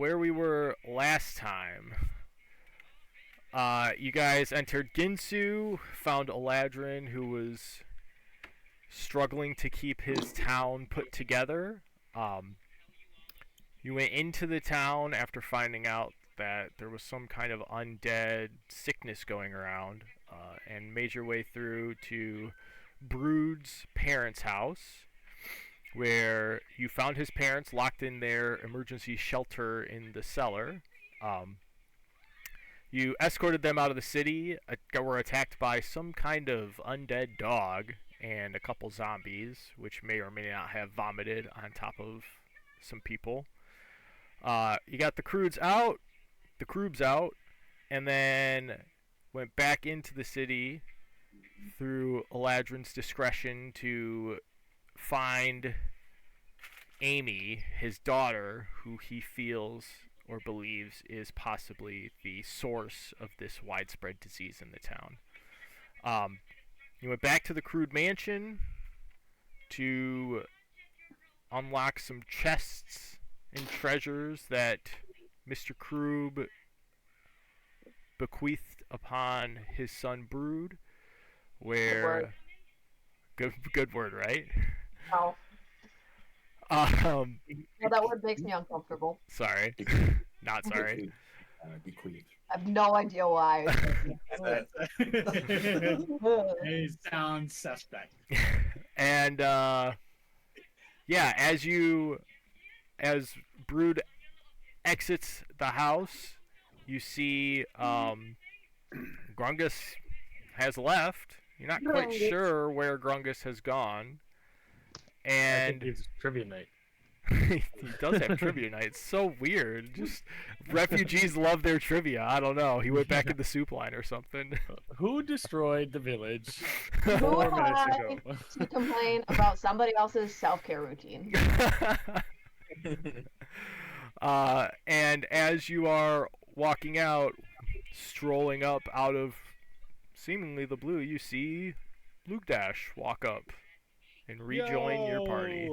where we were last time, you guys entered Ginsu, found Eladrin, who was struggling to keep his town put together. Um, you went into the town after finding out that there was some kind of undead sickness going around, and made your way through to Brood's parents' house, where you found his parents locked in their emergency shelter in the cellar. Um, you escorted them out of the city, were attacked by some kind of undead dog and a couple zombies, which may or may not have vomited on top of some people. You got the Kroobs out, and then went back into the city through Eladrin's discretion to find Amy, his daughter, who he feels or believes is possibly the source of this widespread disease in the town. You went back to the Crude Mansion to unlock some chests and treasures that Mr. Kroob bequeathed upon his son Brood, where good word, right? Oh. Um, Yeah, that word makes me uncomfortable. Sorry, not sorry. Bequeath. I have no idea why. It sounds suspect. And yeah, as Brood exits the house, you see Grungus has left. You're not quite Grungus. sure where Grungus has gone, I think and it's trivia night. he does have trivia night. It's so weird. Just refugees love their trivia. I don't know. He went back in the soup line or something. Who destroyed the village Who 4 am minutes I ago? to complain about somebody else's self-care routine? And as you are walking out, strolling up out of seemingly the blue, you see Luke Dash walk up and rejoin your party.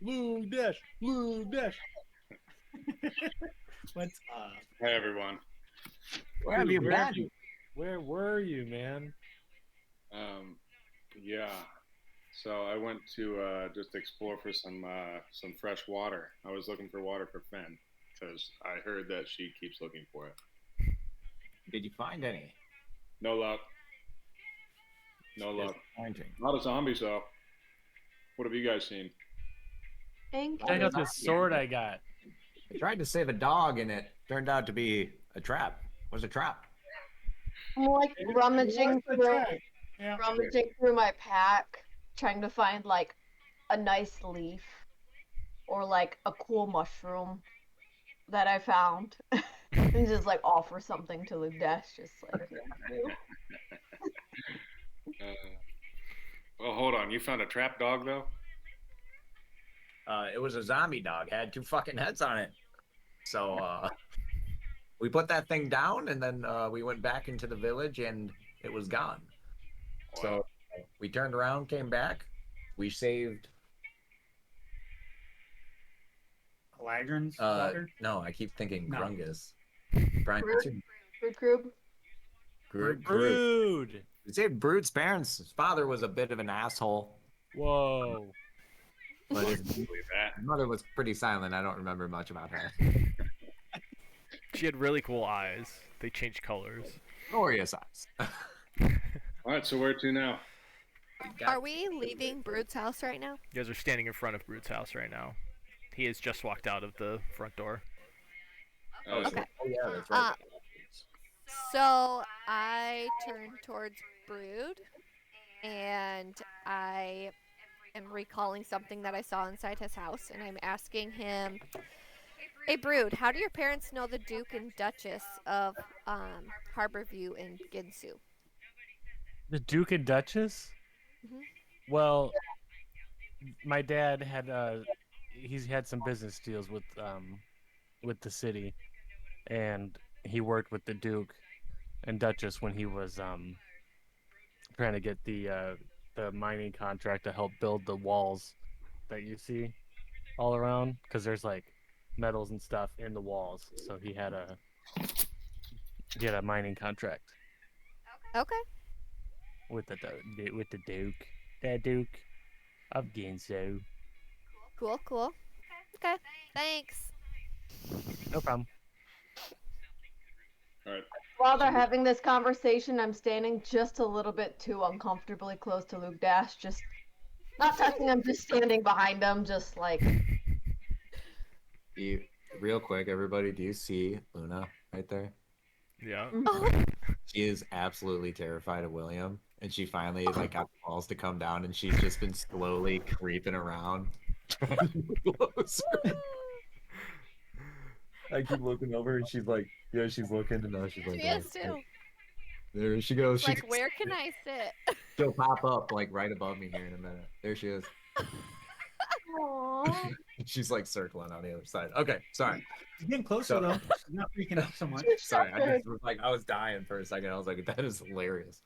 Blue Dash, Blue Dash. What's up? Hey everyone. Where have you been? Where were you, man? Yeah. So I went to just explore for some fresh water. I was looking for water for Finn because I heard that she keeps looking for it. Did you find any? No luck. No luck. Disappointing. Not a zombie, so. What have you guys seen? Thank Check you. out this sword I got. I tried to save a dog and it turned out to be a trap. It was a trap. I'm like rummaging through, Yeah. my pack, trying to find like a nice leaf or like a cool mushroom that I found, and just like offer something to Luke Dash, just like. Thank you. Well, hold on. You found a trap dog though? It was a zombie dog. It had 2 fucking heads on it. So we put that thing down and then we went back into the village and it was gone. So we turned around, came back. We saved. Eladrin's daughter? No, I keep thinking No. Grungus. Brian, Brood. Brood. We saved Brood's parents. His father was a bit of an asshole, Whoa. but his Believe that. mother was pretty silent. I don't remember much about her. She had really cool eyes. They changed colors. Glorious eyes. All right. So where to now? Are we leaving Brood's house right now? You guys are standing in front of Brood's house right now. He has just walked out of the front door. Oh, Okay. Oh yeah, that's right. So I turn towards Brood, and I am recalling something that I saw inside his house, and I'm asking him, "Hey, Brood, how do your parents know the Duke and Duchess of Harborview and Ginsu?" The Duke and Duchess? Mhm. Well, my dad had he's had some business deals with the city, and he worked with the Duke and Duchess when he was trying to get the mining contract to help build the walls that you see all around, because there's like metals and stuff in the walls. So he had a mining contract Okay. with the Duke of Ginso. Cool. Okay. Thanks. No problem. All right. While they're having this conversation, I'm standing just a little bit too uncomfortably close to Luke Dash. Just not touching him, just standing behind him, just like. Real quick, everybody, do you see Luna right there? Yeah. Oh, She is absolutely terrified of William, and she finally like got the balls to come down, and she's just been slowly creeping around. Closer. I keep looking over, and she's like, "Yeah, she's looking," and now she's like, she is "Oh, too. there she goes." Like, where can I sit? She'll pop up like right above me here in a minute. There she is. Aww. She's like circling on the other side. Okay, sorry. She's getting closer So- though. She's not freaking out so much. Sorry, I just was like, I was dying for a second. I was like, that is hilarious.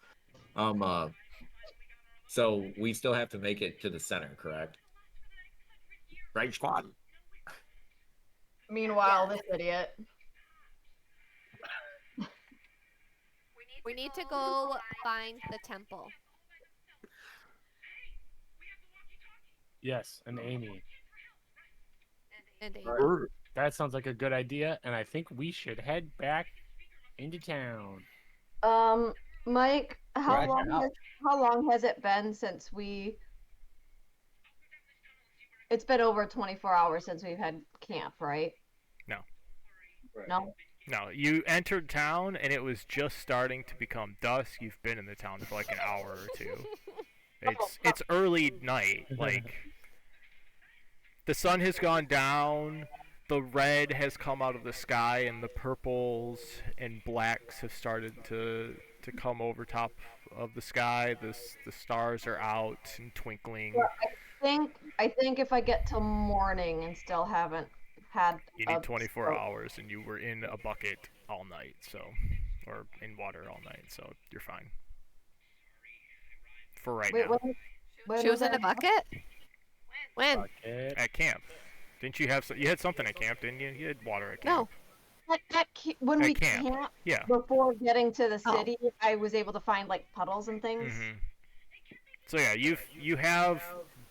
So we still have to make it to the center, correct? Right, squad? Meanwhile, this idiot. We need to go find the temple. Yes, and Amy. And That sounds like a good idea, and I think we should head back into town. Mike, Roger, out. how long has it been since we? It's been over 24 hours since we've had camp, right? Right. No. No, you entered town and it was just starting to become dusk. You've been in the town for like an hour or two. It's early night. Like the sun has gone down, the red has come out of the sky, and the purples and blacks have started to come over top of the sky. The stars are out and twinkling. I think if I get till morning and still haven't had. You need 24 hours, and you were in a bucket all night, so, or in water all night, so you're fine. For right Wait, now. when she was in a that? bucket? When? Bucket. At camp. Didn't you have you had something at camp, didn't you? You had water at camp. No. When At we camp. camped Yeah. before getting to the Oh. city, I was able to find like puddles and things. Mhm. So yeah, you have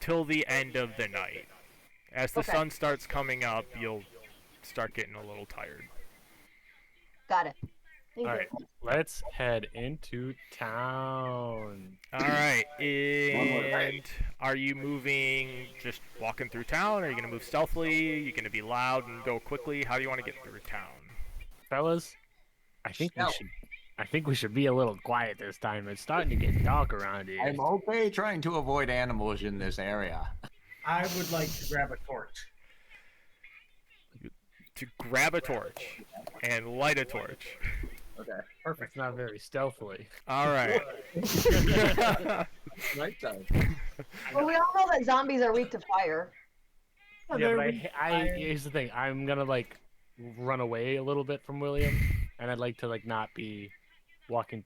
till the end of the night. As the Okay. sun starts coming up, you'll start getting a little tired. Got it. Thank All you. right, let's head into town. All right, and are you moving, just walking through town? Are you gonna move stealthily? Are you gonna be loud and go quickly? How do you want to get through town? Fellas, I think No. we should be a little quiet this time. It's starting to get dark around here. I'm okay trying to avoid animals in this area. I would like to grab a torch. To grab a torch and light a torch. Okay. It's not very stealthily. All right. Nighttime. Well, we all know that zombies are weak to fire. Yeah, but here's the thing. I'm gonna like run away a little bit from William, and I'd like to like not be walking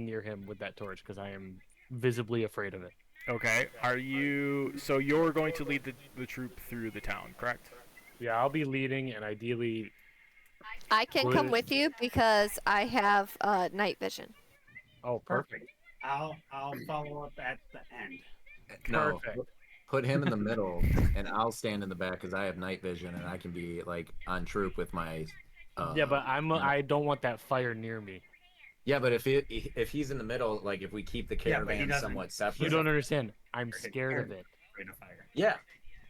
near him with that torch because I am visibly afraid of it. Okay. Are you? So you're going to lead the troop through the town, correct? Yeah, I'll be leading, and ideally, I can come Would- with you because I have night vision. oh, perfect. I'll follow up at the end. No, Perfect. put him in the middle, and I'll stand in the back because I have night vision, and I can be like on troop with my. Yeah, but I don't want that fire near me. Yeah, but if he's in the middle, like if we keep the Yeah, but he caravan doesn't- somewhat separate. You don't understand. I'm scared of it. Rate of fire. Yeah,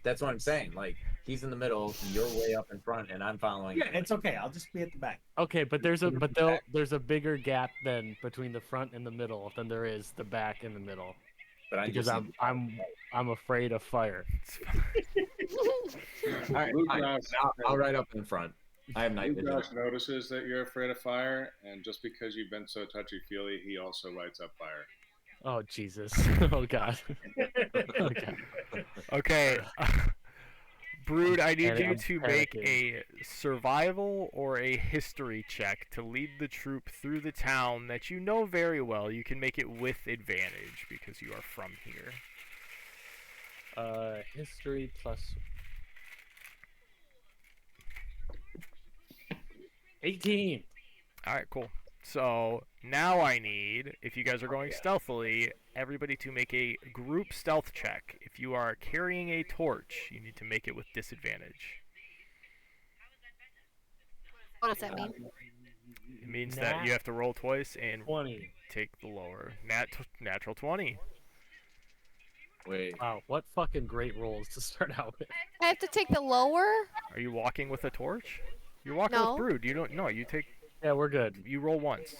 that's what I'm saying. Like he's in the middle, you're way up in front, and I'm following. Yeah, it's okay. I'll just be at the back. Okay, but there's a bigger gap than between the front and the middle than there is the back and the middle But I'm because just. I'm afraid of fire. All right, Luke fine. Josh- I'll ride up in front. I have night Luke vision. Josh notices that you're afraid of fire, and just because you've been so touchy-feely, he also lights up fire. Oh Jesus! Oh God! Oh God! Okay. Brood, I need And you I'm to make panicking. a survival or a history check to lead the troop through the town that you know very well. You can make it with advantage because you are from here. History plus. 18. All right, cool. So now I need, if you guys are going stealthily, everybody to make a group stealth check. If you are carrying a torch, you need to make it with disadvantage. What does that mean? It means that you have to roll twice and 20. take the lower. Natural 20. Wait. Wow, what fucking great rolls to start out with. I have to take the lower? Are you walking with a torch? You're walking No. with Brood. You don't. No, you take. Yeah, we're good. You roll once.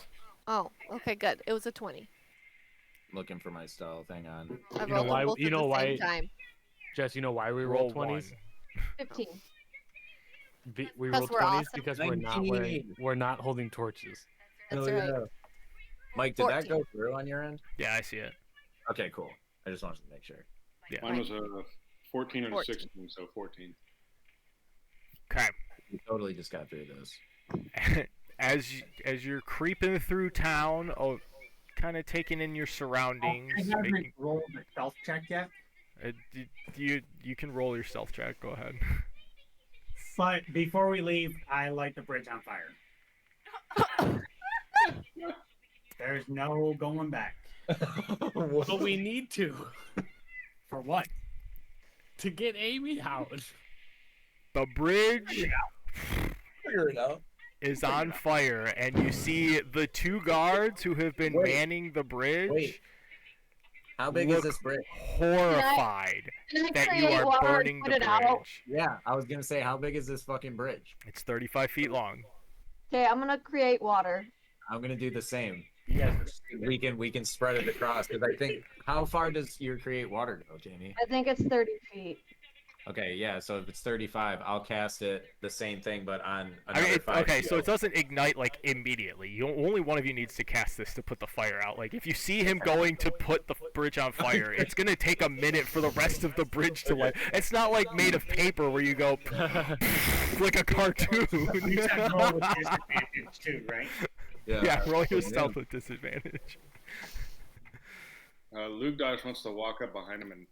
Oh, okay, good. It was a 20. Looking for my stealth. Hang on. I You know rolled why- them both you at know the why- same time. Jess, you know why we Roll roll 20s? 15. We Because roll we're 20s awesome. because $19. we're not holding torches. That's Hell right. yeah. Mike, did that 14. go through on your end? Yeah, I see it. Okay, cool. I just wanted to make sure. Yeah. Mine was a 14 and a 14. 16, so 14. Okay. We totally just got through this. As you're creeping through town, kind of taking in your surroundings, I haven't making, rolled the stealth check yet, you can roll your stealth check. Go ahead. but before we leave, I light the bridge on fire. There's no going back. But we need to. For what? To get Amy out. The bridge Figure it out. is on fire, and you see the two guards who have been Wait. manning the bridge Wait. How big Look- is this bridge? horrified Can I that create you are water and burning put the it out? bridge. Yeah, I was gonna say, how big is this fucking bridge? It's 35 feet long. Okay, I'm gonna create water. I'm gonna do the same. You guys are stupid. We can spread it across because I think how far does your create water go, Jamie? I think it's 30 feet. Okay, yeah. So if it's 35, I'll cast it the same thing, but on I another mean, 5 okay, feet so it over. doesn't ignite like immediately. Only one of you needs to cast this to put the fire out. Like if you see him going to put the bridge on fire, it's gonna take a minute for the rest of the bridge to light. It's not like made of paper where you go like a cartoon. You said roll with disadvantage too, right? Yeah, roll your stealth with disadvantage. Luke Dodge wants to walk up behind him and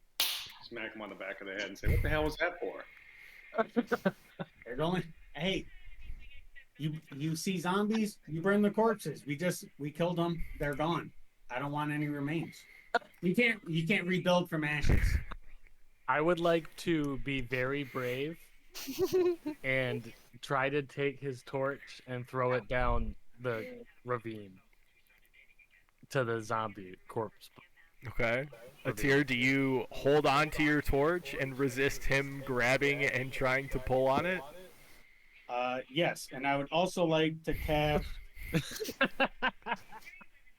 smack him on the back of the head and say, "What the hell was that for?" There's only hey, you see zombies, you burn the corpses. We killed them. They're gone. I don't want any remains. You can't rebuild from ashes. I would like to be very brave and try to take his torch and throw it down the ravine to the zombie corpse. Okay. Atir, do you hold on to your torch and resist him grabbing and trying to pull on it? Yes, and I would also like to cast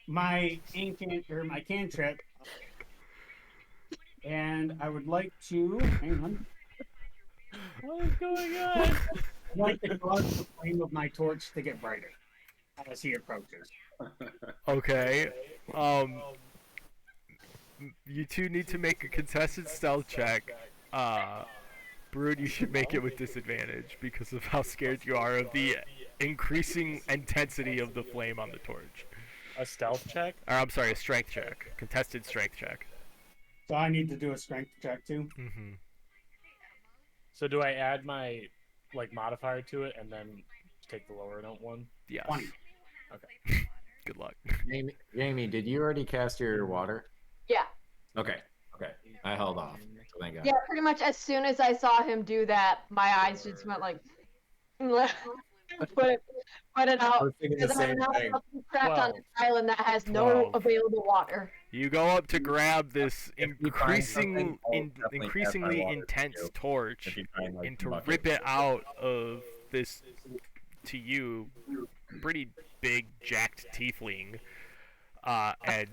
my my cantrip, and I would like to hang on. What is going on? I'd like to cause the flame of my torch to get brighter as he approaches. Okay. You two need to make a contested stealth check. Brood, you should make it with disadvantage because of how scared you are of the increasing intensity of the flame on the torch. A stealth check? Or, I'm sorry, a strength check. Contested strength check. So I need to do a strength check too. Mm-hmm. So do I add my modifier to it and then take the lower note one? Yes. 20. Good luck. Jamie, did you already cast your water? Yeah. Okay. I held off. So thank God. Yeah, pretty much as soon as I saw him do that, my eyes just went like, put it I out. was thinking the Because I'm same not thing. trapped on 12. an island that has no 12. available water. You go up to grab this If you find something, I'll definitely cast my increasingly water intense too. torch If you find, like, and to buckets. rip it out of this, to you, pretty big jacked tiefling. And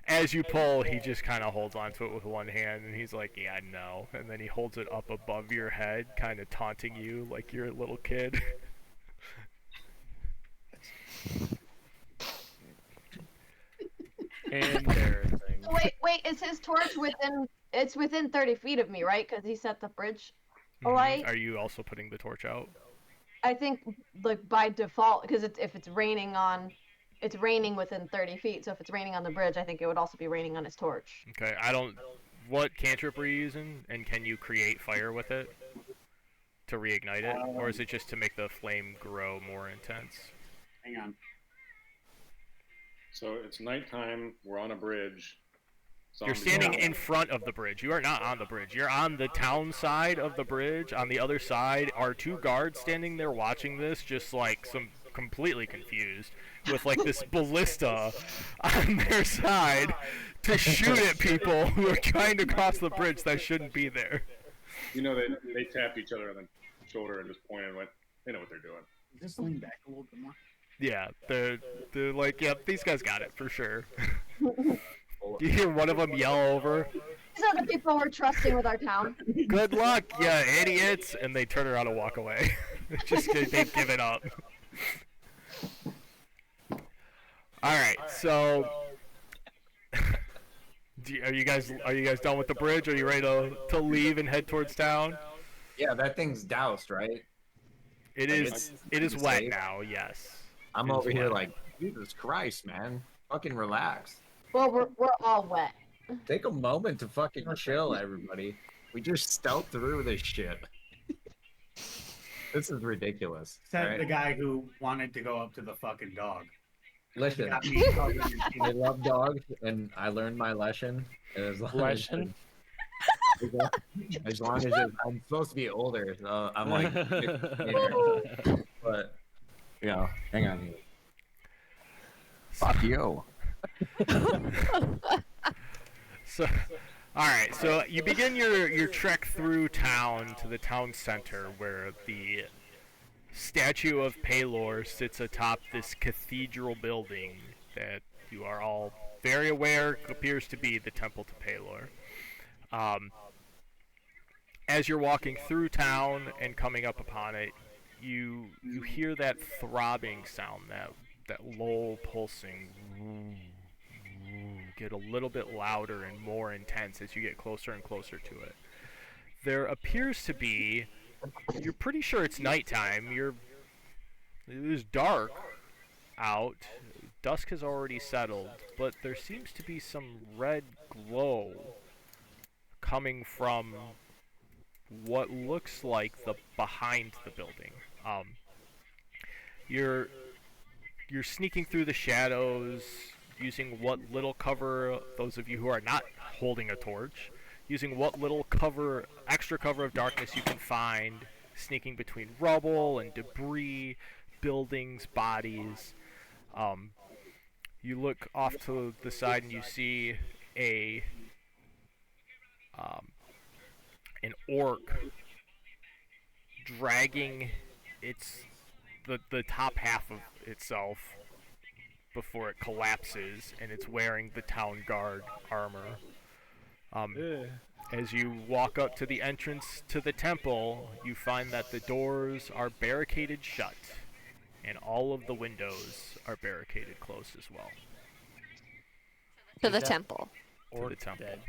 as you pull, he just kind of holds onto it with one hand, and he's like, "Yeah, no." And then he holds it up above your head, kind of taunting you like you're a little kid. Embarrassing. Wait, is his torch within? It's within 30 feet of me, right? Because he set the bridge alight. Are you also putting the torch out? I think like by default, because if it's raining within 30 feet. So if it's raining on the bridge, I think it would also be raining on his torch. Okay, I don't. What cantrip are you using, and can you create fire with it to reignite it, or is it just to make the flame grow more intense? Hang on. So it's nighttime. We're on a bridge. You're Zombies standing are- in front of the bridge. You are not on the bridge. You're on the town side of the bridge. On the other side are 2 guards standing there watching this, just like some completely confused, with like this ballista on their side to shoot at people who are trying to cross the bridge that shouldn't be there. You know, they tapped each other on the shoulder and just pointed and went, they know what they're doing. Just lean back a little bit more. Yeah, they're like, yep, these guys got it for sure. You hear one of them yell over, These are the people we're trusting with our town. "Good luck, you idiots!" and they turn around and walk away. Just they've given up. All right, so are you guys done with the bridge? Are you ready to leave and head towards town? Yeah, that thing's doused, right? It is wet now. Yes. I'm It is over here wet. like, Jesus Christ, man. Fucking relax. Well, we're all wet. Take a moment to fucking chill, everybody. We just stealth through this shit. This is ridiculous. Said alright? the guy who wanted to go up to the fucking dog. Listen, Got me covered in I love dogs, and I learned my lesson. And as long Lesson? as long as I'm supposed to be older, so I'm like, but hang on here. Fuck you. So, all right. So you begin your trek through town to the town center, where the statue of Palor sits atop this cathedral building that you are all very aware appears to be the temple to Palor. As you're walking through town and coming up upon it, you hear that throbbing sound, that low pulsing get a little bit louder and more intense as you get closer and closer to it. There appears to be, you're pretty sure it's nighttime, it is dark out, dusk has already settled, but there seems to be some red glow coming from what looks like the behind the building. You're sneaking through the shadows, using what little cover, those of you who are not holding a torch, using what little extra cover of darkness you can find, sneaking between rubble and debris, buildings, bodies. You look off to the side and you see an orc dragging the top half of itself before it collapses, and it's wearing the town guard armor. As you walk up to the entrance to the temple, you find that the doors are barricaded shut, and all of the windows are barricaded closed as well. To the that- temple. To the temple. Dead.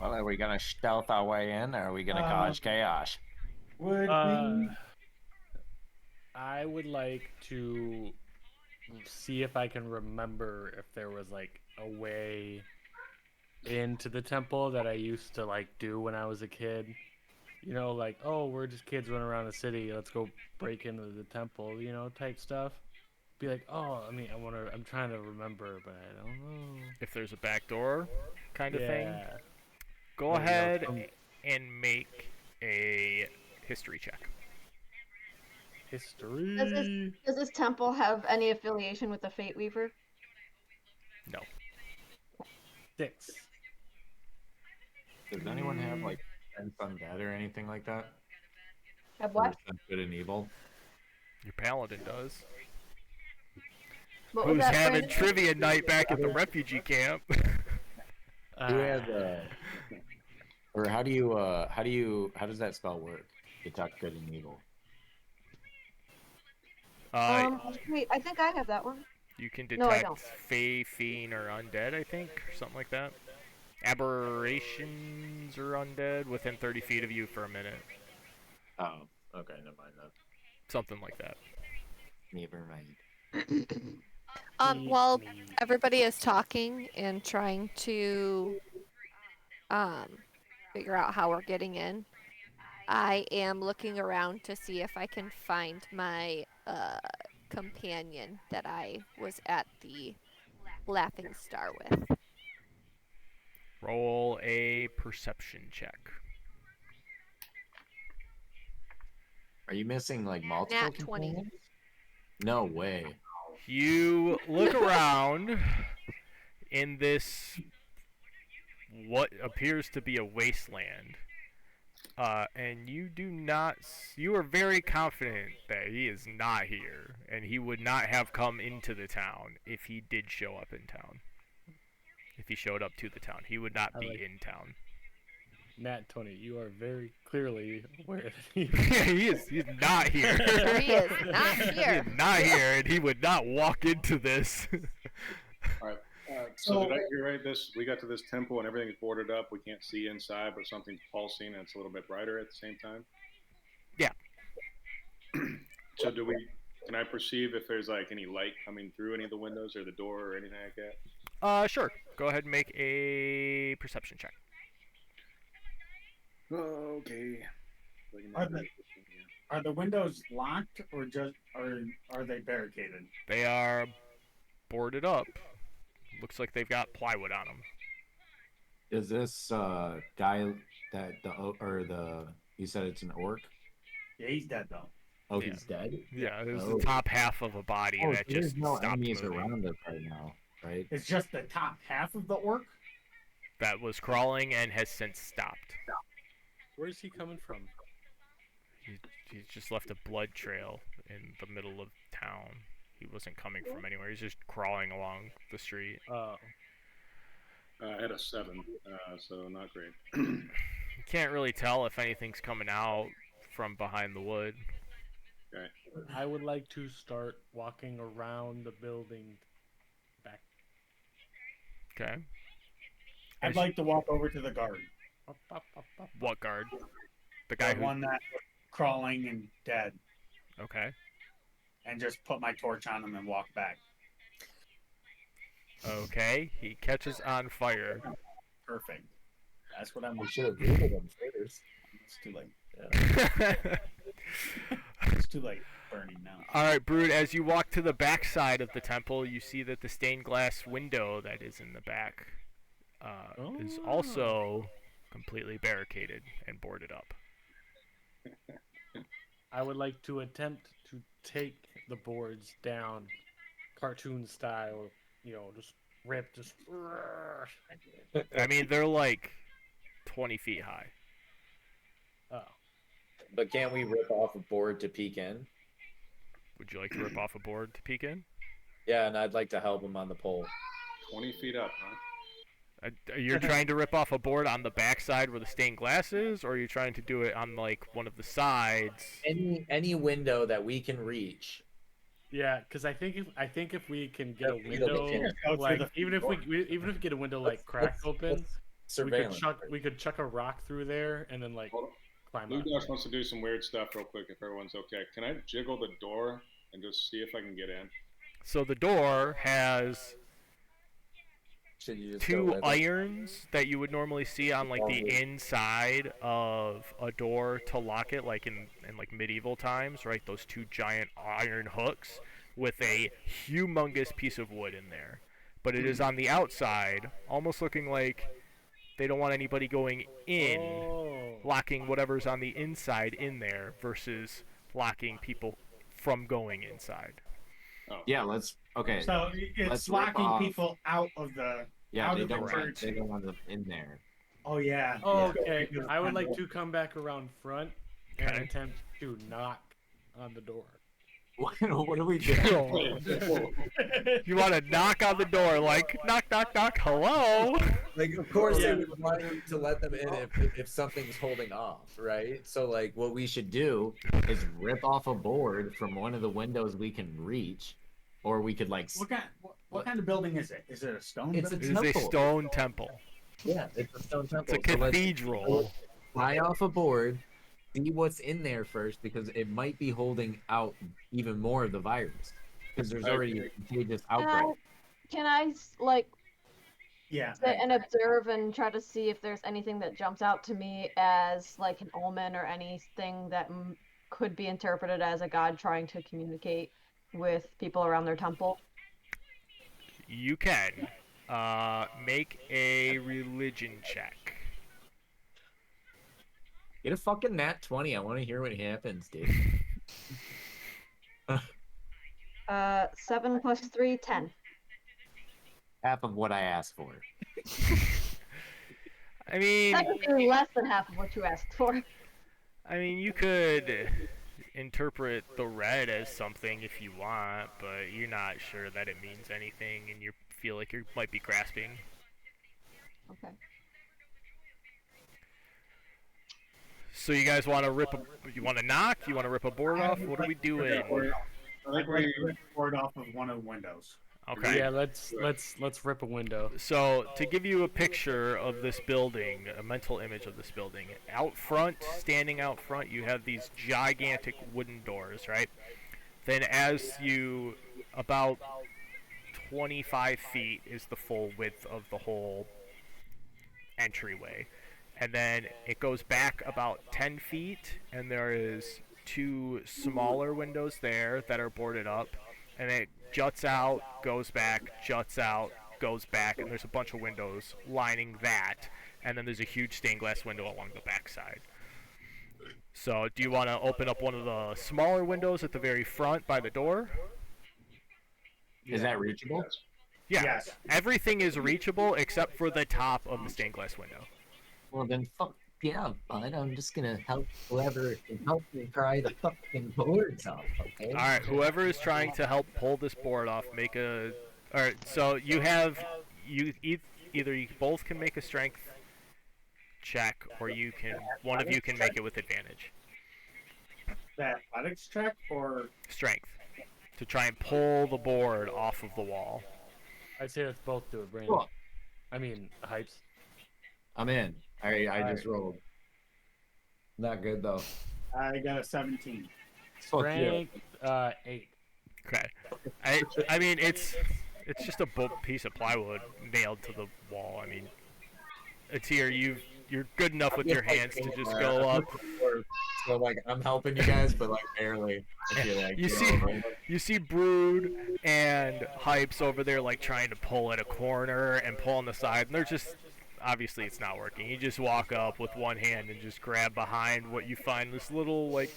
Well, are we gonna stealth our way in, or are we gonna cause chaos? Would I would like to see if I can remember if there was like a way into the temple that I used to like do when I was a kid. You know, like, oh, we're just kids running around the city. Let's go break into the temple, you know, type stuff. Be like, oh, I mean, I'm trying to remember, but I don't know. If there's a back door kind of thing, Yeah. go There you go. ahead and make a history check. History. Does this temple have any affiliation with the Fate Weaver? No. 6. Does anyone have like sense undead or anything like that? Have Or what? sense good and evil? Your paladin does. What was Who's that, having Brandon? trivia night back at the refugee camp? Who has or how does that spell work? Detect good and evil. Wait, I think I have that one. You can No, I detect don't. Fey, Fiend, or Undead, I think, or something like that. Aberrations or Undead within 30 feet of you for a minute. Oh, okay, never mind that. Something like that. Never mind. While everybody is talking and trying to figure out how we're getting in, I am looking around to see if I can find my companion that I was at the Laughing Star with. Roll a perception check. Are you missing like multiple Nat 20. companions? No way. You look around in this what appears to be a wasteland, and you do not. You are very confident that he is not here, and he would not have come into the town if he did show up in town. If he showed up to the town, he would not be in town. Nat 20, you are very clearly aware that he Yeah, he's not here. He is not He here. is not here, and he would not walk into this. All right. So did I hear right? We got to this temple and everything's boarded up. We can't see inside, but something's pulsing and it's a little bit brighter at the same time. Yeah. So can I perceive if there's like any light coming through any of the windows or the door or anything like that? Sure. Go ahead and make a perception check. Oh, okay. Are the windows locked or are they barricaded? They are boarded up. Looks like they've got plywood on them. Is this guy that you said it's an orc? Yeah, he's dead though. Oh, Yeah. he's dead. Yeah, there's Oh. the top half of a body Oh, that so just there's no stopped enemies moving. around us right now, right? It's just the top half of the orc. That was crawling and has since stopped. Where's he coming from? He's just left a blood trail in the middle of town. He wasn't coming from anywhere. He's just crawling along the street. Oh. I had a 7, so not great. You can't really tell if anything's coming out from behind the wood. Okay. I would like to start walking around the building back. Okay. I'd like to walk over to the guard. Up, up, up, up. What guard? The guy The who. one that was crawling and dead, Okay. and just put my torch on him and walk back. Okay. He catches on fire. Perfect. That's what I'm. We should have greeted him first. It's too late. Yeah. It's too late. Burning now. All right, Brood. As you walk to the back side of the temple, you see that the stained glass window that is in the back is also completely barricaded and boarded up. I would like to attempt to take the boards down, cartoon style. You know, just rip, just. I mean, they're like 20 feet high. Oh. But can't we rip off a board to peek in? Would you like to rip off a board to peek in? Yeah, and I'd like to help him on the pole. 20 feet up, huh? You're trying to rip off a board on the back side where the stained glass is, or are you trying to do it on like one of the sides? Any window that we can reach. Yeah, because I think if we can get a Yeah, window, we can. like even if we get a window like cracked open, Surveillance. we could chuck a rock through there and then like Hold on. climb Blue up. Dosh wants to do some weird stuff real quick if everyone's okay. Can I jiggle the door and just see if I can get in? So the door has Should you just go two with it? irons that you would normally see on like the inside of a door to lock it, like in like medieval times, right? Those two giant iron hooks with a humongous piece of wood in there. But it is on the outside, almost looking like they don't want anybody going in, Oh. locking whatever's on the inside in there versus locking people from going inside. Oh, Yeah, let's. Okay. So it's Let's rip locking off. people out of the. Yeah, out they of the don't want. church. They don't want them in there. Oh yeah. Oh, yeah. okay. I would like to come back around front and Okay. attempt to knock on the door. What do we do? You want to knock on the door, like, knock, knock, knock, hello? Like, of course, Yeah. they would want to let them in if something's holding off, right? So, like, what we should do is rip off a board from one of the windows we can reach, or we could like. What kind of building is it? Is it a stone? It's a building? It is a Temple. stone temple. Yeah, it's a stone It's temple. a So let's cathedral. fly off a board, see what's in there first, because it might be holding out even more of the virus. Because there's already a contagious outbreak. Can I like Yeah. Sit and observe and try to see if there's anything that jumps out to me as like an omen or anything that could be interpreted as a god trying to communicate with people around their temple. You can. Make a religion check. Get a fucking nat 20. I want to hear what happens, dude. 7 plus 3, 10. Half of what I asked for. I mean, Technically less than half of what you asked for. you could interpret the red as something if you want, but you're not sure that it means anything, and you feel like you might be grasping. Okay. So you guys want to you want to knock? You want to rip a board off? What are we doing? I like where you ripped the board off of one of the windows. Okay. Yeah, let's rip a window. So to give you a picture of this building, a mental image of this building, out front, standing out front, you have these gigantic wooden doors, right? Then as you, about 25 feet is the full width of the whole entryway. And then it goes back about 10 feet, and there is 2 smaller windows there that are boarded up. And it juts out, goes back, juts out, goes back, and there's a bunch of windows lining that. And then there's a huge stained glass window along the back side. So do you want to open up one of the smaller windows at the very front by the door? Is that reachable? Yeah. Yes. Everything is reachable except for the top of the stained glass window. Well, then fuck yeah, bud. I'm just gonna help whoever can help me pry the fucking boards off, okay? Alright, whoever is trying to help pull this board off, make a... Alright, so you have... Either you both can make a strength check, or you can... One of you can make it with advantage. The athletics check or Strength. To try and pull the board off of the wall. I'd say let's both do it, Brandon. Cool. I mean, Hypes. I'm in. I just rolled. Not good though. I got a 17. Fuck you. Strength, 8. Okay. I mean, it's just a piece of plywood nailed to the wall. I mean, it's here. You're good enough with your hands to just go up. So like I'm helping you guys, but like barely. I feel like You see Brood and Hypes over there like trying to pull at a corner and pull on the side, and they're just obviously it's not working. You just walk up with one hand and just grab behind what you find this little like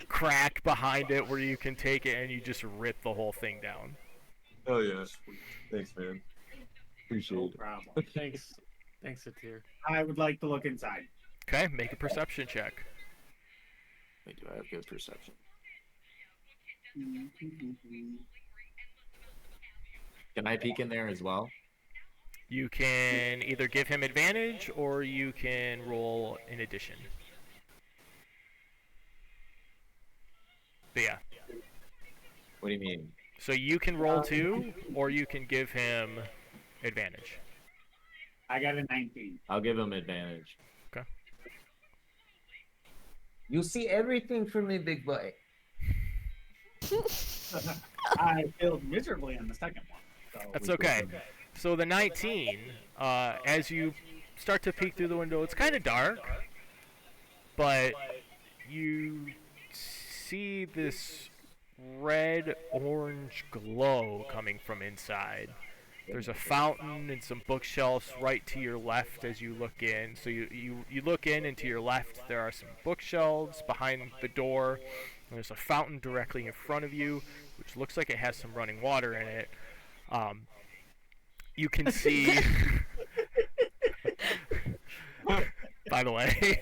crack behind it where you can take it, and you just rip the whole thing down. Oh yeah. Thanks, man. Appreciate No it. problem. Thanks, Satir. I would like to look inside. Okay, make a perception check. Wait, do I have good perception? Can I peek in there as well? You can either give him advantage or you can roll in addition. But yeah. What do you mean? So you can roll 2 or you can give him advantage. I got a 19. I'll give him advantage. Okay. You see everything from me, big boy. I failed miserably on the second one. So That's okay. So the 19, as you start to peek through the window, it's kind of dark, but you see this red-orange glow coming from inside. There's a fountain and some bookshelves right to your left as you look in. So you look in, and to your left there are some bookshelves behind the door. And there's a fountain directly in front of you, which looks like it has some running water in it. You can see... By the way...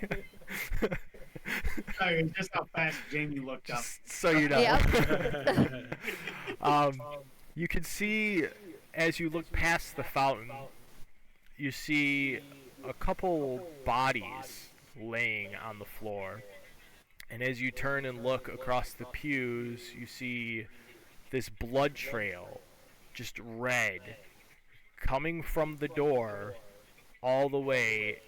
Sorry, just how fast Jamie looked up. Just so you know. Yep. You can see, as you look past the fountain, you see a couple bodies laying on the floor. And as you turn and look across the pews, you see this blood trail, just red, coming from the door all the way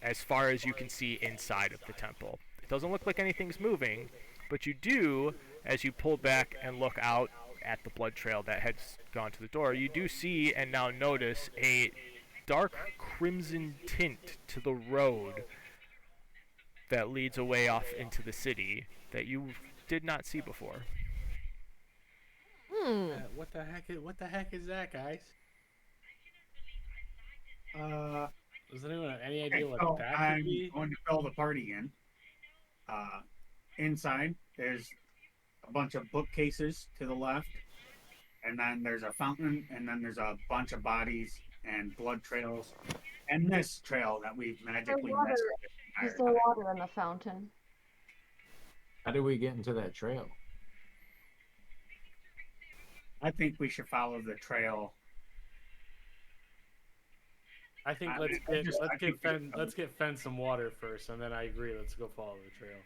as far as you can see inside of the temple. It doesn't look like anything's moving, but you do, as you pull back and look out at the blood trail that has gone to the door, you do see and now notice a dark crimson tint to the road that leads away off into the city that you did not see before. What the heck is that, guys? Does anyone have any idea what So that could I'm be? going to fill the party in. Inside, there's a bunch of bookcases to the left, and then there's a fountain, and then there's a bunch of bodies and blood trails, and this trail that we've magically water. missed. There's no water in the fountain. How did we get into that trail? I think we should follow the trail. I think I let's mean, I get just- I think we should let's get Fen some water first, and then I agree. Let's go follow the trail.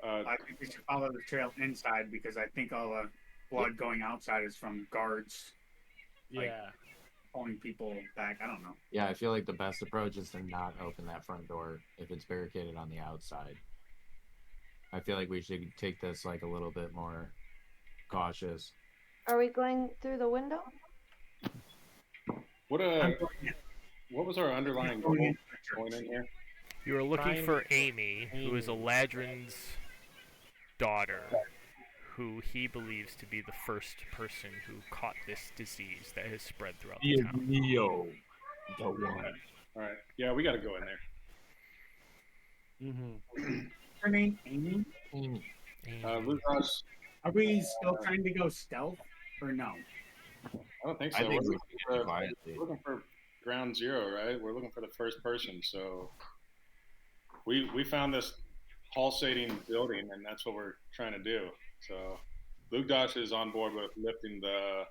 I think we should follow the trail inside because I think all the blood going outside is from guards Like- Yeah. pulling people back. I don't know. Yeah, I feel like the best approach is to not open that front door if it's barricaded on the outside. I feel like we should take this like a little bit more cautious. Are we going through the window? What I'm going in. what was our underlying I'm goal going in the church. going in here? You are looking Find for Amy, who is Amy. Eladrin's daughter, who he believes to be the first person who caught this disease that has spread throughout the town. Neo, the one. All right. Yeah, we got to go in there. Mm-hmm. Her name Amy. Amy. Lucas, Are we still trying to go stealth or no? I don't think I so. think we're, we looking should for, quietly. we're looking for ground zero, right? We're looking for the first person. So we found this pulsating building, and that's what we're trying to do. So Luke Dosh is on board with lifting the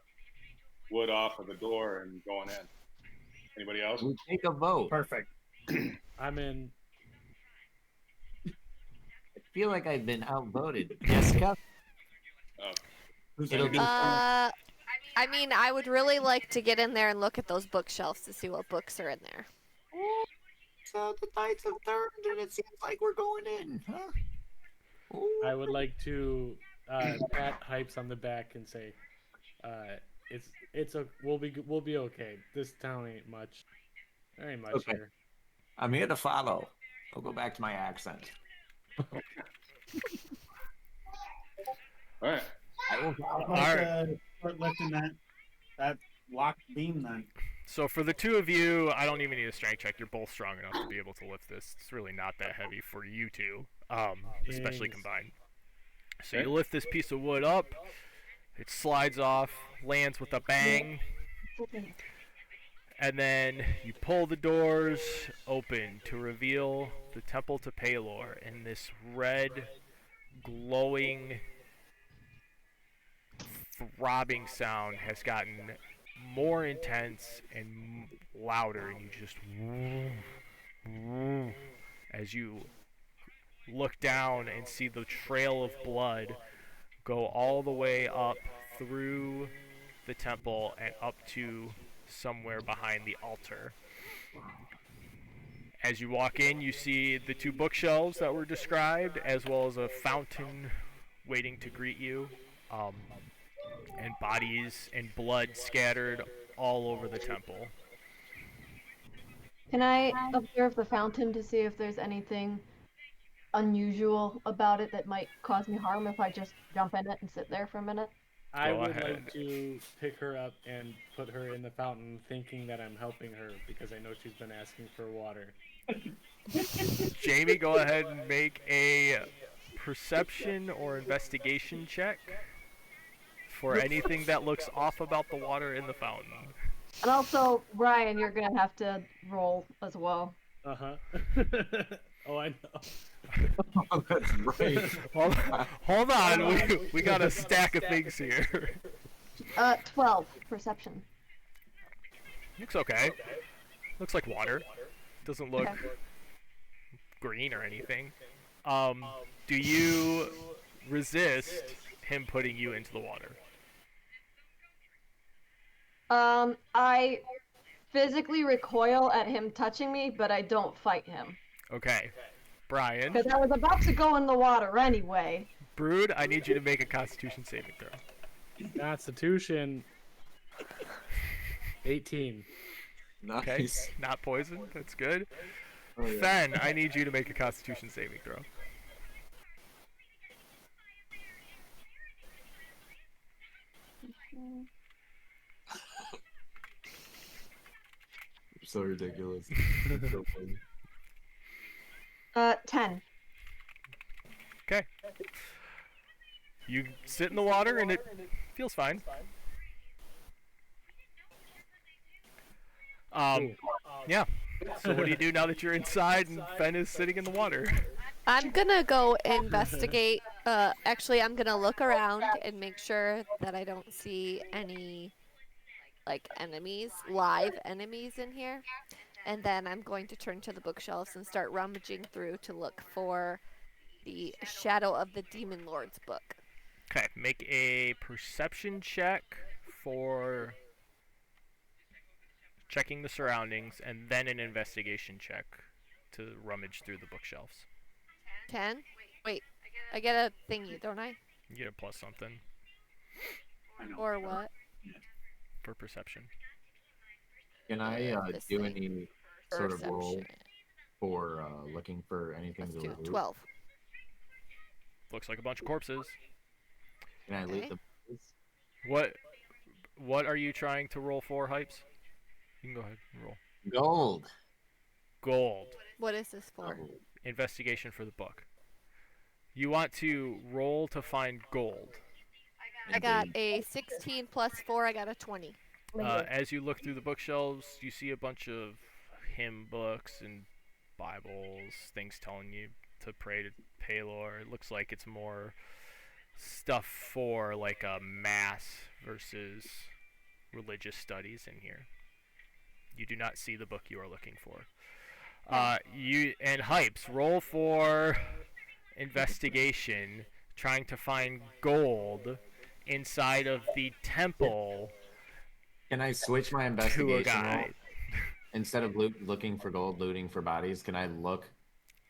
wood off of the door and going in. Anybody else? We take a vote. Perfect. I'm in. I feel like I've been outvoted. Yes, Kev. Who's It'll in? be- I mean, I would really like to get in there and look at those bookshelves to see what books are in there. So the tides have turned, and it seems like we're going in. Huh? I would like to pat Hypes on the back and say, we'll be okay. This town ain't much. There ain't much Okay. here. I'm here to follow. I'll go back to my accent. All right. I will I'll follow. start lifting that locked beam then. So for the two of you, I don't even need a strength check. You're both strong enough to be able to lift this. It's really not that heavy for you two, especially Yes. combined. So Okay. you lift this piece of wood up. It slides off, lands with a bang, and then you pull the doors open to reveal the temple to Palor, and this red, glowing, throbbing sound has gotten more intense and louder, and you just as you look down and see the trail of blood go all the way up through the temple and up to somewhere behind the altar. As you walk in, you see the two bookshelves that were described, as well as a fountain waiting to greet you, and bodies and blood scattered all over the temple. Can I observe the fountain to see if there's anything unusual about it that might cause me harm if I just jump in it and sit there for a minute? I Go would ahead. like to pick her up and put her in the fountain, thinking that I'm helping her because I know she's been asking for water. Jamie, go ahead and make a perception or investigation check for anything that looks off about the water in the fountain. And also, Ryan, you're gonna have to roll as well. Uh huh. Oh, I know. Oh, that's right. Hold on, we got a stack of things here. 12 perception. Looks okay. Looks like water. Doesn't look Okay. green or anything. Do you resist him putting you into the water? I physically recoil at him touching me, but I don't fight him. Okay. Brian, Because I was about to go in the water anyway. Brood, I need you to make a Constitution saving throw. Constitution. 18. Okay, Nice. not poisoned. That's good. Oh, yeah. Fen, I need you to make a Constitution saving throw. So ridiculous. So funny. 10. Okay. You sit in the water and it feels fine. Yeah. So what do you do now that you're inside and Fen is sitting in the water? I'm gonna go investigate. Actually, I'm gonna look around and make sure that I don't see any, like, enemies, live enemies in here. And then I'm going to turn to the bookshelves and start rummaging through to look for the Shadow of the Demon Lord's book. Okay, make a perception check for checking the surroundings, and then an investigation check to rummage through the bookshelves. 10? Wait, I get a thingy, don't I? You get a plus something I know. Or what? for perception. Can I This do thing. any sort of roll Perception. for looking for anything Plus to 2, loot? 12. Looks like a bunch of corpses. Can I loot Okay. the bodies? What are you trying to roll for, Hypes? You can go ahead and roll. Gold. Gold. What is this for? Investigation for the book. You want to roll to find gold. I got a 16 plus 4, I got a 20. As you look through the bookshelves, you see a bunch of hymn books and Bibles, things telling you to pray to Palor. It looks like it's more stuff for like a mass versus religious studies in here. You do not see the book you are looking for. You and Hypes, roll for investigation, trying to find gold inside of the temple Can I switch my to a investigation roll? guy. Instead of looking for gold, looting for bodies, can I look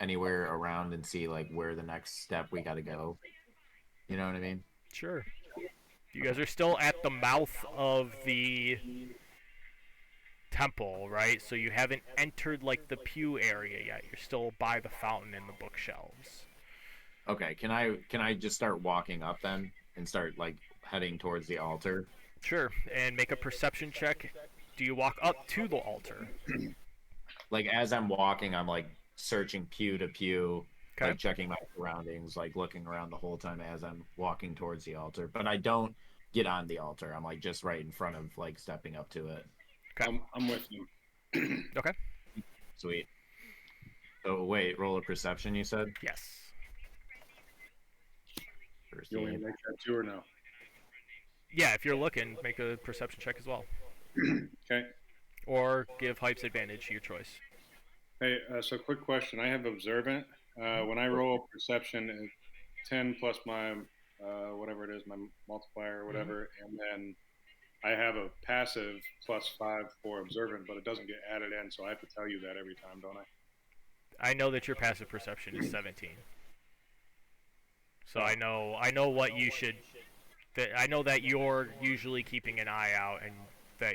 anywhere around and see like where the next step we gotta go? You know what I mean? Sure. You guys are still at the mouth of the temple, right? So you haven't entered like the pew area yet. You're still by the fountain and the bookshelves. Okay, can I just start walking up then and start like heading towards the altar? Sure. And make a perception check. Do you walk up to the altar? Like as I'm walking, I'm like searching pew to pew, Okay. like checking my surroundings, like looking around the whole time as I'm walking towards the altar. But I don't get on the altar. I'm like just right in front of like stepping up to it. I'm with you. Okay. Sweet. So wait, roll a perception, you said? Yes. First You want me to aid. make that too or no? Yeah, if you're looking, make a perception check as well. Okay. Or give Hypes advantage, your choice. Hey, so quick question. I have observant. When I roll perception, it's 10 plus my whatever it is, my multiplier or whatever, and then I have a passive plus 5 for observant, but it doesn't get added in, so I have to tell you that every time, don't I? I know that your passive perception is 17. So I know what you should. I know that you're usually keeping an eye out and that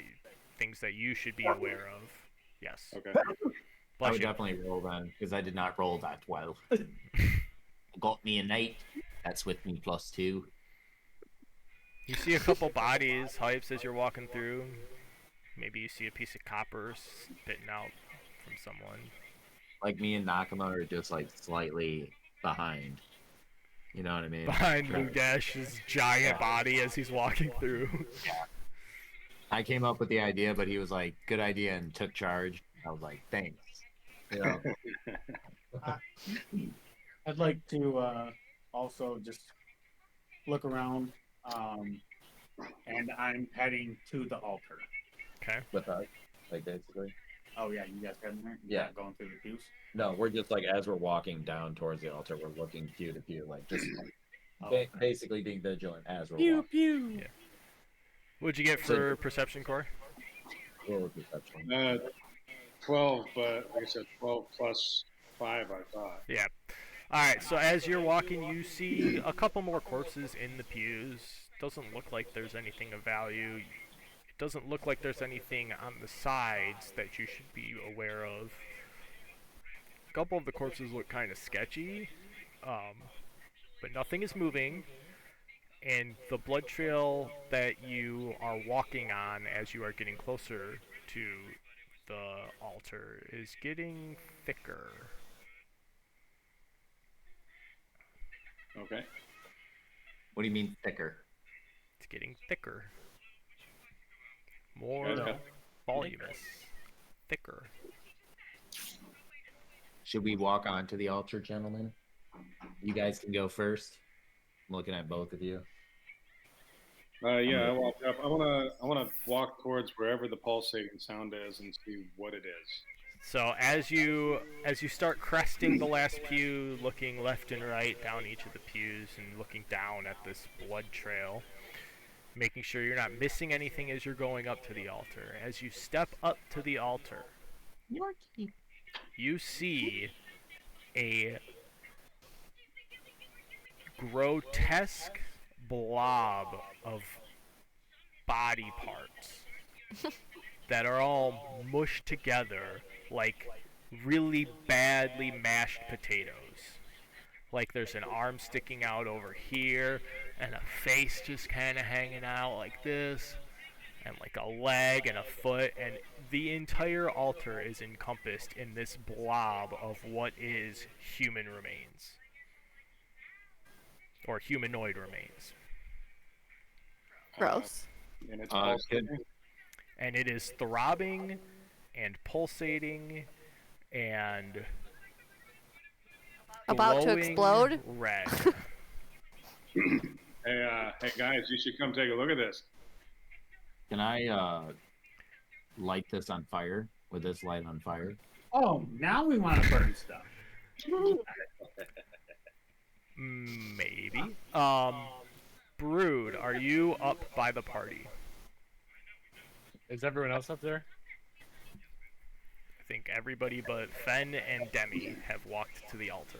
things that you should be aware of. Yes. Okay. I Bless would you. definitely roll then, because I did not roll that well. Got me a 8. That's with me plus 2. You see a couple bodies, Hypes, as you're walking through. Maybe you see a piece of copper spitting out from someone. Like me and Nakama are just like slightly behind. You know what I mean? Behind Right. Lugash's giant Yeah. body as he's walking through. I came up with the idea, but he was like, "Good idea," and took charge. I was like, "Thanks." You know? I'd like to also just look around, and I'm heading to the altar. Okay. With us, like basically. Oh yeah, you guys heading there? Yeah. Not going through the pews. No, we're just like as we're walking down towards the altar, we're looking pew to pew, like just Oh, basically being vigilant as we're Pew walking. pew. Yeah. What'd you get for perception, Corey? Roll a perception. 12, but like I said, 12 plus 5, I thought. Yeah. Alright, so as you're walking, you see a couple more corpses in the pews. Doesn't look like there's anything of value. doesn't look like there's anything on the sides that you should be aware of. A couple of the corpses look kind of sketchy, but nothing is moving. And the blood trail that you are walking on as you are getting closer to the altar is getting thicker. Okay. What do you mean thicker? It's getting thicker. More Okay. voluminous. Thicker. Should we walk onto the altar, gentlemen? You guys can go first. I'm looking at both of you. Yeah, I walked up. I wanna walk towards wherever the pulsating sound is and see what it is. So as you start cresting the last pew, looking left and right down each of the pews and looking down at this blood trail, making sure you're not missing anything as you're going up to the altar. As you step up to the altar, you see a grotesque blob of body parts that are all mushed together like really badly mashed potatoes. Like there's an arm sticking out over here and a face just kind of hanging out like this and like a leg and a foot, and the entire altar is encompassed in this blob of what is human remains. Or humanoid remains. Gross. And it's Good. pulsating. And it is throbbing and pulsating and About to glowing explode? red. Hey guys, you should come take a look at this. Can I light this on fire? With this light on fire? Oh, now we want to burn stuff. Maybe. Brood, are you up by the party? Is everyone else up there? I think everybody but Fen and Demi have walked to the altar.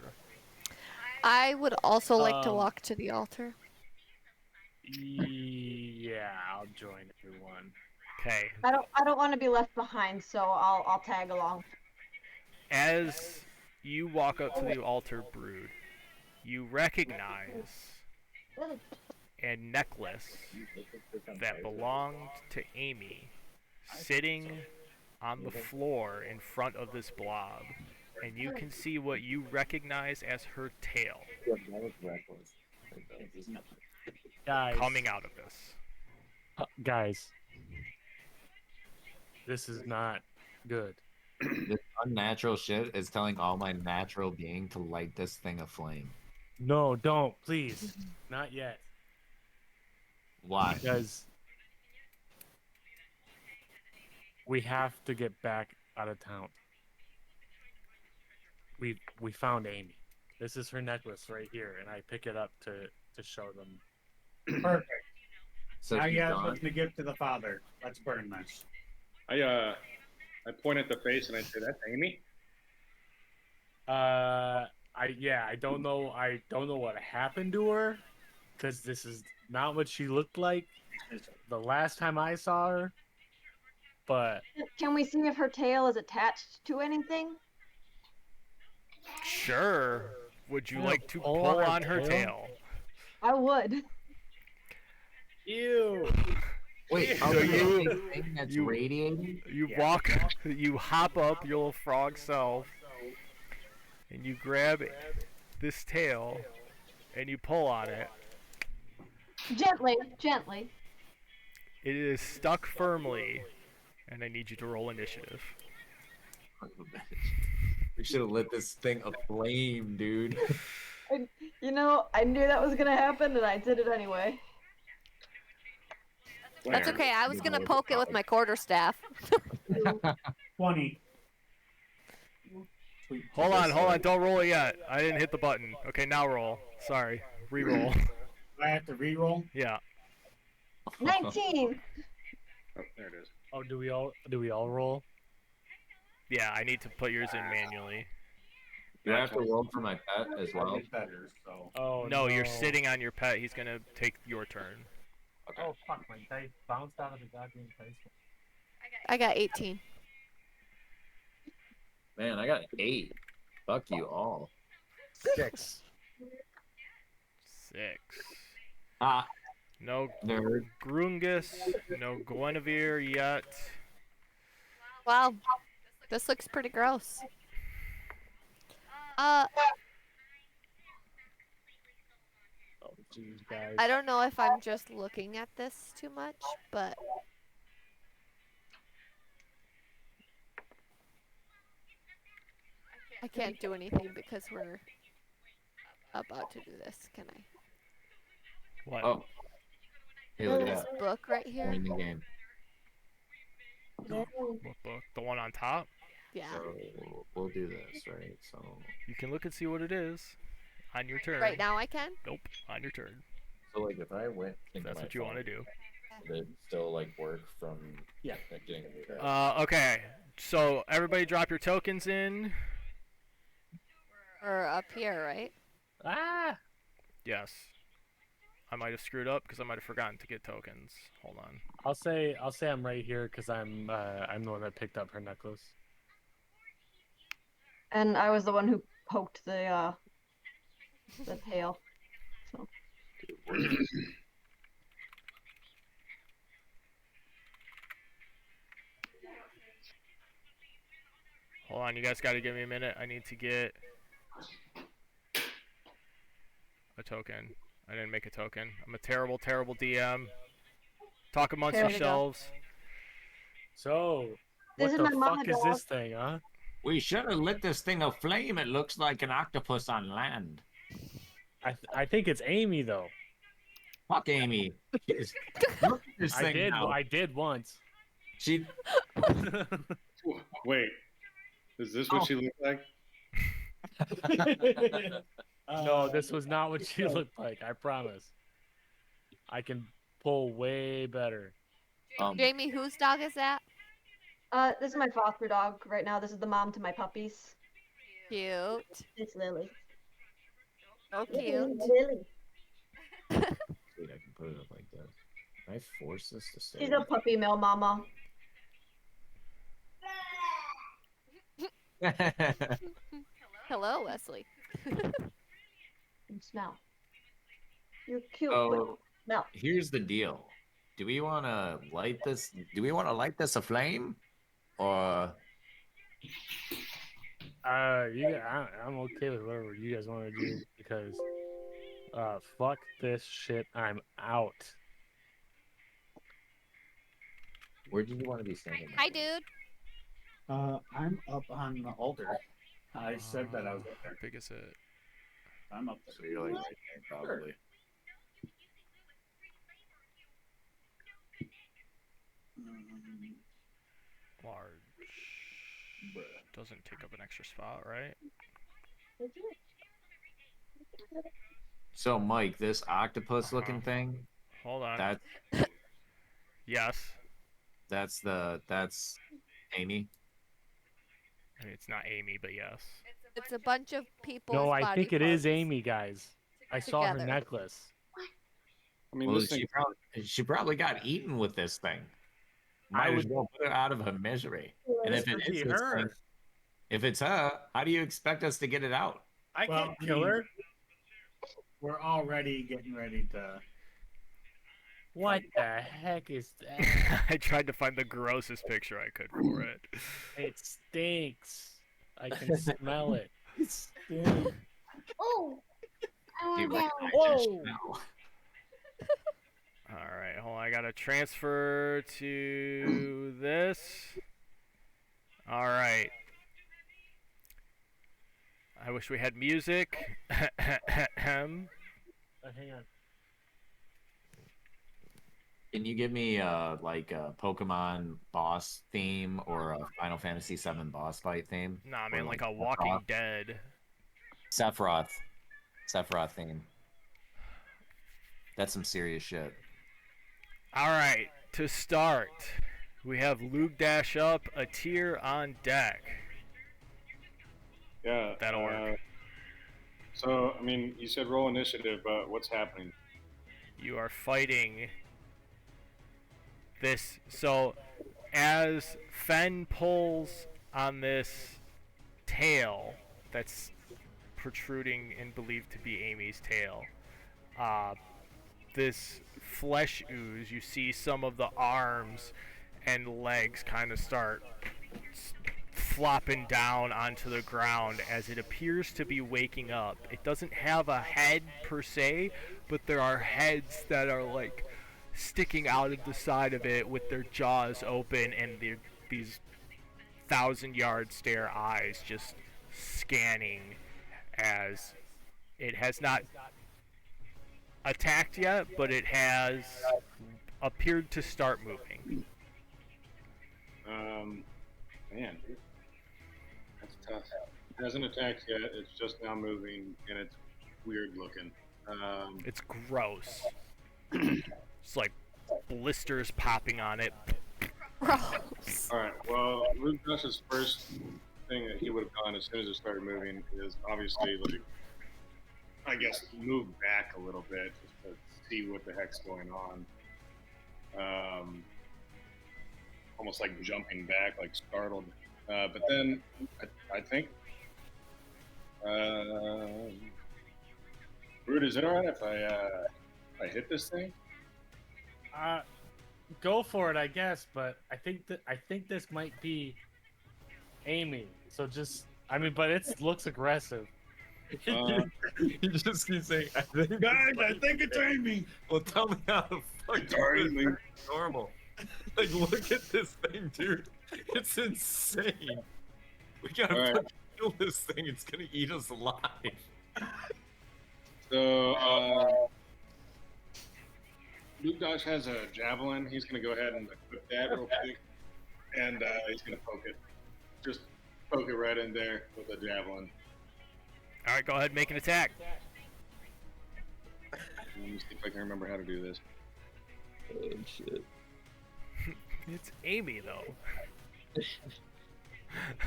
I would also like to walk to the altar. Yeah, I'll join everyone. Okay. I don't want to be left behind, so I'll tag along. As you walk up to the altar, Brood, you recognize a necklace that belonged to Amy sitting on the floor in front of this blob, and you can see what you recognize as her tail Guys, coming out of this. guys, this is not good. This unnatural shit is telling all my natural being to light this thing aflame. No, don't, please. Not yet. Why? Because we have to get back out of town. We found Amy. This is her necklace right here, and I pick it up to show them. Perfect. So Now she's you have gone? something to give to the father. Let's burn this. I point at the face and I say, "That's Amy." I don't know what happened to her, because this is not what she looked like the last time I saw her. But Can we see if her tail is attached to anything? Sure. Would you Yeah, like to pull pull on her on her tail? tail? I would. ew. Wait, So oh, you- the thing that's you- radiating? You walk, you hop up your little frog self, and you grab this tail, and you pull on it. Gently, gently. It is stuck firmly, and I need you to roll initiative. We should have lit this thing aflame, dude. You know, I knew that was gonna happen, and I did it anyway. That's okay. I was gonna poke it with my quarterstaff. 20. Hold on, don't roll it yet. I didn't hit the button. Okay, now roll. Sorry, re-roll. Do I have to re-roll? Yeah. 19. Oh, there it is. Oh, do we all roll? Yeah, I need to put yours in manually. Do I have to roll for my pet as well? Better, so. Oh No, you're sitting on your pet. He's gonna take your turn. Okay. Oh fuck! My dice bounced out of the goddamn dice. I got 18. Man, I got 8. Fuck you all. 6. 6. Ah, No nerd. Grungus, no Guinevere yet. Wow, this looks pretty gross. Oh jeez, guys. I don't know if I'm just looking at this too much, but I can't do anything because we're about to do this. Can I? What? Oh. Hey, look at This that. book right here. We're in the game. What book? The one on top? Yeah. So we'll do this, right? So You can look and see what it is on your turn. Right now I can. Nope, on your turn. like if I went If into that's my what you want to phone, do. would it still like work from Yeah. like, getting a new guy? Okay, so everybody drop your tokens in. Or up here, right? Ah! Yes. I might have screwed up because I might have forgotten to get tokens. Hold on. I'll say I'm right here because I'm the one that picked up her necklace. And I was the one who poked the tail. So Hold on, you guys got to give me a minute. I need to get a token. I didn't make a token. I'm a terrible, terrible DM. Talk amongst There we go. yourselves. So, This what is the my fuck mama is dog. this thing, huh? We should have lit this thing aflame. It looks like an octopus on land. I think it's Amy though. Fuck Amy. Jeez. Look at this thing now. I did once. She Wait, is this what she looked like? No, this was not what she looked like. I promise. I can pull way better. Jamie, whose dog is that? this is my foster dog right now. This is the mom to my puppies. Cute. It's Lily. So cute. Lily. Wait, I can put it up like this. Can I force this to stay? She's a puppy mill mama. Hello, Wesley. And smell. You're cute. Oh. but smell. Here's the deal. Do we want to light this? Do we want to light this aflame, or I'm okay with whatever you guys want to do because, fuck this shit. I'm out. where did you want to be standing? Hi, dude. I'm up on the altar. I said that I was up How there. big is it? I'm up there. So you're like right there, probably. Large. Doesn't take up an extra spot, right? So Mike, this octopus-looking Uh-huh. thing, Hold on. that Yes. that's Amy. I mean, it's not Amy, but yes. It's a bunch of people. No, I think it is Amy, guys. I saw her Together. necklace. I mean, Well, this thing. she probably got eaten with this thing. Might as well put her out of her misery. And if it Could be is this her. thing, if it's her, how do you expect us to get it out? I Well, can't kill her. We're already getting ready to. What the heck is that? I tried to find the grossest picture I could for it. It stinks. I can smell it. Oh. Dude, like, I just Whoa. know. Alright, hold on. I gotta transfer to this. Alright. I wish we had music. Hang on. Can you give me like a Pokemon boss theme or a Final Fantasy VII boss fight theme? Nah, Or man, like a Walking Dead. Sephiroth theme. That's some serious shit. Alright, to start, we have Luke Dash up, a tier on deck. Yeah. That'll work. So, I mean, you said roll initiative, but what's happening? You are fighting So as Fen pulls on this tail that's protruding and believed to be Amy's tail, this flesh ooze, you see some of the arms and legs kind of start flopping down onto the ground as it appears to be waking up. It doesn't have a head per se, but there are heads that are like sticking out of the side of it with their jaws open and these 1,000-yard stare eyes just scanning as it has not attacked yet, but it has appeared to start moving. Man, that's tough. It hasn't attacked yet. It's just now moving, and it's weird looking. It's gross. It's like blisters popping on it. Gross. All right. Well, Luke Josh's first thing that he would have done as soon as it started moving is obviously, like, I guess, move back a little bit just to see what the heck's going on. Almost like jumping back, like startled. But then I think, Brood, is it alright if I hit this thing? Go for it, I guess. But I think this might be Amy. So just, I mean, but it looks aggressive. You just keep saying, I think it's Amy. Well, tell me how the fuck It's Amy. normal. Like, look at this thing, dude. It's insane. We gotta All right. fucking kill this thing. It's gonna eat us alive. So, Luke Dodge has a javelin. He's going to go ahead and equip that real quick. And he's going to poke it. Just poke it right in there with a javelin. Alright, go ahead and make an attack. Let me see if I can remember how to do this. Oh, shit. It's Amy, though.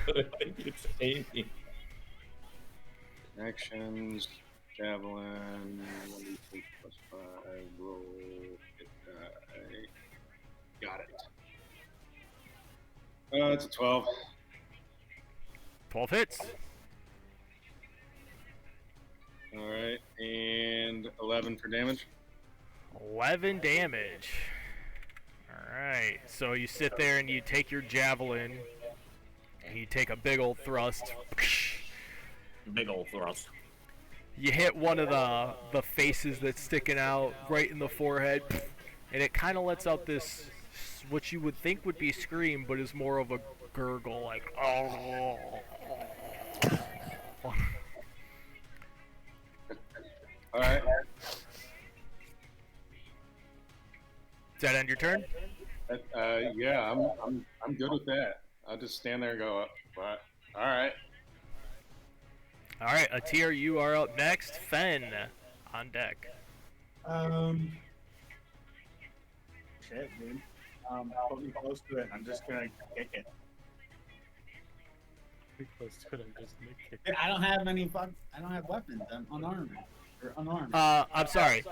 I think it's Amy. Actions, javelin, 1d6 plus 5, roll, hit die. Got it. It's a 12. 12 hits. Alright, and 11 for damage. 11 damage. Alright, so you sit there and you take your javelin, and you take a big old thrust. Big old thrust. You hit one of the faces that's sticking out right in the forehead, and it kind of lets out this, what you would think would be scream, but is more of a gurgle, like, oh. Alright. Does that end your turn? Yeah, I'm good with that. I'll just stand there and go, what? Alright. Alright, Atir, you are up next. Fen, on deck. Shit, dude. Put me close to it. I'm just gonna kick it. Pretty close to it, I'm just gonna kick it. I don't have any I don't have weapons. I'm unarmed. Or unarmed. I'm sorry.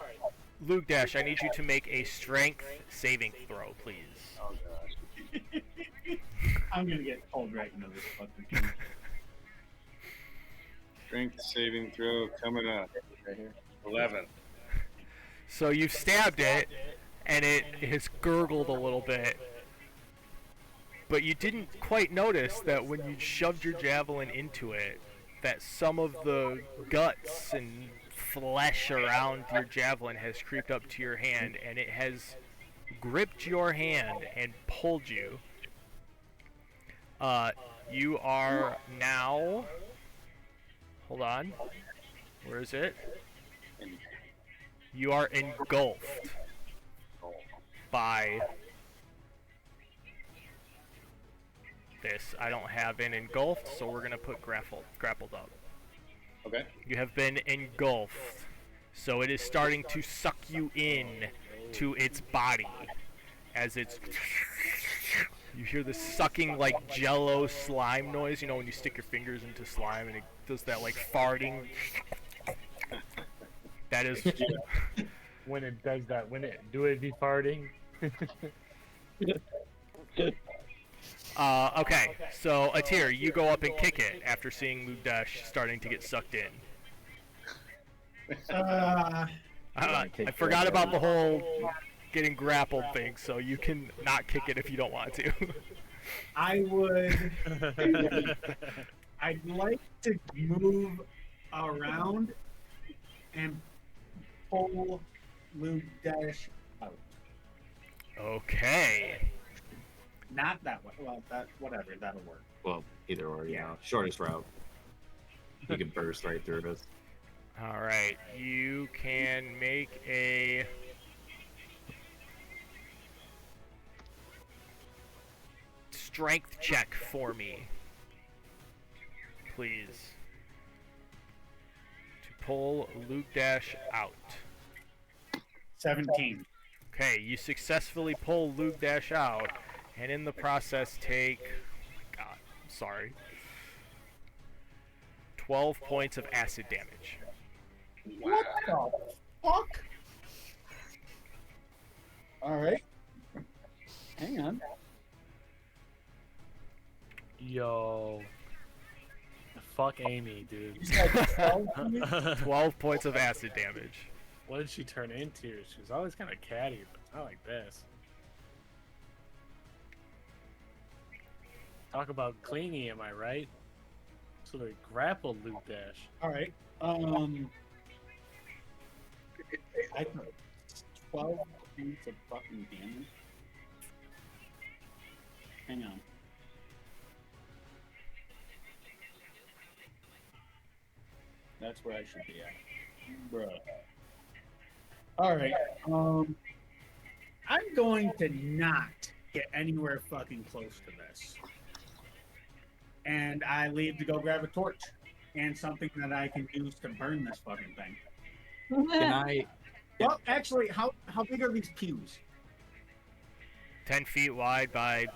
Luke Dash, I need you to make a strength saving throw, please. Oh gosh. I'm gonna get pulled right into this fucking thing. Strength saving throw coming up. Right here. 11. So you've stabbed it, and it has gurgled a little bit. But you didn't quite notice that when you shoved your javelin into it, that some of the guts and flesh around your javelin has creeped up to your hand, and it has gripped your hand and pulled you. You are now... Hold on. Where is it? You are engulfed by this. I don't have an engulfed, so we're gonna put grappled up. Okay. You have been engulfed, so it is starting to suck you in to its body as it's. You hear this sucking like Jello slime noise. You know when you stick your fingers into slime and it does that like farting. That is. When it does that, when it do it be farting. Okay, so Atir, you go up and kick it after seeing Mugdash starting to get sucked in. I forgot about the whole getting grappled thing, so you can not kick it if you don't want to. I would. I'd like to move around and pull Mugdash out. Okay. Not that way. Well, that whatever. That'll work. Well, either or, you know, shortest route. You can burst right through us. Alright, you can make a... strength check for me. Please. To pull Mugdash out. 17. Okay, you successfully pull Mugdash out, and in the process take... oh my god, I'm sorry. 12 points of acid damage. What the fuck? Alright. Hang on. Yo. Fuck Amy, dude. You said 12 to me? 12 points of acid damage. What did she turn into? She was always kind of catty, but not like this. Talk about clingy, am I right? So they grappled Mugdash. Alright. I took 12 points of fucking damage. Hang on. That's where I should be at. Bruh. Alright, I'm going to not get anywhere fucking close to this. And I leave to go grab a torch and something that I can use to burn this fucking thing. Can I? Well, actually, how big are these pews? 10 feet wide by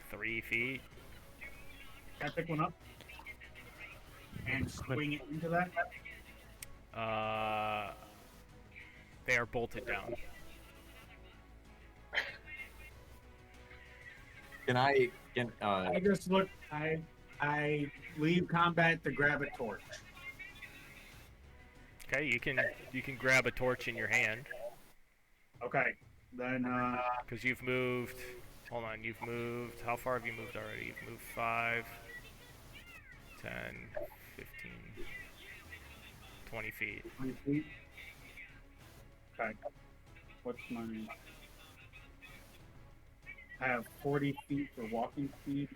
3 feet. Can I pick one up and swing it into that? They are bolted down. Can I? Can I just look. I leave combat to grab a torch. Okay, you can grab a torch in your hand Okay, then because you've moved. Hold on, you've moved. How far have you moved already? You've moved 5, 10, 15, 20 feet. 20 feet. Okay. What's my? I have 40 feet for walking speed.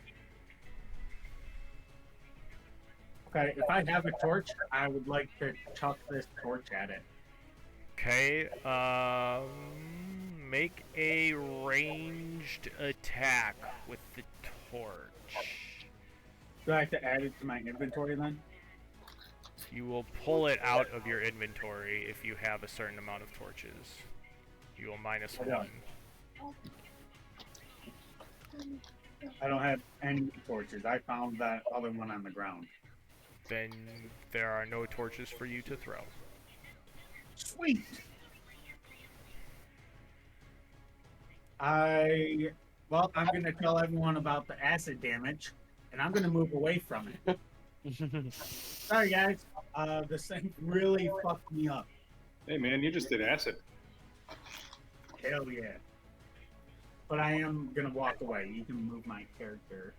Okay, if I have a torch, I would like to chuck this torch at it. Okay, make a ranged attack with the torch. Do I have to add it to my inventory then? You will pull it out of your inventory if you have a certain amount of torches. You will minus I don't. 1. I don't have any torches. I found that other one on the ground. Then there are no torches for you to throw. Sweet. Well, I'm gonna tell everyone about the acid damage, and I'm gonna move away from it. Sorry, guys. This thing really fucked me up. Hey man, you just did acid. Hell yeah. But I am gonna walk away. You can move my character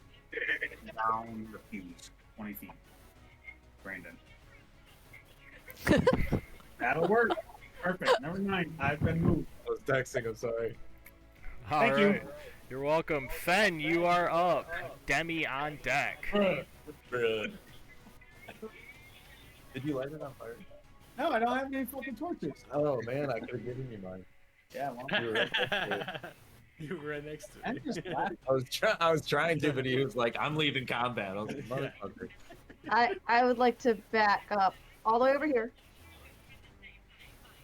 down the fuse 20 feet. Brandon. That'll work. Perfect. Never mind. I've been moved. I was texting. I'm sorry. Thank you. Alright. You're welcome. Fen, you are up. Demi on deck. Bruh. Did you light it on fire? No, I don't have any fucking torches. Oh man, I could have given you mine. Yeah, well, You were right next to it. You were right next to I'm me. just glad. I was trying to, but he was like, "I'm leaving combat." I was like, "Motherfucker." I would like to back up all the way over here.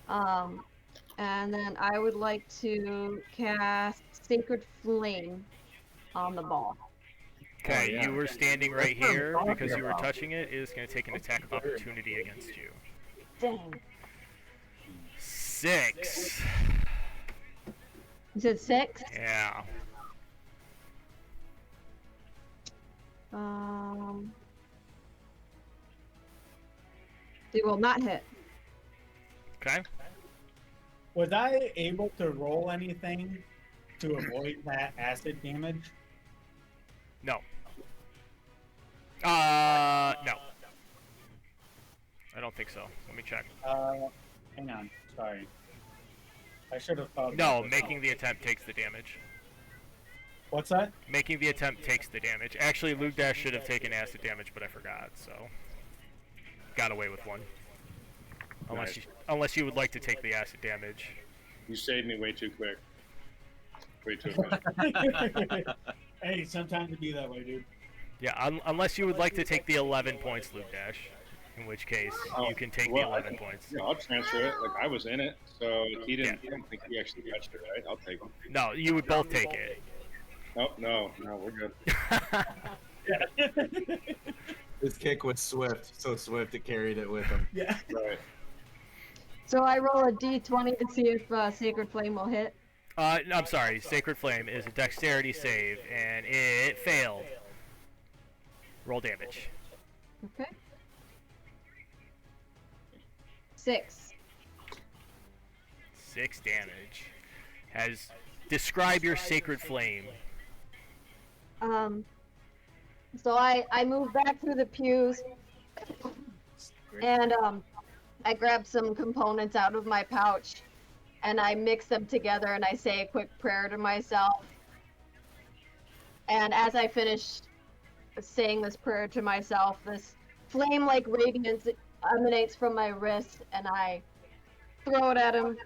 And then I would like to cast Sacred Flame on the ball. Okay, Oh, yeah. you were standing right That's what I'm here talking because you were about. touching it. It is going to take an attack of opportunity against you. Dang. 6. You said 6? Yeah. They will not hit. Okay. Was I able to roll anything to avoid that acid damage? No. No. I don't think so. Let me check. Hang on. Sorry. I should have thought. No, about this. making the attempt takes the damage. What's that? Making the attempt takes the damage. Actually, Luke Dash should have taken acid damage, but I forgot, so got away with one. Unless you would like to take the acid damage. You saved me way too quick. Way too quick. Hey, sometimes it be that way, dude. Yeah, unless you would like to take the 11 points, Luke Dash. In which case, you can take the 11 points. Yeah, I'll transfer it. Like, I was in it, so he didn't. I don't think he actually touched it, right? I'll take him. No, you would both take it. Oh, no, we're good. His kick was swift, so swift it carried it with him. Yeah. Right. So I roll a d20 to see if Sacred Flame will hit. I'm sorry. Sacred Flame is a dexterity save, and it failed. Roll damage. Okay. 6. 6 damage. Describe your Sacred Flame. So I move back through the pews, and I grab some components out of my pouch, and I mix them together, and I say a quick prayer to myself. And as I finish saying this prayer to myself, this flame-like radiance emanates from my wrist, and I throw it at him.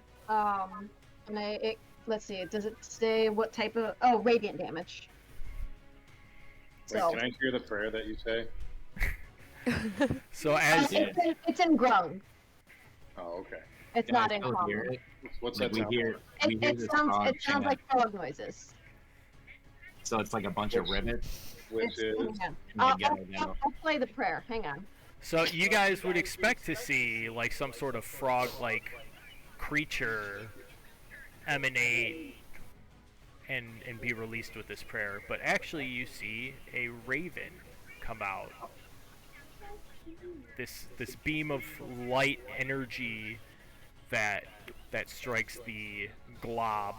Let's see, does it say what type of? Oh, radiant damage. Wait, So can I hear the prayer that you say? So as it's in Grung. Oh, okay. It's Yeah, not I in still hear common. it. What's Like, that sound? It sounds like frog noises. So it's like a bunch of rivets. Which is Hang on. Like, get it I'll out. play the prayer. Hang on. So you guys would expect to see like some sort of frog-like creature emanate and be released with this prayer, but actually you see a raven come out. This beam of light energy that strikes the glob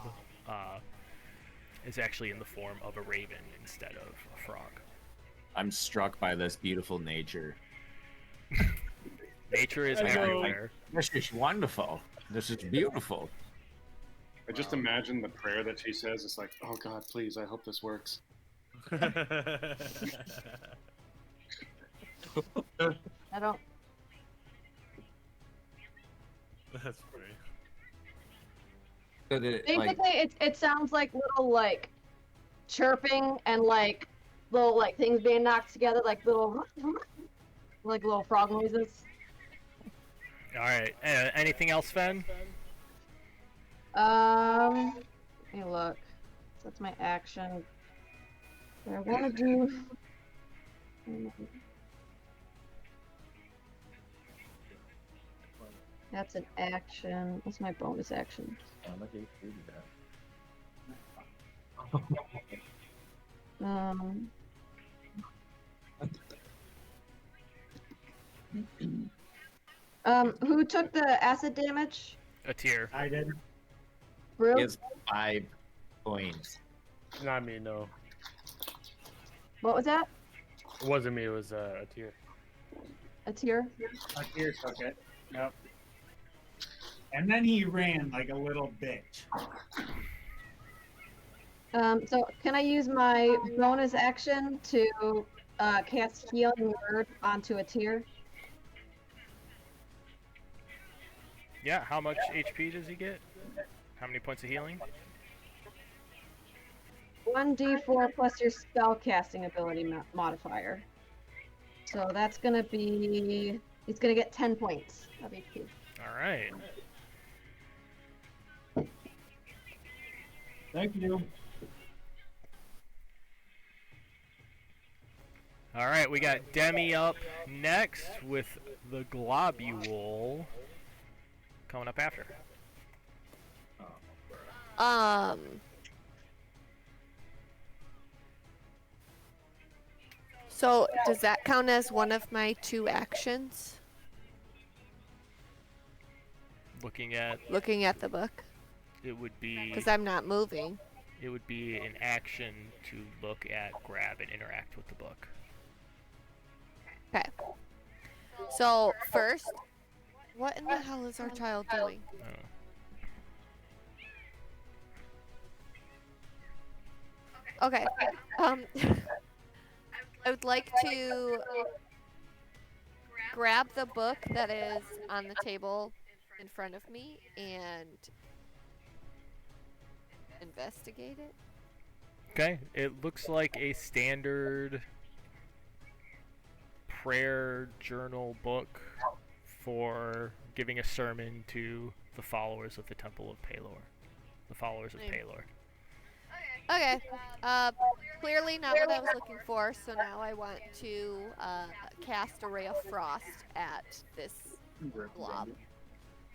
is actually in the form of a raven instead of a frog. I'm struck by this beautiful nature. Nature is I know. everywhere. This is wonderful. This is beautiful. I just imagine the prayer that she says. It's like, oh God, please, I hope this works. I don't. That's funny. So did it, Basically, it sounds like little like chirping and like little like things being knocked together, like little frog noises. All right. Anything else, Fen? Let me look. So that's my action. What I want to do. That's an action. What's my bonus action? Who took the acid damage? A tier. I did. Brew? He has 5 points. Not me, no. What was that? It wasn't me, it was a tier. A tier? Here took it. Yep. And then he ran like a little bitch. So can I use my bonus action to cast Healing Word onto a tier? Yeah, how much HP does he get? How many points of healing? 1d4 plus your spell casting ability modifier. So that's gonna be. He's gonna get 10 points of HP. Alright. Thank you. Alright, we got Demi up next with the Globule coming up after. So does that count as one of my 2 actions? Looking at Looking at the book? it would be Because I'm not moving. it would be an action to look at, grab, and interact with the book. Okay. So first, what in the hell is our child doing? Okay. I would like to grab the book that is on the table in front of me and investigate it. Okay, it looks like a standard prayer journal book for giving a sermon to the followers of the Temple of Palor. The followers of Palor. Okay. Clearly not what I was looking for, so now I want to cast a ray of frost at this blob.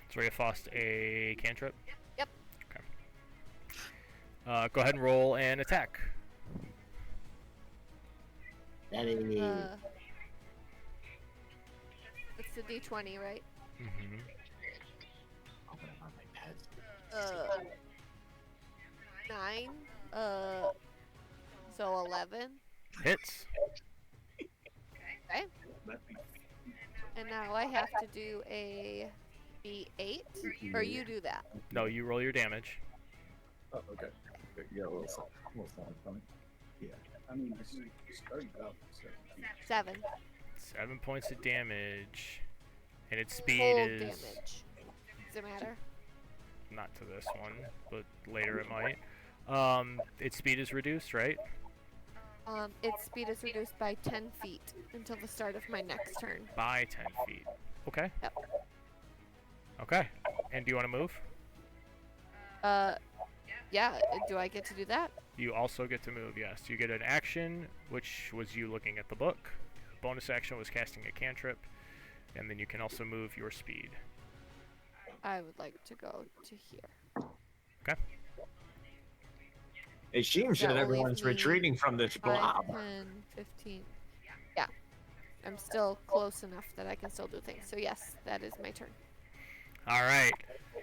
Is Ray of Frost a cantrip? Yep. Okay. Go ahead and roll an attack. It's a d20, right? Mm-hmm. 9. So 11. Hits. Okay. And now I have to do a d8, or you do that. No, you roll your damage. Oh, okay. You got a little something coming. Yeah. I mean, you started out. 7. 7 points of damage. And its speed Full is damage. Does it matter? not to this one, but later it might. Its speed is reduced, right? Its speed is reduced by 10 feet until the start of my next turn. By 10 feet. Okay. Yep. Okay. And do you want to move? Yeah, do I get to do that? You also get to move, yes. You get an action, which was you looking at the book. Bonus action was casting a cantrip. And then you can also move your speed. I would like to go to here. Okay. It seems That that will leave everyone's me retreating from this 5, blob. 10, 15. Yeah. I'm still close enough that I can still do things. So yes, that is my turn. Alright.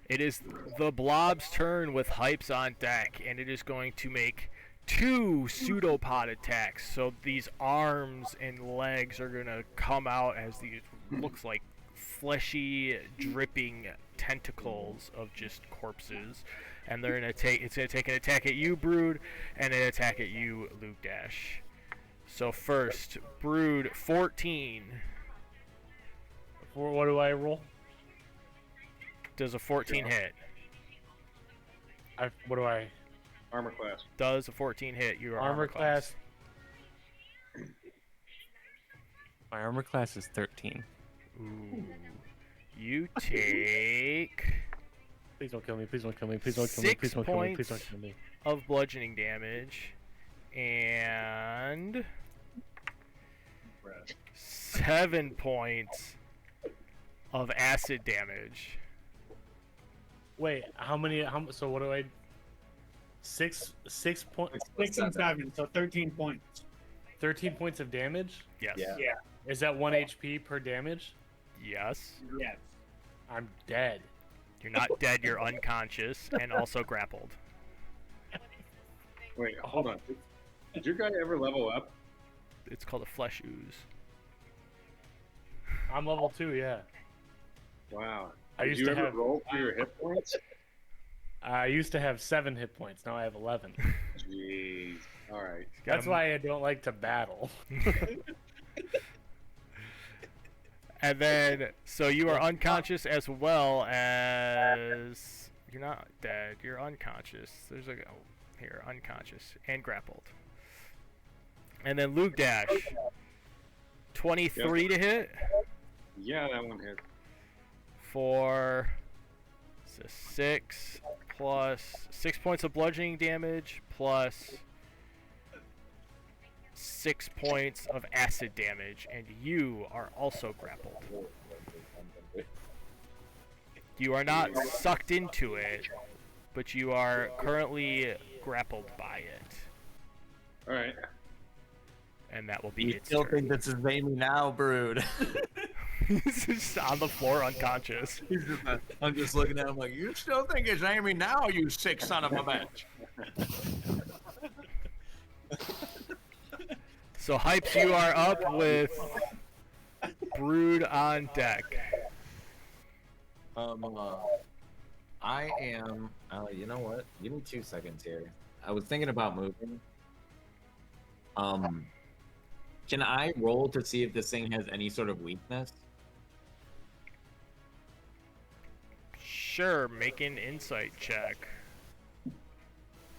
It is the blob's turn with Hypes on deck, and it is going to make 2 pseudopod attacks. So these arms and legs are going to come out as these looks like fleshy, dripping tentacles of just corpses. And they're gonna take it's gonna take an attack at you, Brood, and an attack at you, Luke Dash. So first, Brood 14. What do I roll? Does a 14 hit? What do I? Armor class. Does a 14 hit your Armor class. My armor class is 13. Ooh. You take Please don't kill me. Please don't kill me. Please don't kill me. 6 Please don't kill me. Please points don't kill me. of bludgeoning damage and 7 points of acid damage. Wait, how many? So what do I? 6 points. 6 and 7, so 13 points. 13 points of damage. Yes. Yeah. Yeah. Is that 1 HP per damage? Yes. Yes. I'm dead. You're not dead, you're unconscious and also grappled. Wait, hold on. Did your guy ever level up? It's called a flesh ooze. I'm level 2. Yeah. Wow. I Did used you to ever have. roll for your hit points? I used to have 7 hit points. Now I have 11. Jeez. All right. That's why I don't like to battle. And then, so you are unconscious as well as... You're not dead, you're unconscious. There's a... Oh, here, unconscious and grappled. And then Luke Dash. 23 to hit Yeah, that one hit. for... It's a 6 plus... 6 points of bludgeoning damage plus... 6 points of acid damage, and you are also grappled. You are not sucked into it, but you are currently grappled by it, All right. and that will be You its still turn. think this is Amy now, Brood? He's just on the floor unconscious. I'm just looking at him like, you still think it's Amy now, you sick son of a bitch. So Hypes, you are up with Brood on deck. I am. You know what? Give me 2 seconds here. I was thinking about moving. Can I roll to see if this thing has any sort of weakness? Sure, make an insight check.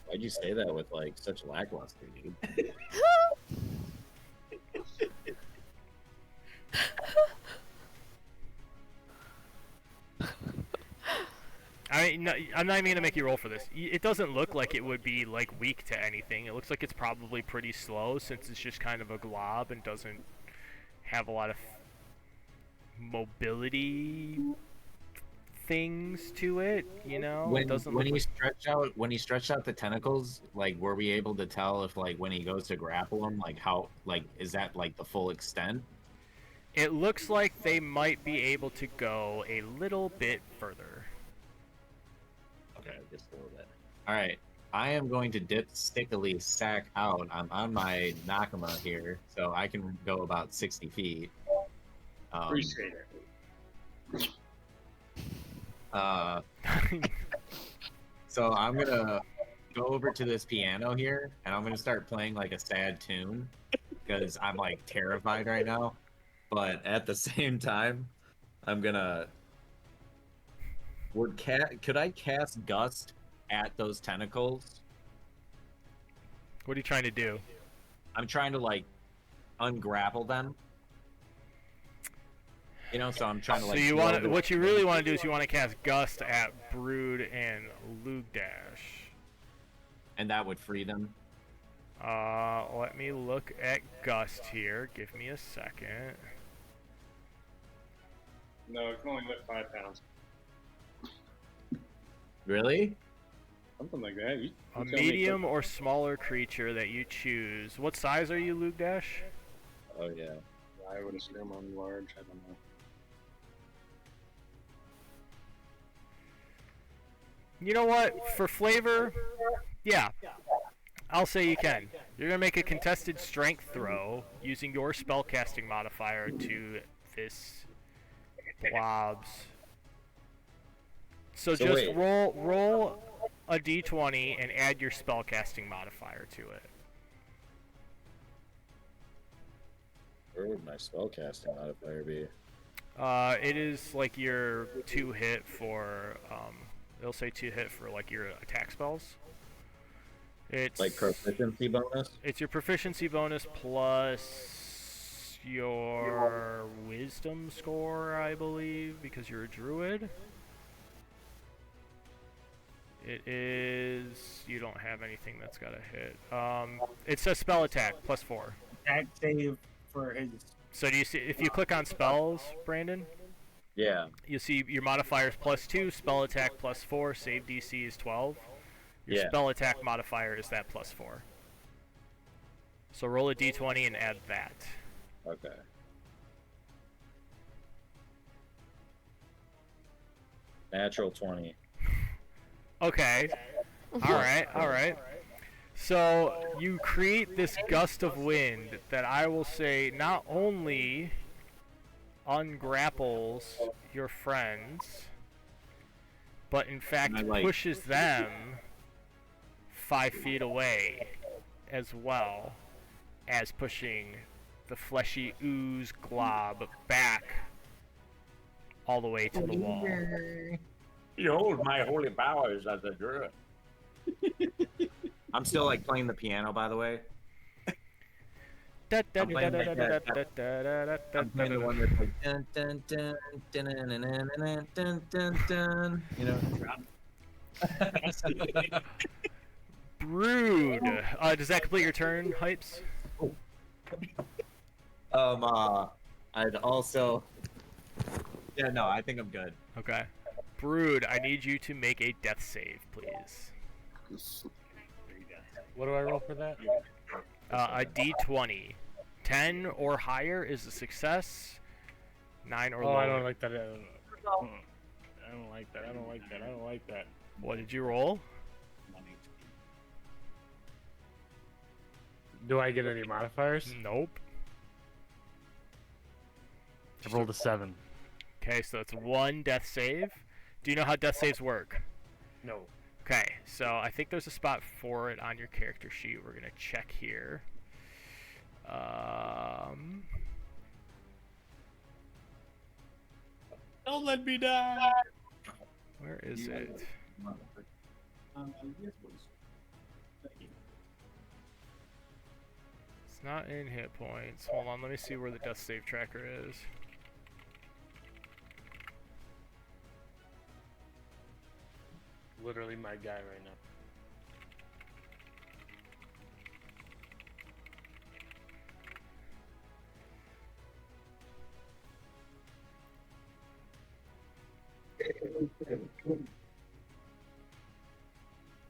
Why'd you say that with like such lackluster, dude? I'm not even gonna make you roll for this. It doesn't look like it would be like weak to anything. It looks like it's probably pretty slow since it's just kind of a glob and doesn't have a lot of mobility things to it. You know, When, it doesn't when look he stretched out the tentacles, like were we able to tell if like when he goes to grapple him, like how like is that like the full extent? It looks like they might be able to go a little bit further. Okay, just a little bit. All right, I am going to dip stickily sack out. I'm on my Nakama here, so I can go about 60 feet. Appreciate it. So I'm gonna go over to this piano here, and I'm gonna start playing like a sad tune because I'm like terrified right now. But at the same time, I'm gonna. Could I cast Gust at those tentacles? What are you trying to do? I'm trying to like ungrapple them. You know, so I'm trying to like. So you blow want them- what you really want to do is you want to cast Gust at Brood and Lugdash. And that would free them. Let me look at Gust here. Give me a second. No, it can only lift 5 pounds. Really? Something like that. You A tell me medium or smaller creature that you choose. What size are you, Lugdash? Oh yeah. I would assume I'm large. I don't know. You know what? For flavor, yeah. I'll say you can. You're going to make a contested strength throw using your spellcasting modifier to this blob's. So just wait. roll a d20 and add your spellcasting modifier to it. Where would my spellcasting modifier be? It is like your 2-hit for, it'll say 2-hit for like your attack spells. It's Like proficiency bonus? It's your proficiency bonus plus your wisdom score, I believe, because you're a druid. It is. You don't have anything that's got a hit. It says spell attack plus 4. Attack save for his. So do you see if you click on spells, Brandon? Yeah. You see your modifiers plus 2, spell attack plus 4, save DC is 12. Your Yeah. spell attack modifier is that plus 4. So roll a d20 and add that. Okay. Natural 20. Okay. Alright. So you create this gust of wind that I will say not only ungrapples your friends, but in fact And I, like- pushes them 5 feet away as well as pushing the fleshy ooze glob back all the way to the wall. Behold my holy powers as a druid. I'm still like playing the piano, by the way. I'm playing like that. I'm playing the one that's like dun dun dun dun dun dun dun dun dun dun. You know. Brood. Does that complete your turn, Hypes? I'd also. Yeah, no, I think I'm good. Okay. Brood, I need you to make a death save, please. What do I roll for that? A D20. 10 or higher is a success. 9 or Oh, lower. I don't like that. I don't like that. I don't like that. I don't like that. What did you roll? Do I get any modifiers? Nope. I rolled a 7. Okay, so it's 1 death save. Do you know how death saves work? No. Okay, so I think there's a spot for it on your character sheet. We're gonna check here. Don't let me die. Where is it? It's not in hit points. Hold on, let me see where the death save tracker is. Literally my guy right now.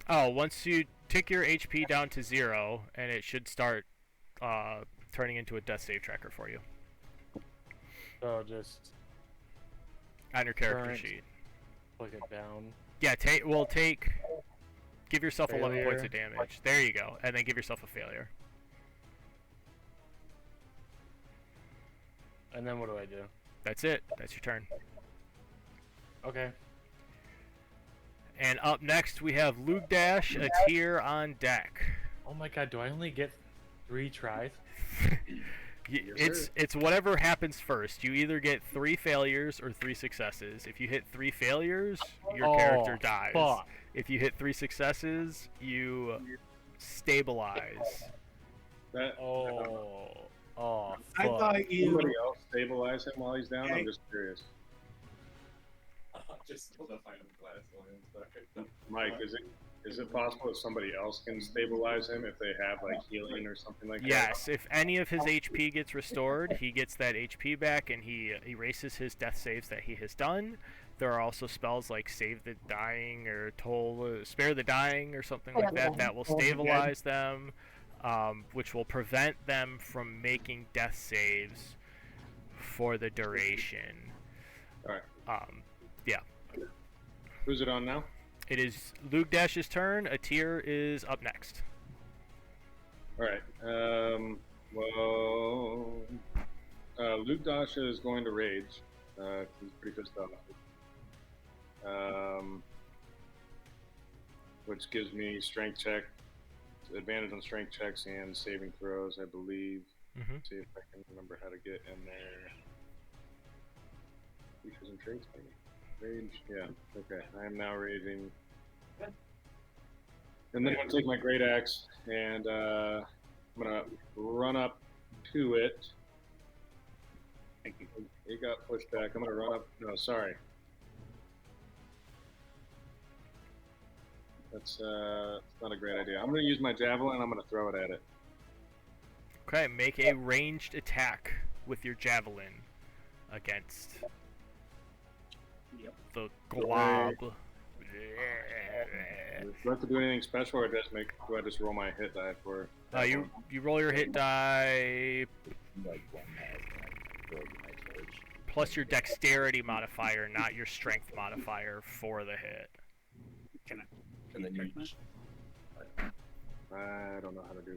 Oh, once you tick your HP down to 0, and it should start turning into a death save tracker for you So just on your character Current. sheet. click it down. Yeah, give yourself 11 points of Failure. damage. There you go, and then give yourself a failure. And then what do I do? That's it. That's your turn. Okay. And up next we have Luke Dash, a tier on deck. Oh my god, do I only get 3 tries? It's whatever happens first. You either get 3 failures or 3 successes. If you hit 3 failures, your character dies. Fuck. If you hit 3 successes, you stabilize. That, Oh. Oh, I fuck. thought you. Somebody else stabilize him while he's down? I'm just curious. Mike, is it possible that somebody else can stabilize him if they have like healing or something like that? Yes, if any of his HP gets restored, he gets that HP back and he erases his death saves that he has done. There are also spells like Save the Dying or Spare the Dying or something like that will stabilize them, which will prevent them from making death saves for the duration. Alright. Yeah. Who's it on now? It is Luke Dash's turn. A tier is up next. Alright. Luke Dash is going to rage. He's pretty pissed off. Which gives me strength check, advantage on strength checks and saving throws, I believe. Mm-hmm. See if I can remember how to get in there. Features and traits, maybe. Rage, yeah. Okay, I am now raging. And then I'm gonna take my great axe and I'm gonna run up to it. It got pushed back. I'm gonna run up. No, sorry. That's not a great idea. I'm gonna use my javelin. I'm gonna throw it at it. Okay, make a ranged attack with your javelin against the glob. Do I have to do anything special, or do I just roll my hit die for? You roll your hit die plus your dexterity modifier, not your strength modifier for the hit. And then you. I don't know how to do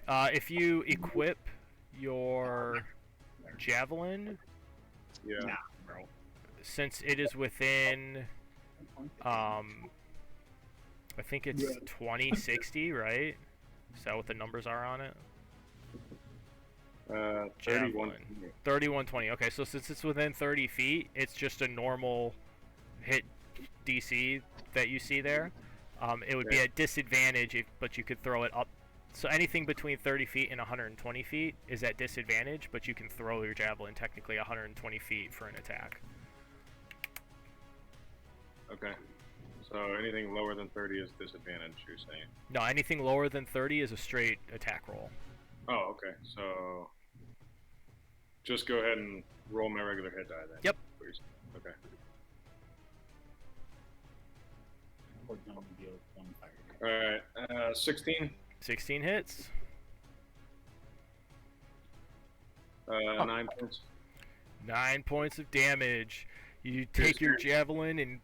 that. If you equip your javelin, Yeah. since it is within, I think it's 2060, right? Is that what the numbers are on it? 31. Javelin. 3120. Okay, so since it's within 30 feet, it's just a normal hit DC that you see there. It would be a disadvantage, but you could throw it up. So anything between 30 feet and 120 feet is at disadvantage, but you can throw your javelin technically 120 feet for an attack. Okay. So anything lower than 30 is disadvantage, you're saying? No, anything lower than 30 is a straight attack roll. Oh, okay. So just go ahead and roll my regular hit die then. Yep. Please. Okay. Or no deal one fire. All right, 16. 16 hits. 9 points. 9 points of damage. You take your javelin and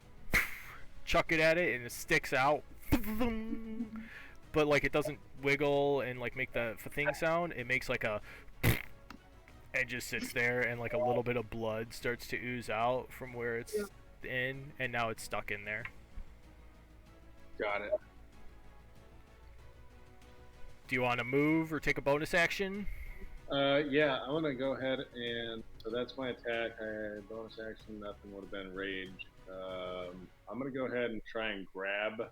chuck it at it, and it sticks out. But like it doesn't wiggle and like make the thing sound. It makes like a and just sits there, and like a little bit of blood starts to ooze out from where it's in, and now it's stuck in there. Got it. Do you want to move or take a bonus action? Yeah, I'm gonna go ahead and so that's my attack. I had bonus action, nothing would have been rage. I'm gonna go ahead and try and grab.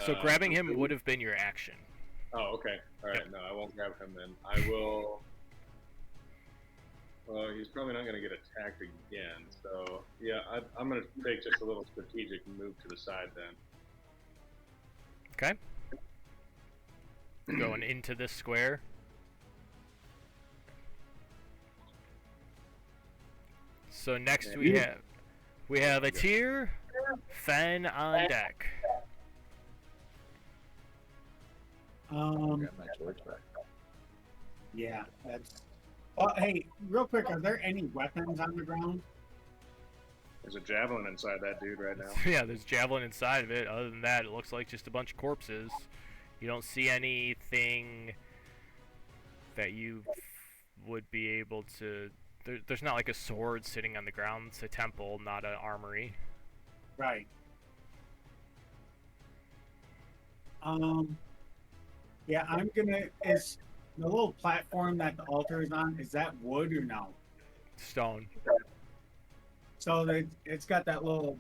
So grabbing him would have been your action. Oh, okay. All right. No, I won't grab him then. I will. Well, he's probably not gonna get attacked again. So yeah, I'm gonna take just a little strategic move to the side then. Okay. Going into this square. So next we have a tier, Fen on deck. Grab my torch back. Yeah, that's. Oh, hey, real quick, are there any weapons on the ground? There's a javelin inside that dude right now. Yeah, there's javelin inside of it. Other than that, it looks like just a bunch of corpses. You don't see anything that you would be able to. There's not like a sword sitting on the ground. It's a temple, not an armory. Right. Yeah, I'm gonna. Is the little platform that the altar is on? Is that wood or no? Stone. So it's got that little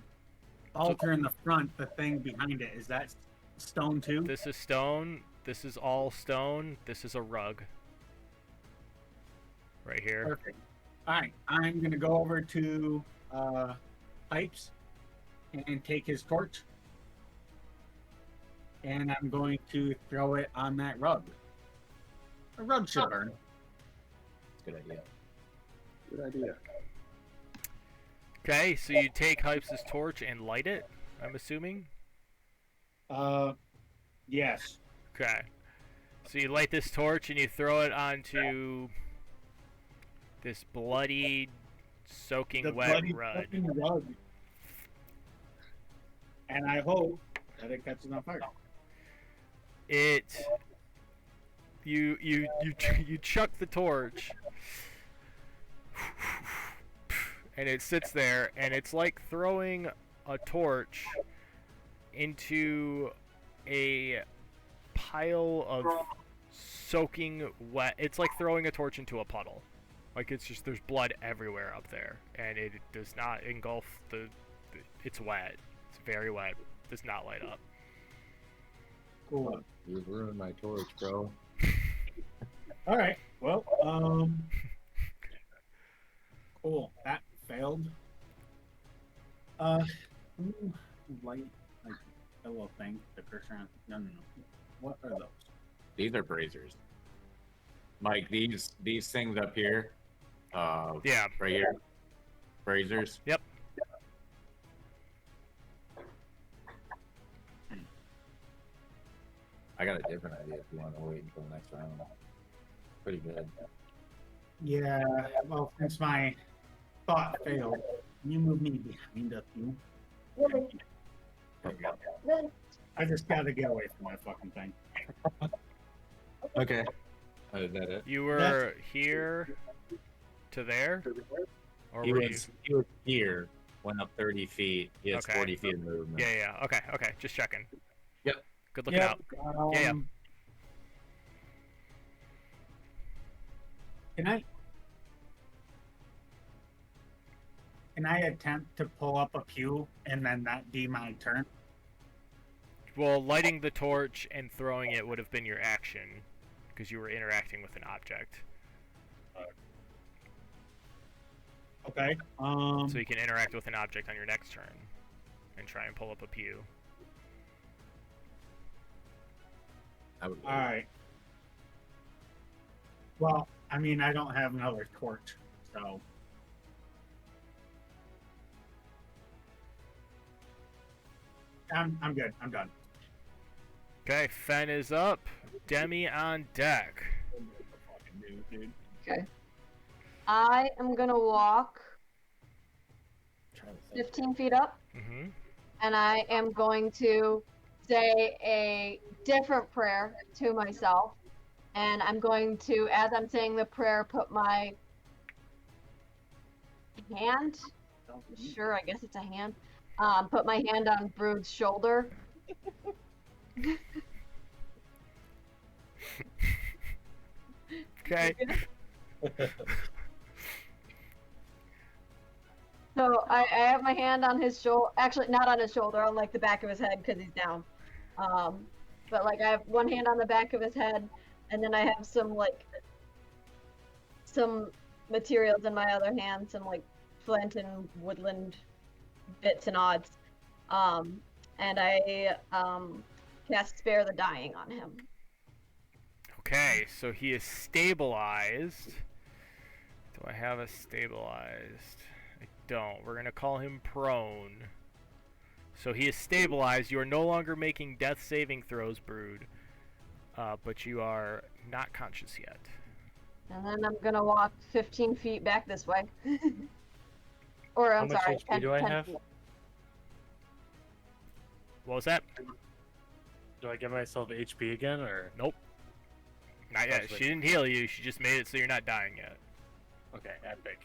altar in the front. The thing behind it, is that stone too? This is stone. This is all stone. This is a rug. Right here. Perfect. All right, I'm gonna go over to Pipes and take his torch, and I'm going to throw it on that rug. A rug should burn. Good idea. Good idea. Okay, so you take Hypes' torch and light it, I'm assuming? Yes. Okay. So you light this torch and you throw it onto this bloody, soaking The wet bloody rug. fucking rug. And I hope that it catches on fire. You chuck the torch, and it sits there, and it's like throwing a torch into a pile of soaking wet. It's like throwing a torch into a puddle. Like it's just there's blood everywhere up there, and it does not engulf it's wet. It's very wet. Does not light up. Cool. You've ruined my torch, bro. All right. Well, cool. That failed. Light, like a little thing. The cursor on. No. What are those? These are braziers. Mike, these things up here. Yeah. Right here. Braziers. Yep. I got a different idea if you want to wait until next round. Pretty good. Yeah. Well, since my thought failed, can you move me behind a few? I just gotta get away from that fucking thing. Okay. Is that it? You were here to there? Or He were was here, went up 30 feet. He has Okay. 40 feet of movement. Yeah. Okay. Just checking. Yep. Good looking out. Yeah. Can I attempt to pull up a pew and then that be my turn? Well, lighting the torch and throwing it would have been your action, because you were interacting with an object. Okay. So you can interact with an object on your next turn, and try and pull up a pew. I would All right. Well, I mean, I don't have another torch, so. I'm good. I'm done. Okay, Fen is up. Demi on deck. Okay. I am gonna walk 15 feet up, Mm-hmm. and I am going to say a different prayer to myself. And I'm going to, as I'm saying the prayer, put my hand. Sure, I guess it's a hand. Put my hand on Brood's shoulder. Okay. So I have my hand on his shoulder. Actually, not on his shoulder, on like the back of his head because he's down. But like I have one hand on the back of his head, and then I have some materials in my other hand, some like flint and woodland bits and odds. And I cast Spare the Dying on him. Okay, so he is stabilized. Do I have a stabilized? I don't. We're gonna call him prone. So he is stabilized. You are no longer making death saving throws, Brood. But you are not conscious yet. And then I'm gonna walk 15 feet back this way. Or How I'm much sorry, HP 10, do I 10 have? feet. What was that? Do I give myself HP again, or Nope. Not yet. That's She didn't heal you. She just made it so you're not dying yet. okay? Epic.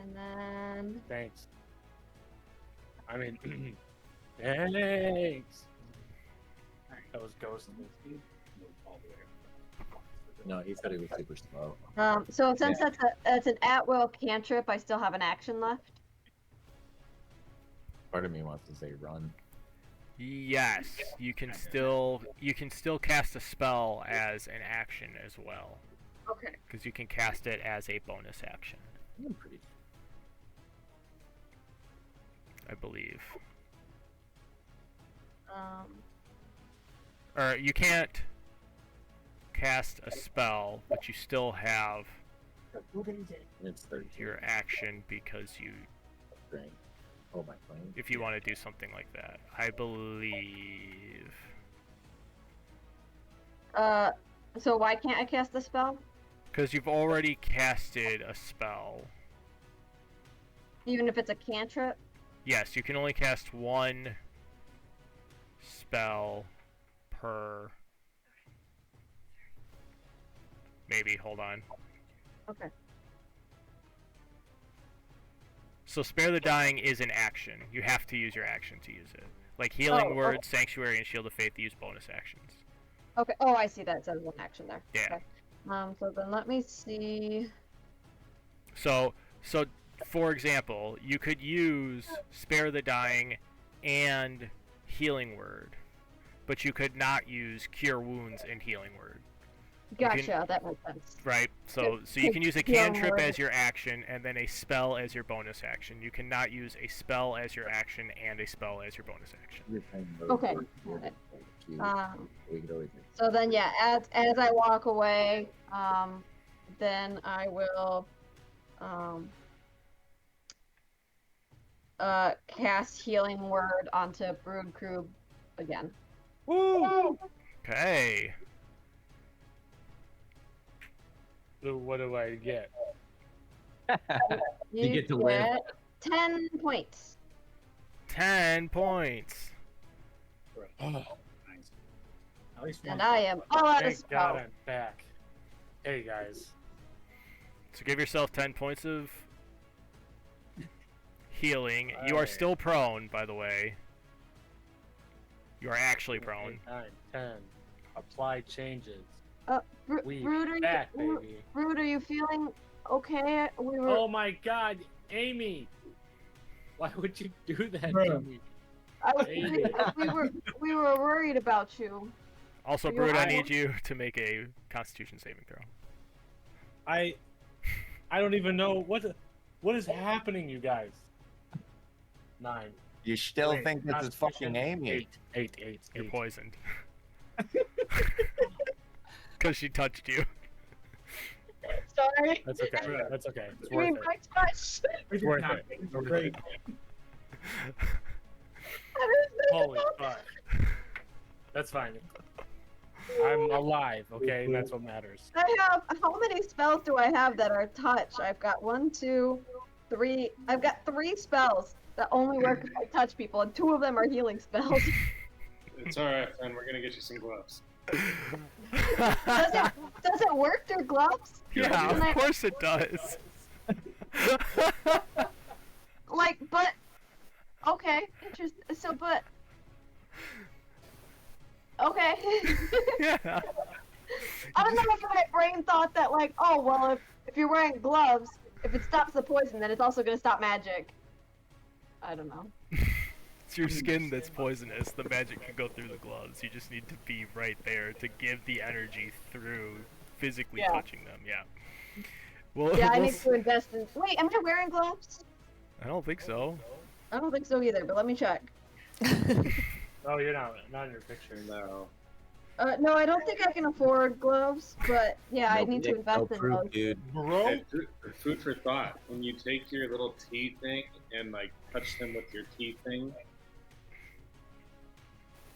And then Thanks. I mean, thanks. That was ghostly. No, he said he was super slow. so since that's an at-will cantrip, I still have an action left. Part of me wants to say run. Yes, you can still cast a spell as an action as well, Okay. because you can cast it as a bonus action, I'm pretty. I believe. Um, Or you can't cast a spell, but you still have It's 13. your action because you, Great. Oh my plane. if you want to do something like that, I believe. so why can't I cast the spell? Because you've already casted a spell. Even if it's a cantrip? Yes, you can only cast one spell per. Maybe, hold on. Okay. So Spare the Dying is an action. You have to use your action to use it. Like Healing Oh, Word, Sanctuary, and Shield of Faith use bonus actions. Okay. Oh, I see that. It says one action there. Yeah. Okay. So then let me see. So for example, you could use Spare the Dying and Healing Word, but you could not use Cure Wounds and Healing Word. Gotcha. That makes sense. Right? So you can use a Healing cantrip Word. as your action and then a spell as your bonus action. You cannot use a spell as your action and a spell as your bonus action. Okay. Got it. We could always So then, yeah, as I walk away, then I will cast Healing Word onto Brood Crew again. Woo! Okay. So what do I get? You get to win. 10 points. 10 points. Oh, nice. At least one. And I am all out of Thank God spell. I'm back. Hey guys. So give yourself 10 points of healing. You are Alright. still prone, by the way. You are actually prone. 8, 9, 10. Apply changes. We Brood, are back, you, baby. Brood, are you feeling okay? We were. Oh my God, Amy! Why would you do that to Bro. me? we were worried about you. Also, You're Brood, I right. need you to make a Constitution saving throw. I don't even know what is happening, you guys. 9. You still Wait, think this is fucking Amy? 8. You're poisoned. Because she touched you. Sorry. That's okay. That's okay. It's I mean, worth it. my touch. It's worth it. Great. Holy fuck. That's fine. I'm alive, okay? And that's what matters. I have, how many spells do I have that are touch? I've got 1, 2, 3. I've got 3 spells that only work if I touch people, and 2 of them are healing spells. It's all right, friend. We're gonna get you some gloves. Does it work through gloves? Yeah, Can I- of course it does. Like, but okay, interesting. So, but okay. Yeah. I don't know if my brain thought that, like, oh well, if you're wearing gloves, if it stops the poison, then it's also gonna stop magic. I don't know. It's your skin that's poisonous. The magic can go through the gloves. You just need to be right there to give the energy through physically Yeah. touching them. Yeah. Well, Yeah, I we'll need to invest in. Wait, am I wearing gloves? I don't think so. I don't think so either, but let me check. Oh, you're not in your picture. No. No, I don't think I can afford gloves, but yeah, I No need to dick, no invest in proof, those. dude. Bro? Hey, food for thought. When you take your little tea thing and like touch them with your tea thing,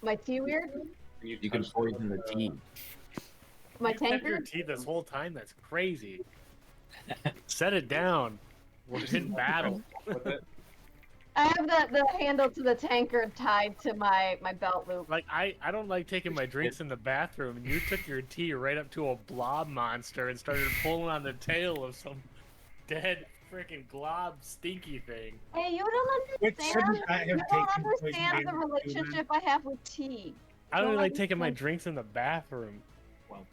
My tea weird? and You can touch them poison the with, tea. My You kept your tankard? teeth this whole time? That's crazy. Set it down. We're in battle. with it. I have the handle to the tankard tied to my belt loop. Like, I don't like taking my drinks in the bathroom, and you took your tea right up to a blob monster and started pulling on the tail of some dead freaking glob stinky thing. Hey, you don't Which understand. shouldn't I have You don't taken understand the poison relationship I have with tea. I don't Well, like I taking my understand. drinks in the bathroom. Well,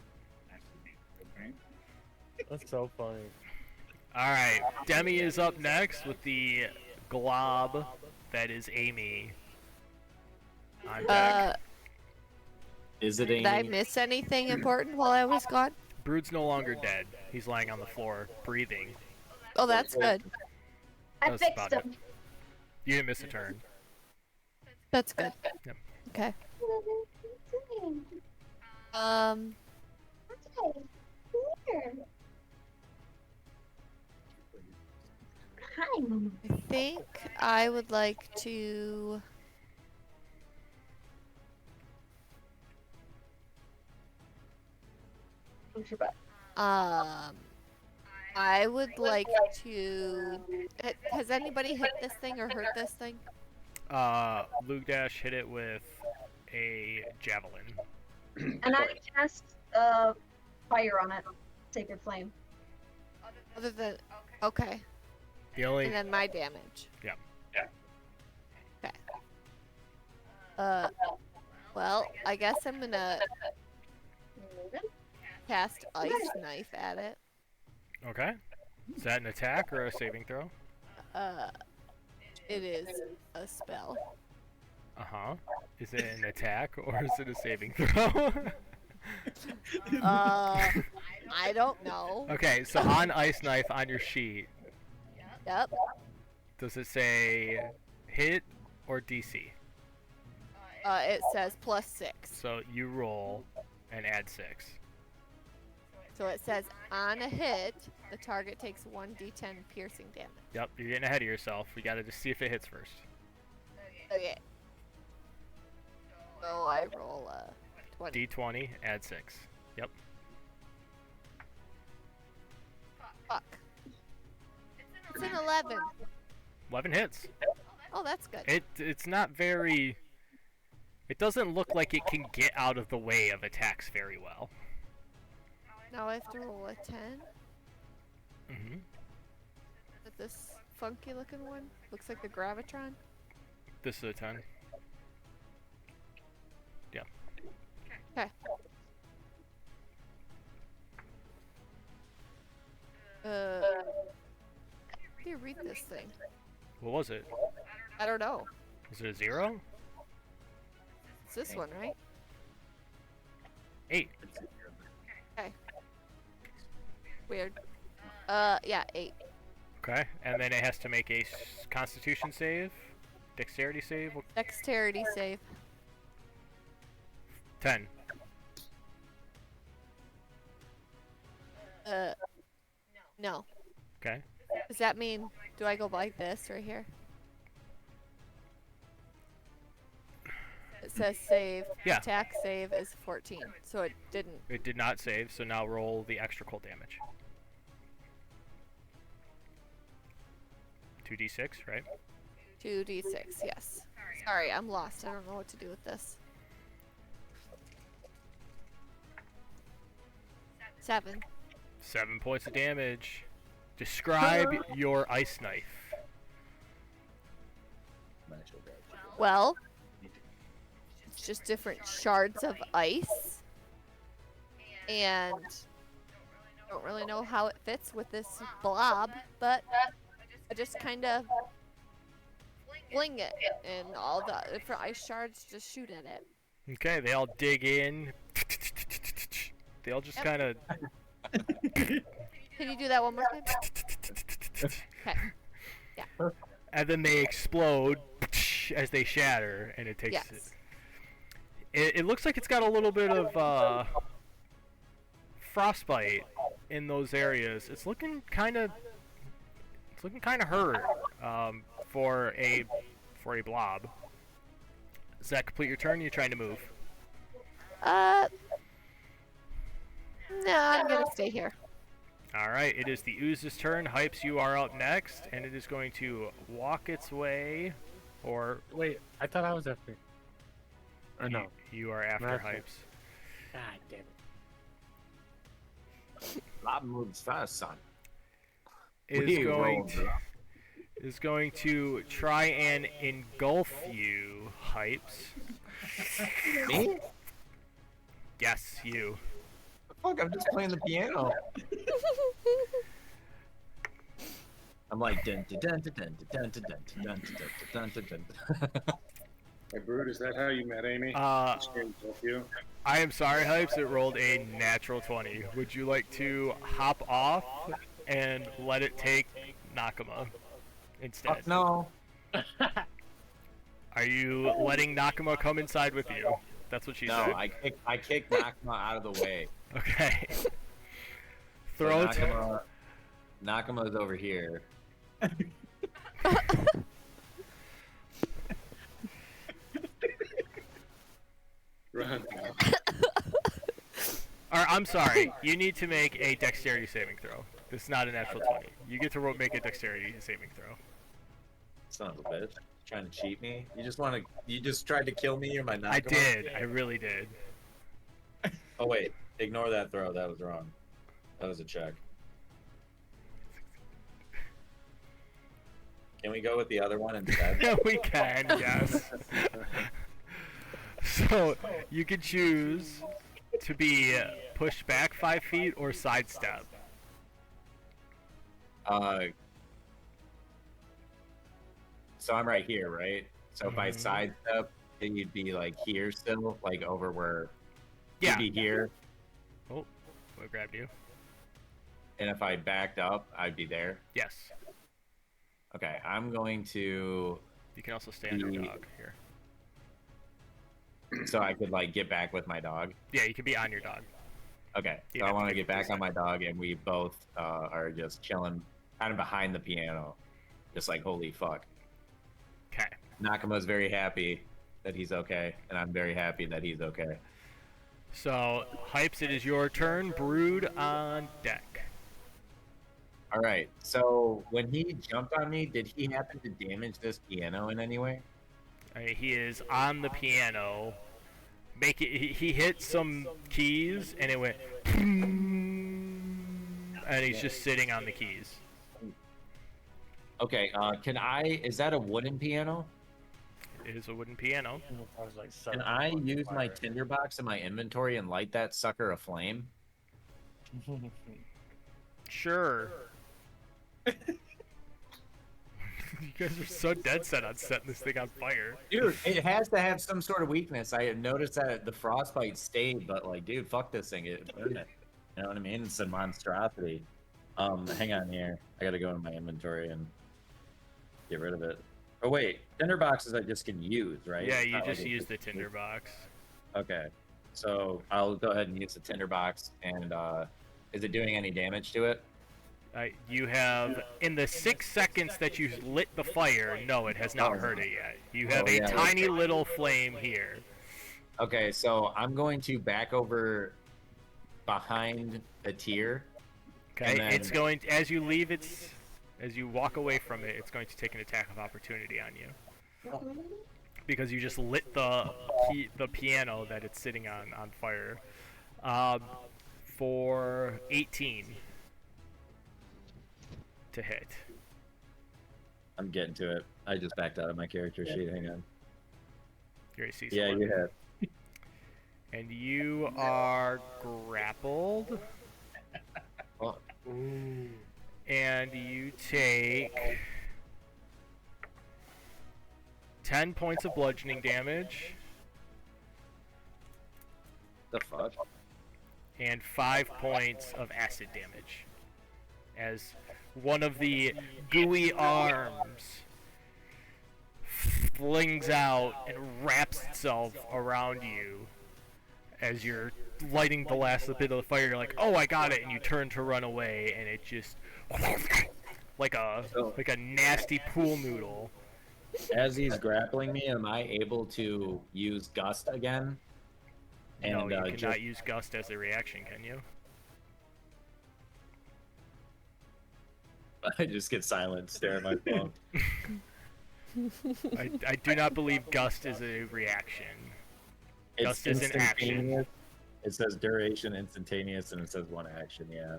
actually, okay. That's so funny. All right, Demi is up next with the glob that is Amy. On deck. Is it Did I Amy? miss anything important while I was gone? Brood's no longer dead. He's lying on the floor, breathing. Oh, that's good. I That's fixed about him. You didn't miss a turn. That's good. Yep. Okay. I think I would like to. What's your bet? I would like to. Has anybody hit this thing or hurt this thing? Luke Dash hit it with a javelin. And I cast fire on it. Sacred flame. Other than okay, The only and then my damage. Yeah. Okay. Well, I guess I'm gonna cast ice knife at it. okay. Is that an attack or a saving throw? It is a spell. Is it an attack or is it a saving throw? I don't know. Okay, so on ice knife on your sheet, Yep. does it say hit or DC? It says +6. So you roll and add 6. So it says on a hit, the target takes 1d10 piercing damage. Yep, you're getting ahead of yourself. We gotta just see if it hits first. Okay. So I roll a 20. D20, add 6. Yep. Fuck. It's an 11. 11 hits. Oh, that's good. It's not very. It doesn't look like it can get out of the way of attacks very well. Now I have to roll a 10. Mm-hmm. With this funky looking one. Looks like the Gravitron. This is a 10. Yeah. Okay. How do you read this thing? What was it? I don't know. Was it a 0? It's this one, right? 8. Weird. Yeah, 8. Okay, and then it has to make a Constitution save, Dexterity save. Dexterity save. 10. No. Okay. Does that mean, do I go like this right here? says save. Yeah. Attack save is 14, so it didn't. It did not save, so now roll the extra cold damage. 2d6, right? 2d6, yes. Sorry, I'm lost. I don't know what to do with this. 7. 7 points of damage. Describe your ice knife. Well, it's just different shards of ice. And I don't really know how it fits with this blob, but I just kind of fling it, and all the different ice shards just shoot at it. Okay, they all dig in. They all just Yep. kind of. Can you do that one more time? Okay. And then they explode as they shatter, and it takes. Yes. It looks like it's got a little bit of frostbite in those areas. It's looking kind of. It's looking kind of hurt for a blob. Does that complete your turn? You're trying to move. No, I'm gonna stay here. All right, it is the ooze's turn. Hypes, you are up next, and it is going to walk its way, or Wait, I thought I was after. Or no. you are after Not Hypes. God damn it. Blob moves fast, son. Is going to try and engulf you, Hypes. Me? Yes, you. Fuck, I'm just playing the piano. I'm like dun dun dun dun dun dun dun dun dun dun dun dun. Hey, Brood, is that how you met Amy? Uh, You? I am sorry, Hypes. It rolled a natural 20. Would you like to hop off and let it take Nakama instead? Fuck no. Are you letting Nakama come inside with you? That's what she No, said. I kicked Nakama out of the way. Okay. So Throw it. Nakama's over here. Run. Or, I'm sorry. You need to make a dexterity saving throw. This is not a natural 20. You get to make a dexterity saving throw. Son of a bitch. Trying to cheat me? You just tried to kill me or my Nakama? I did. I really did. Oh wait, ignore that throw. That was wrong. That was a check. Can we go with the other one instead? Yeah, we can, yes. So, you can choose to be pushed back 5 feet or sidestep. So I'm right here, right? So if I sidestep, then you'd be like here still, like over where Yeah. you'd be here. Oh, we grabbed you. And if I backed up, I'd be there. Yes. Okay, I'm going to, You can also stay on your dog here. so I could like get back with my dog. Yeah, you can be on your dog. Okay, You so I have to want to give get it back on my dog, and we both are just chilling, kind of behind the piano, just like holy fuck. Okay. Nakama's very happy that he's okay, and I'm very happy that he's okay. So, Hypes, it is your turn. Brood on deck. All right. So when he jumped on me, did he happen to damage this piano in any way? He is on the piano. He hit some keys, and it went. And he's just sitting on the keys. Okay. Is that a wooden piano? It is a wooden piano. I was like, Can I use my tinderbox in my inventory and light that sucker aflame? Sure. You guys are so dead set on setting this thing on fire. Dude, it has to have some sort of weakness. I noticed that the frostbite stayed, but like, dude, fuck this thing. It burned it. You know what I mean? It's a monstrosity. Hang on here. I gotta go in my inventory and get rid of it. Oh wait, tinderboxes I just can use, right? Yeah, It's you not just like use the tinderbox. Okay, so I'll go ahead and use the tinderbox. And is it doing any damage to it? You have, in the 6 seconds that you lit the fire, no, it has not hurt it yet. You have Oh, a yeah, tiny little flame here. Okay, so I'm going to back over behind the tier. Okay, And then- it's going as you leave as you walk away from it, it's going to take an attack of opportunity on you because you just lit the piano that it's sitting on fire. For 18 to hit. I'm getting to it. I just backed out of my character sheet. Hang on. Your AC is Yeah, 11. you have. And you are grappled. Oh, And you take 10 points of bludgeoning damage the fuck? and 5 points of acid damage. As one of the gooey arms flings out and wraps itself around you as you're lighting the last bit of the fire. You're like, oh, I got it, and you turn to run away, and it just like a nasty pool noodle. As he's grappling me, am I able to use Gust again? No, you cannot just- use Gust as a reaction, can you? I just get silent, stare at my phone. I do not believe Gust is a reaction. It's Gust is an action. instantaneous. It says duration instantaneous, and it says one action. Yeah,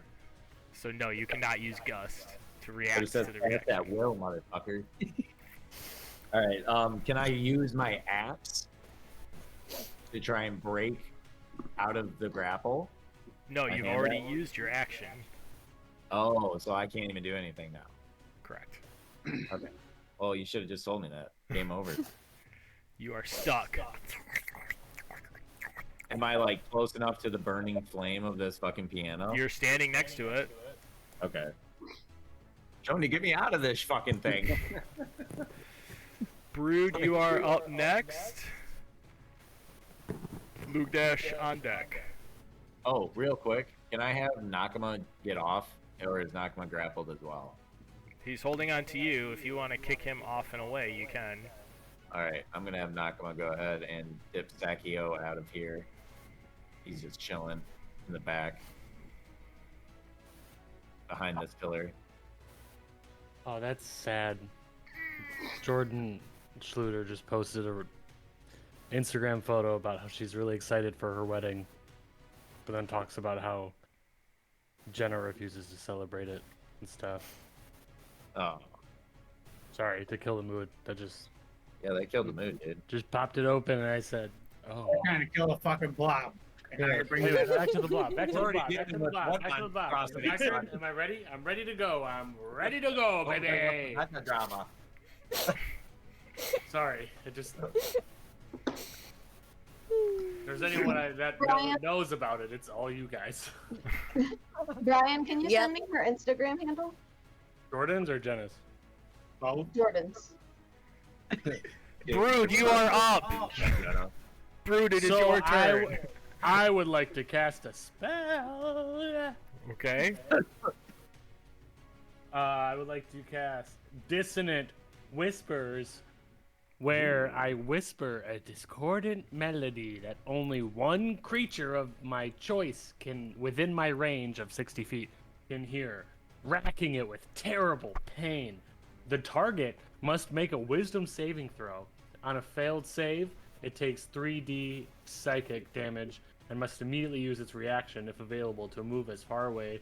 So no, you cannot use Gust to but react it says to the cast reaction. at will, motherfucker. All right. Can I use my axe to try and break out of the grapple? No, my you've hand already out? used your action. Oh, so I can't even do anything now. Correct. Okay. Well, you should have just told me that. Game over. You are stuck. Am I like close enough to the burning flame of this fucking piano? You're standing next to it. Okay. Tony, get me out of this fucking thing. Brood, you are up next. Lugdash on deck. Oh, real quick, can I have Nakama get off, or is Nakama grappled as well? He's holding on to you. If you want to kick him off and away, you can. All right, I'm gonna have Nakama go ahead and dip Sakio out of here. He's just chilling in the back, behind this pillar. Oh, that's sad. Jordan Schluter just posted a Instagram photo about how she's really excited for her wedding, but then talks about how Jenna refuses to celebrate it and stuff. Oh, Sorry to kill the mood. That yeah, they killed the mood, dude. just popped it open, and I said, "Oh." Trying to kill a fucking blob. And I bring Wait, it back to the blob. Back to the Already blob. Back getting to the with blob. one Back to the man blob. across the Back face. to- Am I ready? I'm ready to go. I'm ready to go, baby. That's the drama. Sorry, it just. If there's anyone that Brian? knows about it, it's all you guys. Brian, can you Yep. send me her Instagram handle? Jordan's or Jenna's? both. Jordan's. Brood, you are up. Brood, it is So your turn. I would like to cast a spell. Okay. I would like to cast Dissonant Whispers, where I whisper a discordant melody that only one creature of my choice can, within my range of 60 feet, can hear, racking it with terrible pain. The target must make a wisdom saving throw. On a failed save, it takes 3d psychic damage and must immediately use its reaction, if available, to move as far away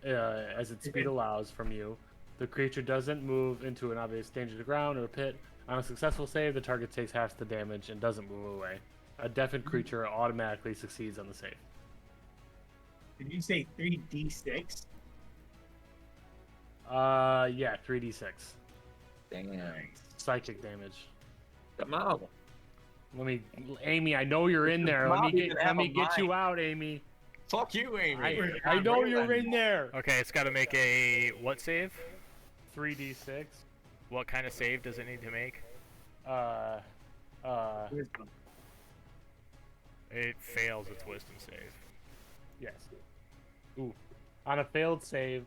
as its speed allows from you. The creature doesn't move into an obvious danger to the ground or a pit. On a successful save, the target takes half the damage and doesn't move away. A deafened creature automatically succeeds on the save. Did you say 3d6? Yeah, 3d6 Damn. psychic damage. Come on. Amy, I know you're in there. Let Mom, me you get, can have let me a get you mind. out, Amy. Fuck you, Amy. I know you're in there. Okay, it's got to make a what save? 3d6. What kind of save does it need to make? Wisdom. It fails its wisdom save. Yes. Ooh. On a failed save,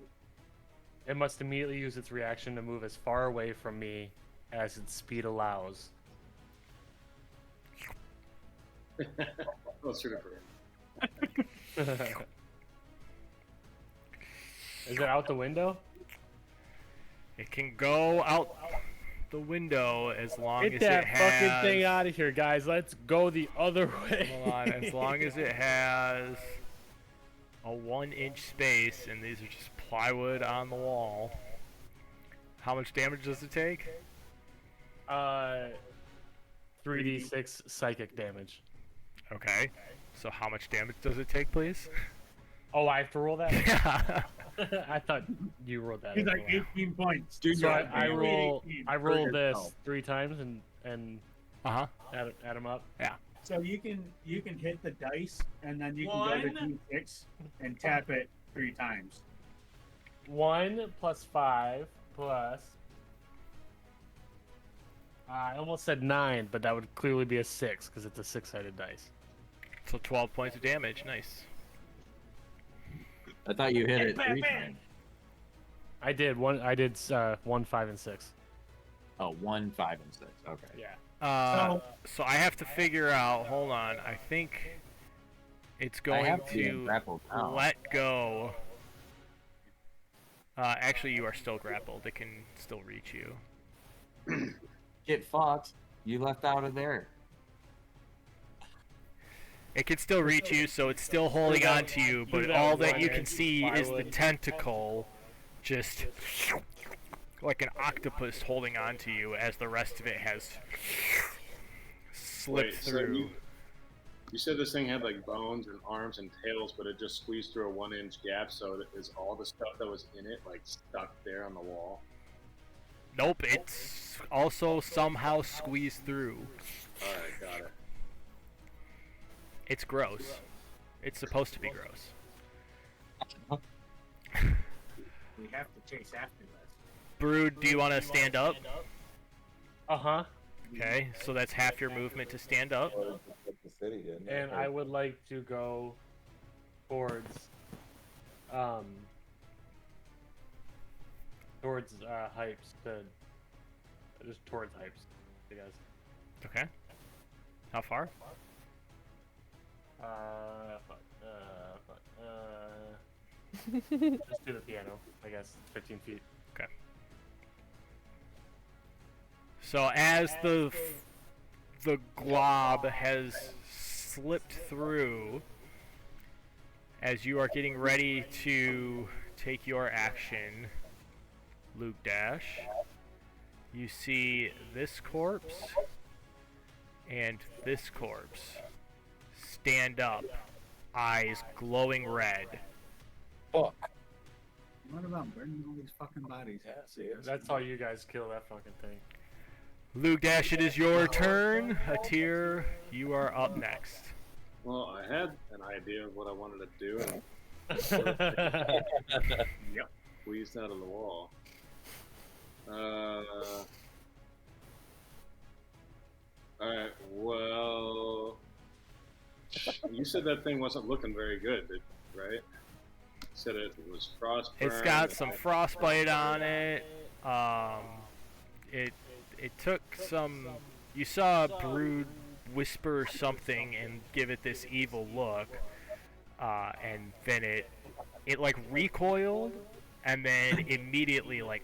it must immediately use its reaction to move as far away from me as its speed allows. Closer to Brewed. Is it out the window? It can go out the window as long Get as that it has. fucking thing out of here, guys. Let's go the other way. Hold on, as long as it has a 1-inch space, and these are just plywood on the wall. How much damage does it take? 3d6 psychic damage. Okay. So how much damage does it take, please? Oh, I have to roll that? Yeah. I thought you rolled that. He's as like well. 18 points. Dude, So you're I roll Hurt this yourself. 3 times and Uh-huh. add them up. So you can hit the dice and then you can go to D6 and tap it 3 times. 1 plus 5 plus. I almost said 9, but that would clearly be a 6 because it's a 6-sided dice. So 12 points of damage. Nice. I thought you hit it 3 times. I did 1, 5, and 6. Oh, 1, 5, and 6. Okay. Yeah. So I have to figure out. Hold on. I think it's I going have to to grapple now. let go. Actually, you are still grappled. It can still reach you. Get fucked. You left out of there. It can still reach you, so it's still holding on to you, but all that you can see is the tentacle just like an octopus holding on to you as the rest of it has slipped Wait, so through. You said this thing had like bones and arms and tails, but it just squeezed through a 1-inch gap, so is all the stuff that was in it like stuck there on the wall? Nope, it's also somehow squeezed through. Alright, got it. It's gross. It's supposed to be gross. We have to chase after this. Brood, do you want to stand up? Uh-huh. Okay, so that's half your movement to stand up. What the city did. And I would like to go towards Hypes just towards Hypes, I guess. Okay. How far? Just do the piano, I guess. 15 feet. So as the glob has slipped through, as you are getting ready to take your action, Luke Dash, you see this corpse and this corpse stand up, eyes glowing red. What about burning all these fucking bodies? That's how you guys kill that fucking thing. Luke Dash, it is your turn. Atir, you are up next. Well, I had an idea of what I wanted to do, and Yep. squeezed out of the wall. Alright, well, you said that thing wasn't looking very good, right? You said it was frostburn. It's got some frostbite on it. It took some. You saw Brood whisper something and give it this evil look, and then it like recoiled, and then immediately like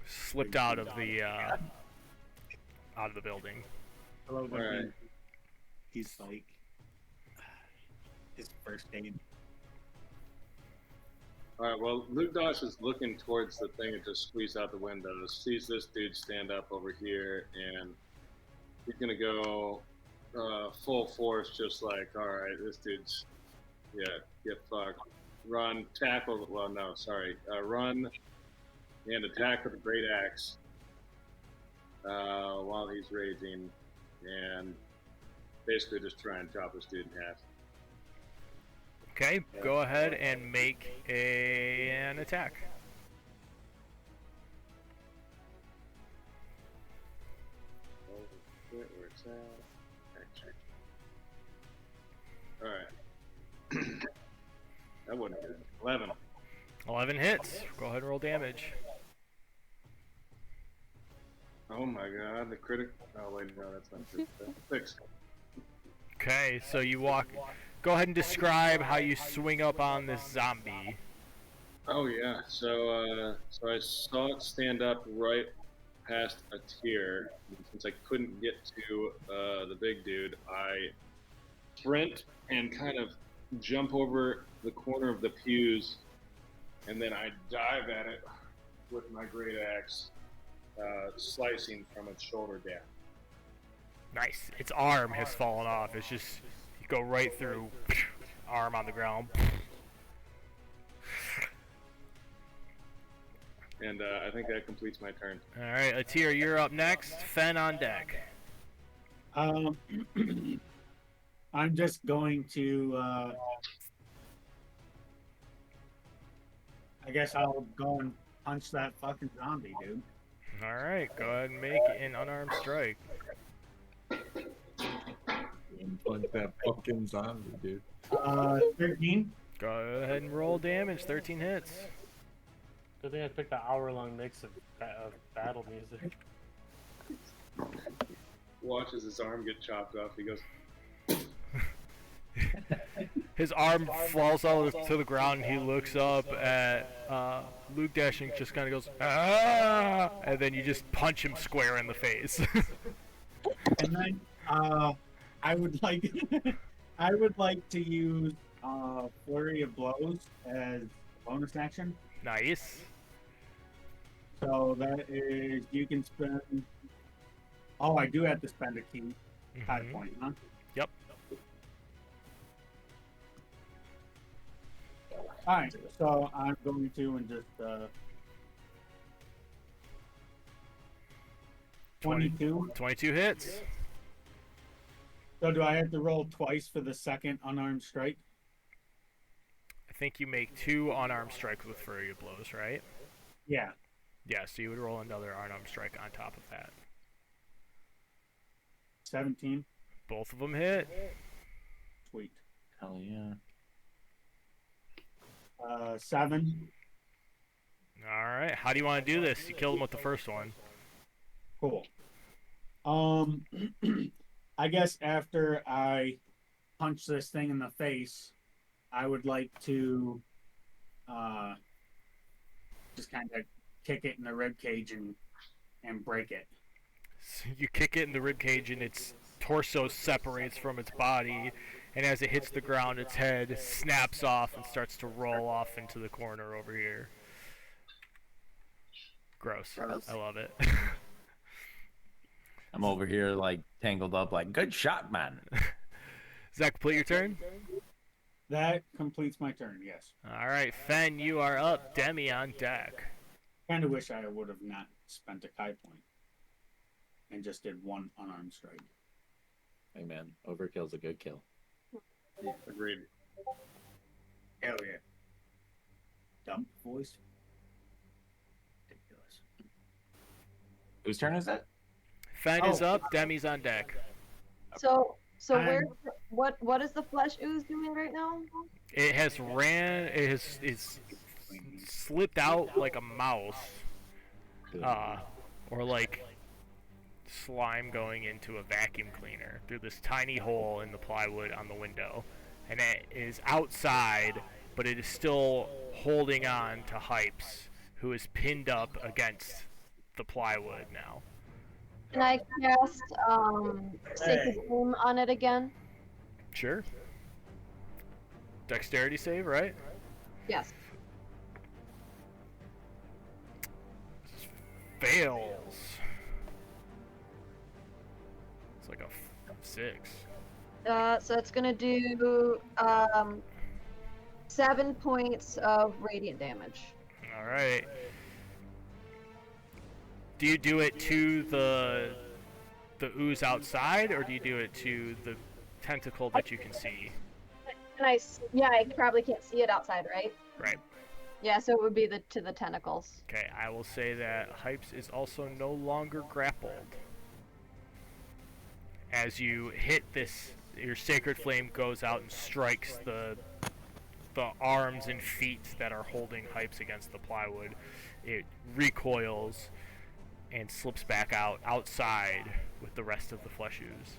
slipped out of the building. Hello, Alright. He's like his first aid. Alright, well, Luke Dosh is looking towards the thing that just squeezed out the window, sees this dude stand up over here, and he's gonna go full force, just like, alright, this dude's, yeah, get fucked. Run, tackle, well, no, sorry, run and attack with a great axe while he's raging, and basically just try and chop this dude in half. Okay, go ahead and make an attack. Where it's at. Alright. That wasn't good. 11. 11 hits. Go ahead and roll damage. Oh my god, the critic. Oh wait, no, that's not true. 6. Okay, so you walk. Go ahead and describe how you swing up on this zombie. Oh yeah. So I saw it stand up right past a tier. And since I couldn't get to the big dude, I sprint and kind of jump over the corner of the pews, and then I dive at it with my great axe, slicing from its shoulder down. Nice. Its arm has fallen off. It's just you go right through, arm on the ground. And I think that completes my turn. All right, Atir, you're up next. Fen on deck. I'm just going to. I guess I'll go and punch that fucking zombie, dude. All right, go ahead and make an unarmed strike. Punch that fucking zombie, dude. 13. Go ahead and roll damage. 13 hits. Good thing I picked the hour-long mix of battle music. Watches his arm get chopped off. He goes, His arm falls out to the ground, and he looks up at Luke Dash and just kind of goes, ah! And then you just punch him square in the face. And then I would like I would like to use Flurry of Blows as bonus action. Nice. So that is you can spend. Oh, I do have to spend a key high point, huh? Yep. All right, so I'm going to and just 22. 22 hits. So do I have to roll twice for the second unarmed strike? I think you make 2 unarmed strikes with Flurry of Blows, right? Yeah. Yeah, so you would roll another unarmed strike on top of that. 17. Both of them hit. Sweet. Hell yeah. 7. Alright, how do you want to do this? You killed him with the first one. Cool. I guess after I punch this thing in the face, I would like to just kind of kick it in the rib cage and break it. So you kick it in the ribcage and its torso separates from its body, and as it hits the ground, its head snaps off and starts to roll off into the corner over here. Gross. I love it. I'm over here like tangled up like good shot, man. Does that complete your turn? That completes my turn, yes. Alright, Fen, you are up. Demi on deck. Kind of wish I would have not spent a Kai point and just did one unarmed strike. Hey man, overkill's a good kill. agreed. Hell yeah. Dump voice. Ridiculous. Whose turn is it? Fen is up. Demi's on deck. So I'm- where what is the flesh ooze doing right now? It has ran. It's slipped out like a mouse, or like slime going into a vacuum cleaner through this tiny hole in the plywood on the window, and it is outside, but it is still holding on to Hypes, who is pinned up against the plywood now. Can I cast Sacred Flame on it again? Sure. Dexterity save, right? Yes. Fails. It's like a 6. So it's gonna do 7 points of radiant damage. All right. Do you do it to the ooze outside, or do you do it to the tentacle that you can see? And I probably can't see it outside, right? Right. Yeah, so it would be to the tentacles. Okay, I will say that Hypes is also no longer grappled. As you hit this, your Sacred Flame goes out and strikes the arms and feet that are holding Hypes against the plywood. It recoils, and slips back outside with the rest of the flesh ooze.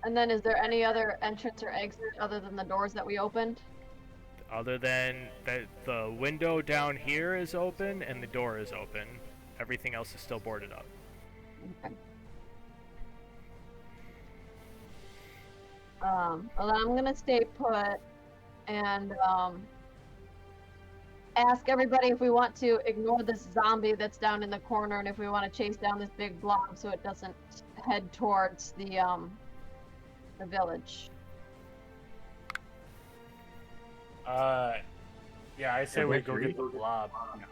And then is there any other entrance or exit other than the doors that we opened? Other than that, the window down here is open and the door is open. Everything else is still boarded up. Okay. Well, then I'm gonna stay put and ask everybody if we want to ignore this zombie that's down in the corner and if we want to chase down this big blob so it doesn't head towards the village. Yeah, I say Am we I go free? get the blob. No,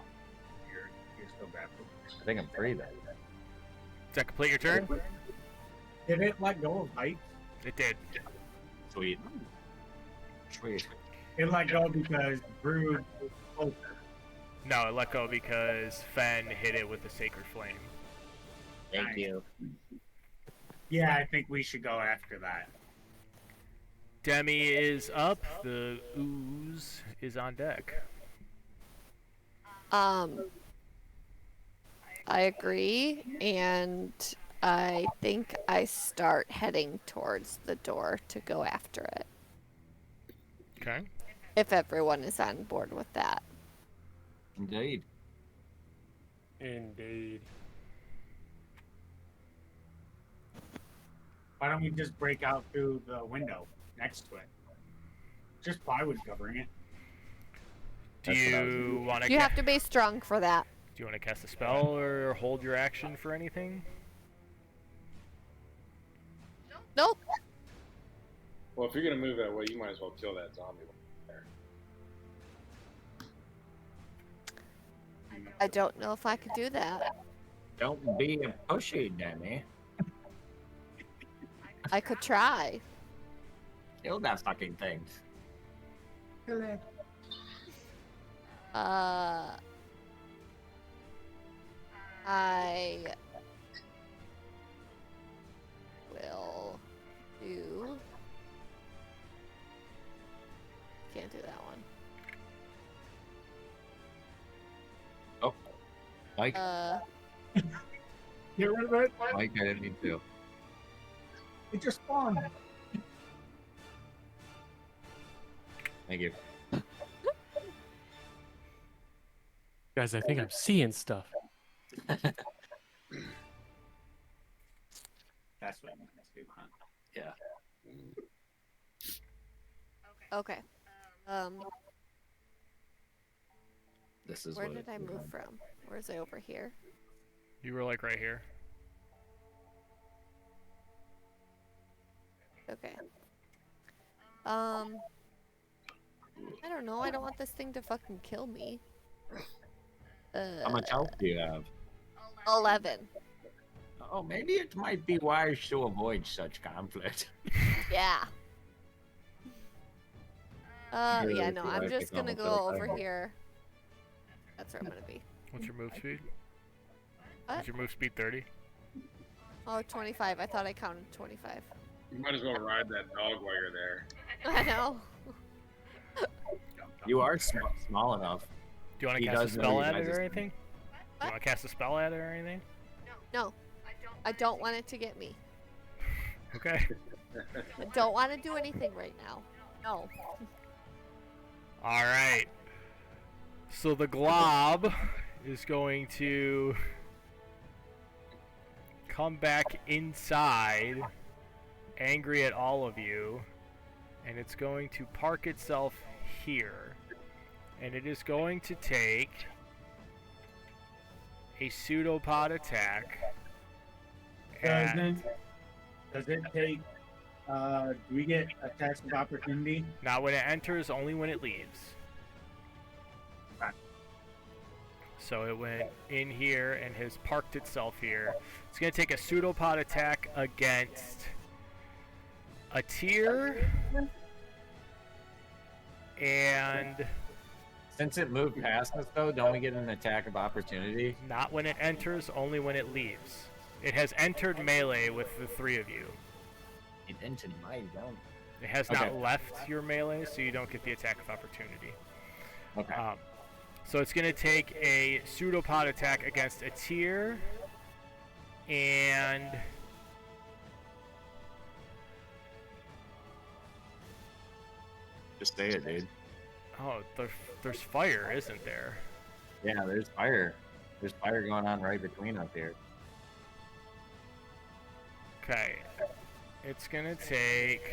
you're still baffled. I think I'm free then. Does that complete your turn? Did it let go of height? It did. Sweet. Sweet. It let go because Brood. Oh, No, it let go because Fen hit it with the Sacred Flame. Thank you. yeah, I think we should go after that. Demi is up. The ooze is on deck. I agree, and I think I start heading towards the door to go after it. Okay. If everyone is on board with that. Indeed. Indeed. Why don't we just break out through the window next to it? Just plywood covering it. Do That's what I was you want to? You have to be strong for that. Do you want to cast a spell or hold your action for anything? Nope. Well, if you're gonna move that way, you might as well kill that zombie there. I don't know if I could do that. Don't be a pushy, Demi. I could try. Kill that fucking thing. I will do. Can't do that one. Oh. Mike, Get rid of it. Mike, I didn't mean to. It just spawned. Thank you. Guys, I think I'm seeing stuff. That's what I'm gonna do, huh? Yeah. Okay. This is Where what did I move from? Where's I over here? You were like right here. Okay. I don't know. I don't want this thing to fucking kill me. How much health do you have? 11. Oh, maybe it might be wise to avoid such conflict. Yeah. Really, Yeah, if no, you I'm like just to gonna come go with over us. here. That's where I'm gonna be. What's your move speed? What? Is your move speed 30? Oh, 25. I thought I counted 25. You might as well ride that dog while you're there. I know. You are small enough. Do you want He to cast a does know spell you at guys it or is- anything? Do you want to cast a spell at it or anything? No. I don't want it to get me. Okay. I don't want to do anything right now. No. All right. So the glob is going to come back inside, angry at all of you, and it's going to park itself here. And it is going to take a pseudopod attack. at- Does it take? Do we get attacks of opportunity? Not when it enters, only when it leaves. Right. So it went in here and has parked itself here. It's going to take a pseudopod attack against a tier and Since it moved past us, though, don't we get an attack of opportunity? not when it enters, only when it leaves. It has entered melee with the three of you. It entered my zone. It has Okay. not left your melee, so you don't get the attack of opportunity. Okay. So it's gonna take a pseudopod attack against a tier, and Just say it, dude. oh, there's fire, isn't there? Yeah, there's fire. There's fire going on right between us here. Okay, it's gonna take.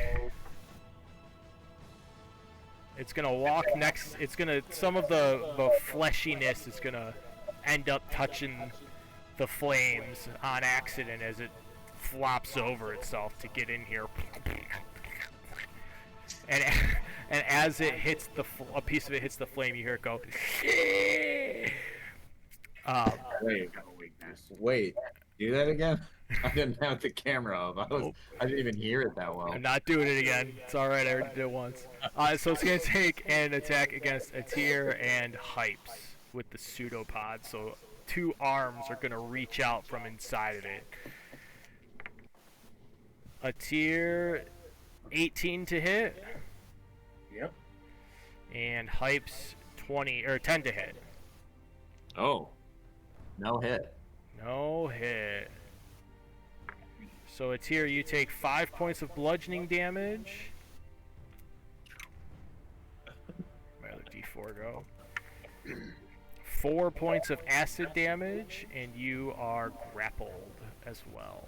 It's gonna walk next. It's gonna some of the fleshiness is gonna end up touching the flames on accident as it flops over itself to get in here. And as it hits a piece of it hits the flame, you hear it go. Wait. Do that again? I didn't have the camera up. I didn't even hear it that well. I'm not doing it again. It's alright, I already did it once. So it's going to take an attack against a tier and Hypes with the pseudopod. So 2 arms are going to reach out from inside of it. A tier 18 to hit. Yep. And Hypes 10 to hit. Oh. No hit. No hit. So it's here, you take 5 points of bludgeoning damage. Where did D4 go? 4 points of acid damage, and you are grappled as well.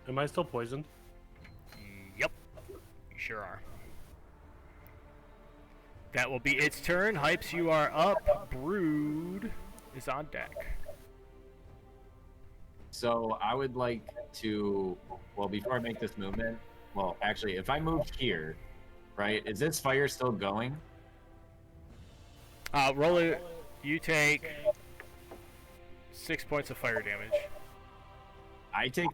Am I still poisoned? Yep, you sure are. That will be its turn. Hypes, you are up. Brood is on deck. So I would like to, well, before I make this movement, well, actually, if I move here, right, is this fire still going? Roll it. You take 6 points of fire damage. I take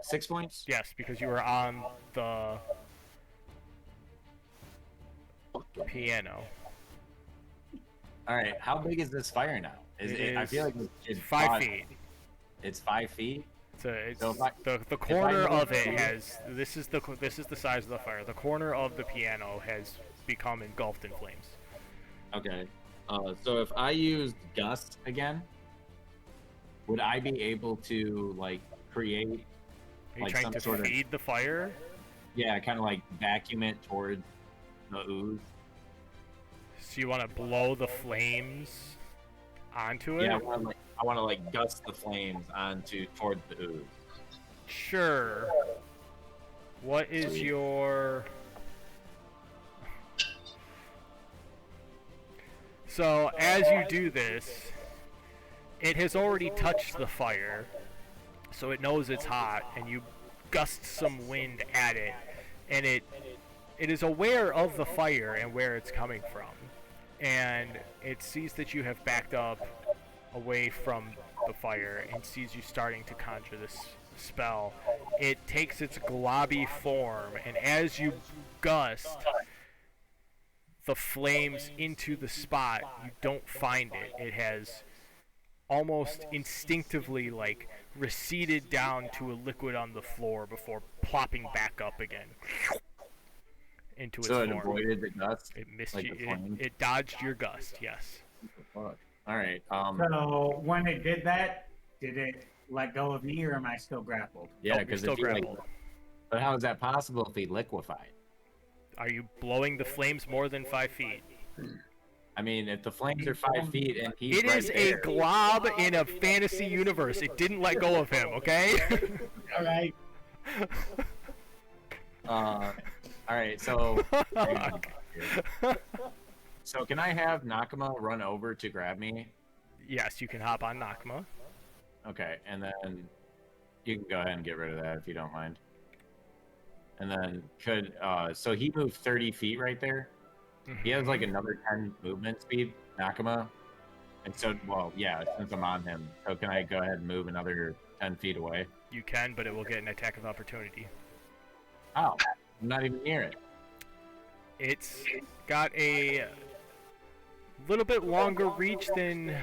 6 points? Yes, because you were on the piano. All right, how big is this fire now? I feel like it's 5 feet. It's 5 feet. So it's So the corner move of it here- has this is the size of the fire. The corner of the piano has become engulfed in flames. Okay. So if I used Gust again, would I be able to like create Are you like trying some to sort of feed the fire? kind of like vacuum it towards the ooze? So you want to blow the flames onto it? Yeah, I want to like gust the flames towards the ooze. Sure. What is Sweet. your... So, as you do this, it has already touched the fire, so it knows it's hot, and you gust some wind at it, and it is aware of the fire and where it's coming from, and it sees that you have backed up away from the fire and sees you starting to conjure this spell. It takes its globby form, and as you gust the flames into the spot, you don't find it. It has almost instinctively like receded down to a liquid on the floor before plopping back up again into its So it form. avoided the gust. It missed like you. the flame? It dodged your gust. Yes. Fuck. All right. So when it did that, did it let go of me, or am I still grappled? Yeah, Nope, you're because still if you, like, grappled. but how is that possible if he liquefied? Are you blowing the flames more than 5 feet? I mean, if the flames are 5 feet and he's It right is there, a glob in a fantasy universe. It didn't let go of him, okay? All right. all right. So, so can I have Nakama run over to grab me? Yes, you can hop on Nakama. Okay, and then you can go ahead and get rid of that if you don't mind. And then so he moved 30 feet right there. He has like another 10 movement speed, Nakama. And so, well, yeah, since I'm on him, so can I go ahead and move another 10 feet away? You can, but it will get an attack of opportunity. Oh, I'm not even near it. It's got a little bit longer reach than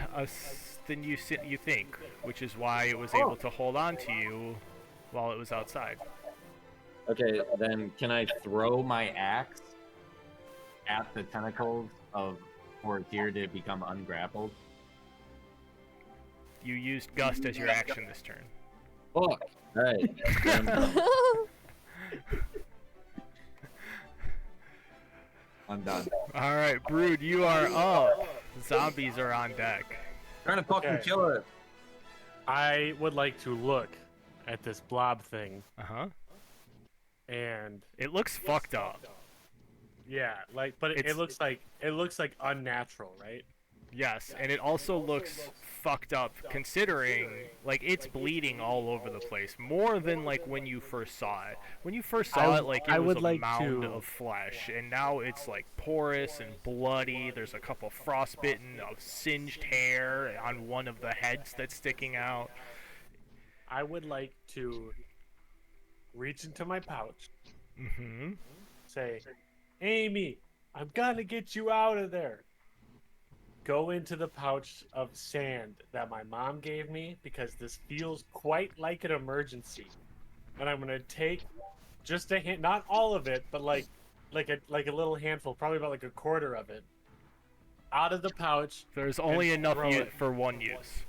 you think, which is why it was able to hold on to you while it was outside. Okay, then can I throw my axe at the tentacles of for Tyr to become ungrappled? You used Gust as your action this turn. Fuck. Alright. I'm done. All right, Brood, you are up. Zombies are on deck. Trying to fucking Okay. kill it. I would like to look at this blob thing, Uh-huh. and It looks fucked up. yeah, like, but It's- it looks like unnatural, right? Yes, and it also looks fucked up considering, like, it's bleeding all over the place. More than, like, when you first saw it. When you first saw it, like, it I was would a like mound to- of flesh. And now it's, like, porous and bloody. There's a couple frostbitten of singed hair on one of the heads that's sticking out. I would like to reach into my pouch, Mm-hmm. say, Amy, I'm gonna get you out of there. Go into the pouch of sand that my mom gave me because this feels quite like an emergency. And I'm gonna take just a hand, not all of it, but like a little handful, probably about like a quarter of it, out of the pouch. There's only And enough throw it. for one use.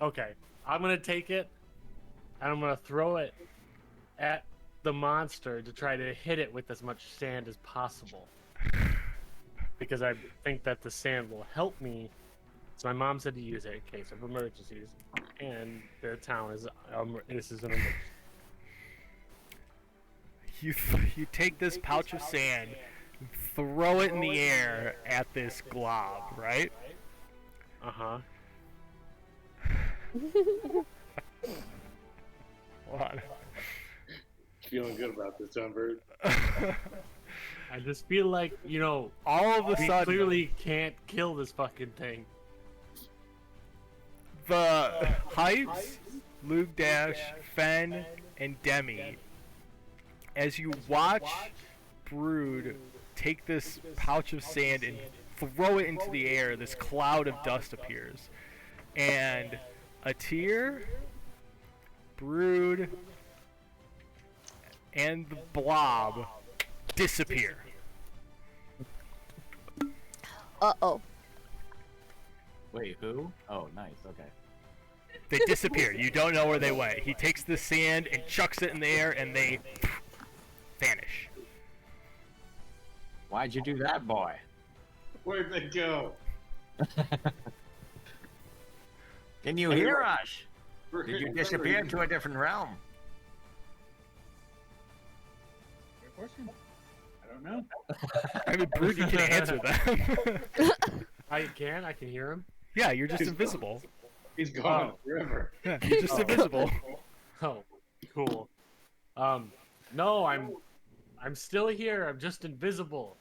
Okay, I'm gonna take it, and I'm gonna throw it at the monster to try to hit it with as much sand as possible. Because I think that the sand will help me. So my mom said to use it in case of emergencies, and the town is this is an emergency. You take this pouch of sand, throw it in the air at this glob, right? Uh-huh. Hold on. Feeling good about this, John Bird. I just feel like, All of a we sudden, clearly can't kill this fucking thing. the Hypes, Luke Dash, Fen, and Demi, as you watch Brood take this pouch of sand and throw it into the air, this cloud of dust appears. And Atir, Brood, and the blob disappear. Uh-oh. Wait, who? Oh, nice. Okay. They disappear. You don't know where they went. He takes the sand and chucks it in the air, and they vanish. Why'd you do that, boy? Where'd they go? Can you hear us? We're Did you here. disappear to a different realm? Good question. I don't know. I mean, Brood, you can answer them. I can hear him. Yeah, you're just invisible. He's gone forever. Yeah, you're just invisible. Oh, cool. No, I'm still here. I'm just invisible.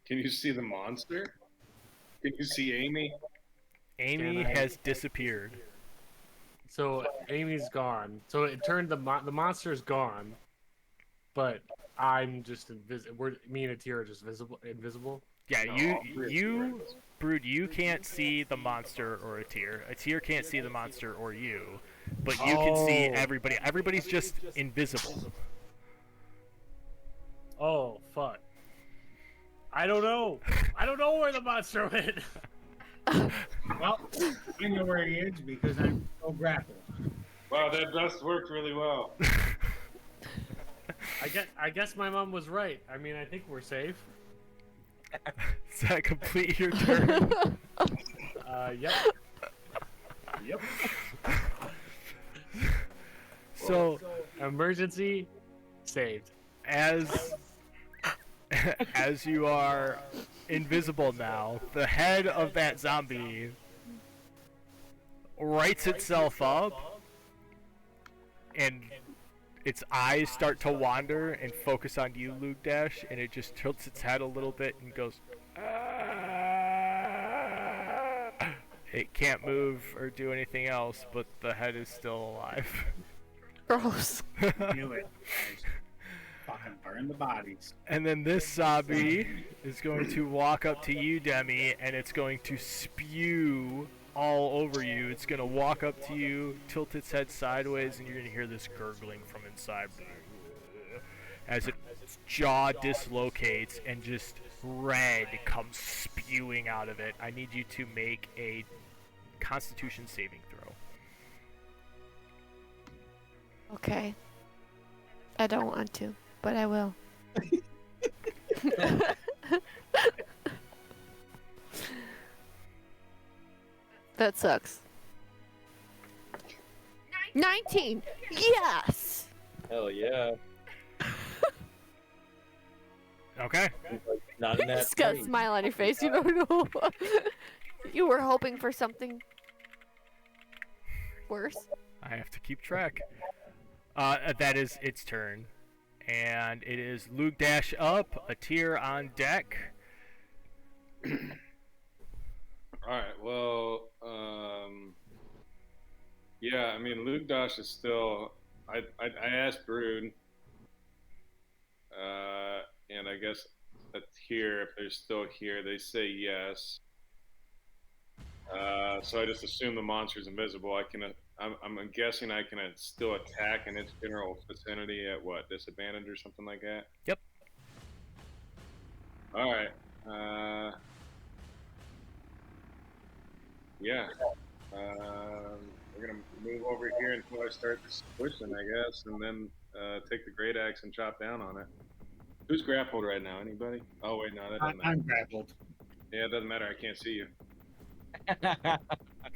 Can you see the monster? Can you see Amy? Amy Can I- has disappeared. So Amy's gone. So it turned the monster's gone, but I'm just invisible. Me and Atir are just invisible. Yeah, No, all three of you are you, invisible. Brood, you can't see the monster or Atir. Atir can't see the monster or you, but you can see Oh. everybody. Everybody's just invisible. Oh fuck! I don't know. I don't know where the monster went. Well, I know where he is because I'm so grappled. Wow, that dust worked really well. I guess my mom was right. I mean, I think we're safe. Does that complete your turn? Yep. Yep. So, Emergency saved. as as you are invisible now, the head of that zombie rights itself up, and its eyes start to wander and focus on you, Luke Dash, and it just tilts its head a little bit and goes. "Ah." It can't move or do anything else, but the head is still alive. Gross. Knew it. Guys. Fucking burn the bodies. And then this zombie is going to walk up to you, Demi, and it's going to spew all over you. It's gonna walk up to you, tilt its head sideways, and you're gonna hear this gurgling from inside as its jaw dislocates and just red comes spewing out of it. I need you to make a Constitution saving throw. Okay. I don't want to, but I will. That sucks. 19! Yes! Hell yeah. Okay. Not in that. Just got a 20. smile on your face. You don't know. You were hoping for something worse. I have to keep track. That is its turn. And it is Luke Dash up, a tier on deck. Alright, well, yeah, I mean, Luke Dosh is still, I asked Brood, and I guess a tier, if they're still here, they say yes. So I just assume the monster's invisible. I'm guessing I can still attack in its general vicinity at what, disadvantage or something like that? Yep. Alright, yeah. We're gonna move over here until I start pushing, I guess, and then take the great axe and chop down on it. Who's grappled right now? Anybody? Oh wait, no, that doesn't matter. I'm grappled. Yeah, it doesn't matter. I can't see you.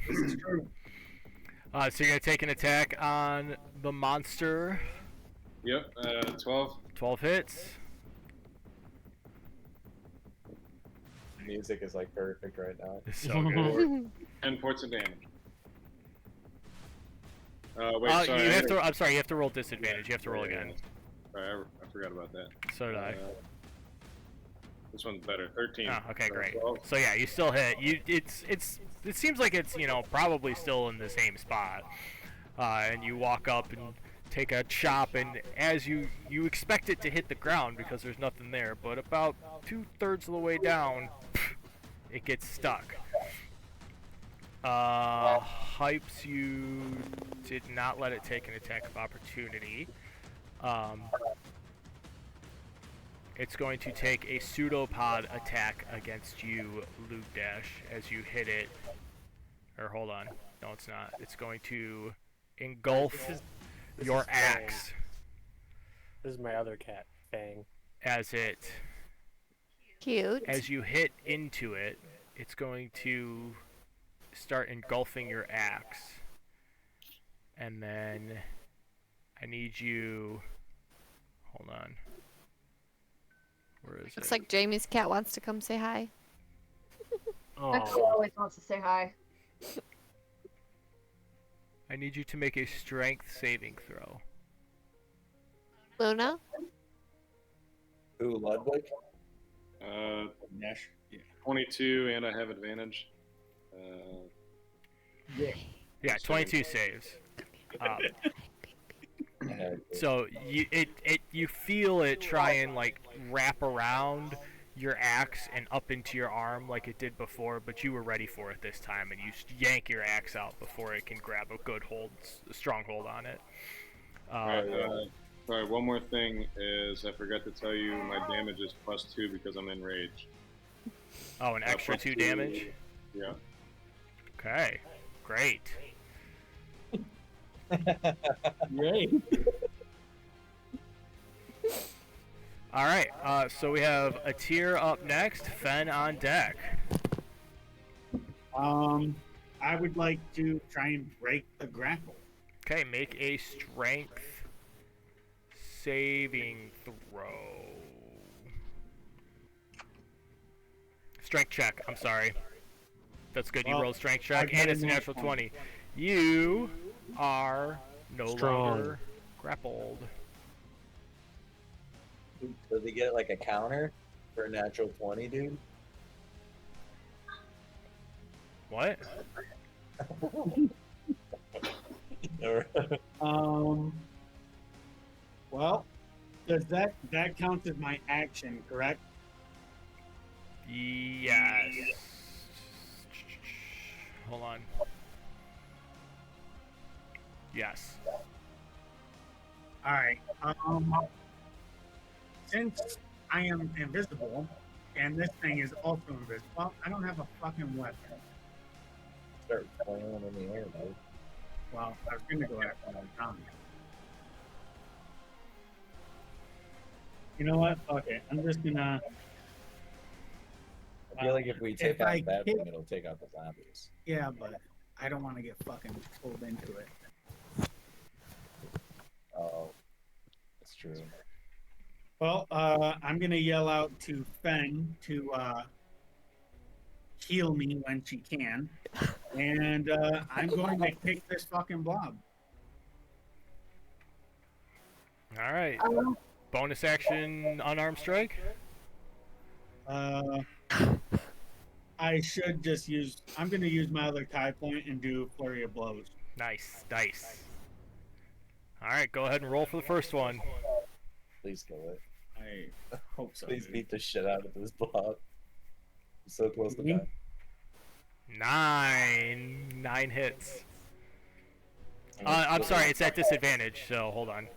This is true. So you're gonna take an attack on the monster. Yep. 12. 12 hits. Music is like perfect right now. It's so good. 10 points of damage. Wait, sorry. You have to. I'm sorry. You have to roll disadvantage. You have to roll again. Sorry, I forgot about that. So did I. This one's better. 13. Oh, okay, great. 12. So yeah, you still hit. It seems like it's probably still in the same spot. And you walk up and take a chop, and as you expect it to hit the ground because there's nothing there, but about 2/3 of the way down, it gets stuck. Hypes, you did not let it take an attack of opportunity. It's going to take a pseudopod attack against you, Luke Dash, as you hit it. Or hold on, no, it's not. It's going to engulf your is axe This is my other cat, Fang. as it. Cute. As you hit into it, it's going to start engulfing your axe. And then I need you. Hold on. Where is Looks it? like Jamie's cat wants to come say hi. Echo Oh, always wants to say hi. I need you to make a strength saving throw. Luna? Ooh, Ludwig? Nash. Yeah. 22, and I have advantage. Yeah, 22 saves. Yeah, So you feel it try and like wrap around your axe and up into your arm like it did before, but you were ready for it this time, and you yank your axe out before it can grab a good hold, a strong hold on it. Alright, sorry, one more thing is I forgot to tell you my damage is +2 because I'm in rage. Oh, an extra 2 damage. Yeah. Okay, great. Great. All right, so we have a tier up next. Fen on deck. I would like to try and break the grapple. Okay, make a strength saving throw. Strength check. I'm sorry. That's good. You Well, rolled strength I check, got and it's a a natural natural 20. You are no Strong. longer grappled. Does he get like a counter for a natural 20, dude? What? Or- Well, does that count as my action, correct? Yes. Hold on. Yes. All right. Since I am invisible, and this thing is also invisible, I don't have a fucking weapon. Start flying in the air, though. Well, I was gonna go after my tongue. You know what? Fuck it. I'm just gonna. I feel like if we take If I out that kick- thing, it'll take out the zombies. Yeah, but I don't want to get fucking pulled into it. Oh, that's true. Well, I'm gonna yell out to Fen to heal me when she can, and I'm going to kick this fucking blob. All right. Bonus action unarmed strike. I should just use. I'm gonna use my other Kai point and do flurry of blows. Nice, nice. All right, go ahead and roll for the first one. Please kill it. I hope so. Please dude. beat the shit out of this blob. I'm so close to Mhm. dying. 9 hits. I'm sorry, it's at disadvantage. So hold on.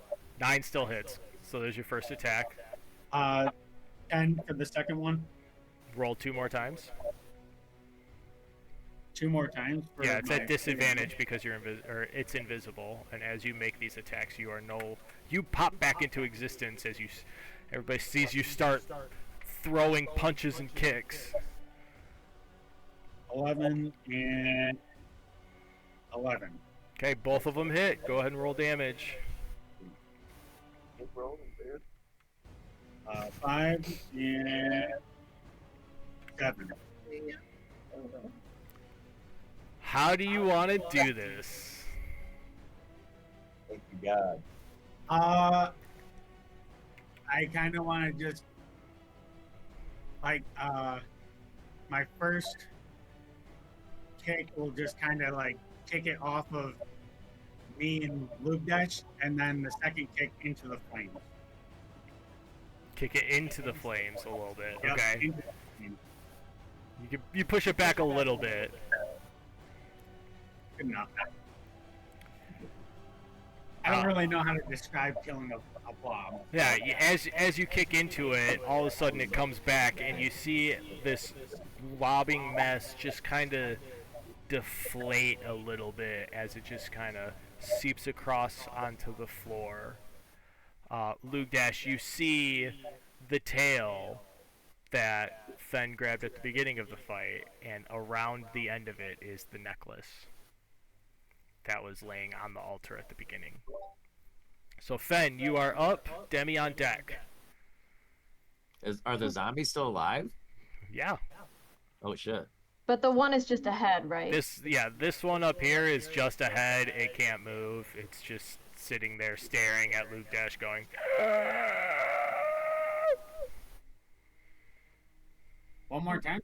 9 still hits. So there's your first attack. 10 for the second one. Roll 2 more times. 2 more times. For Yeah, it's my- at disadvantage because you're it's invisible, and as you make these attacks, you pop back into existence as everybody sees you start throwing punches and kicks. 11 and 11. Okay, both of them hit. Go ahead and roll damage. Keep rolling, dude. 5 and 7. How do you want to do this? Thank you, God. I kind of want to just like my first kick will just kind of like kick it off of me and Lugdesh, and then the second kick into the flames. Kick it into the flames a little bit. Yep, Okay. into the flames. You push it back a little bit. Good enough. I don't really know how to describe killing a blob. Yeah, as you kick into it, all of a sudden it comes back, and you see this lobbing mess just kind of deflate a little bit as it just kind of seeps across onto the floor. Lugdash, you see the tail that Fen grabbed at the beginning of the fight, and around the end of it is the necklace that was laying on the altar at the beginning. So Fen, you are up. Demi on deck. Are the zombies still alive? Yeah. Oh shit. But the one is just ahead, right? This one up here is just ahead. It can't move. It's just sitting there staring at Luke Dash going. One more time.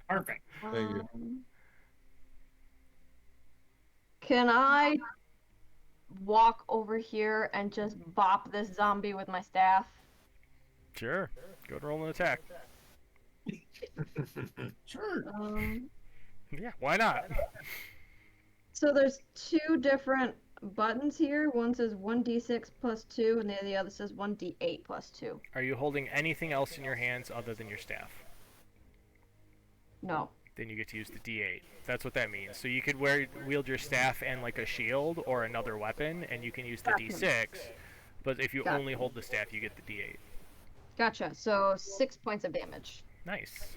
Perfect. Thank you. Can I walk over here and just bop this zombie with my staff? Sure. Go to roll an attack. Sure. Yeah, why not? So there's 2 different buttons here. One says 1d6 plus 2, and the other says 1d8 plus 2. Are you holding anything else in your hands other than your staff? No. Then you get to use the D8. That's what that means. So you could wield your staff and like a shield or another weapon, and you can use the Gotcha. D6. But if you Gotcha. only hold the staff, you get the D8. Gotcha. So 6 points of damage. Nice.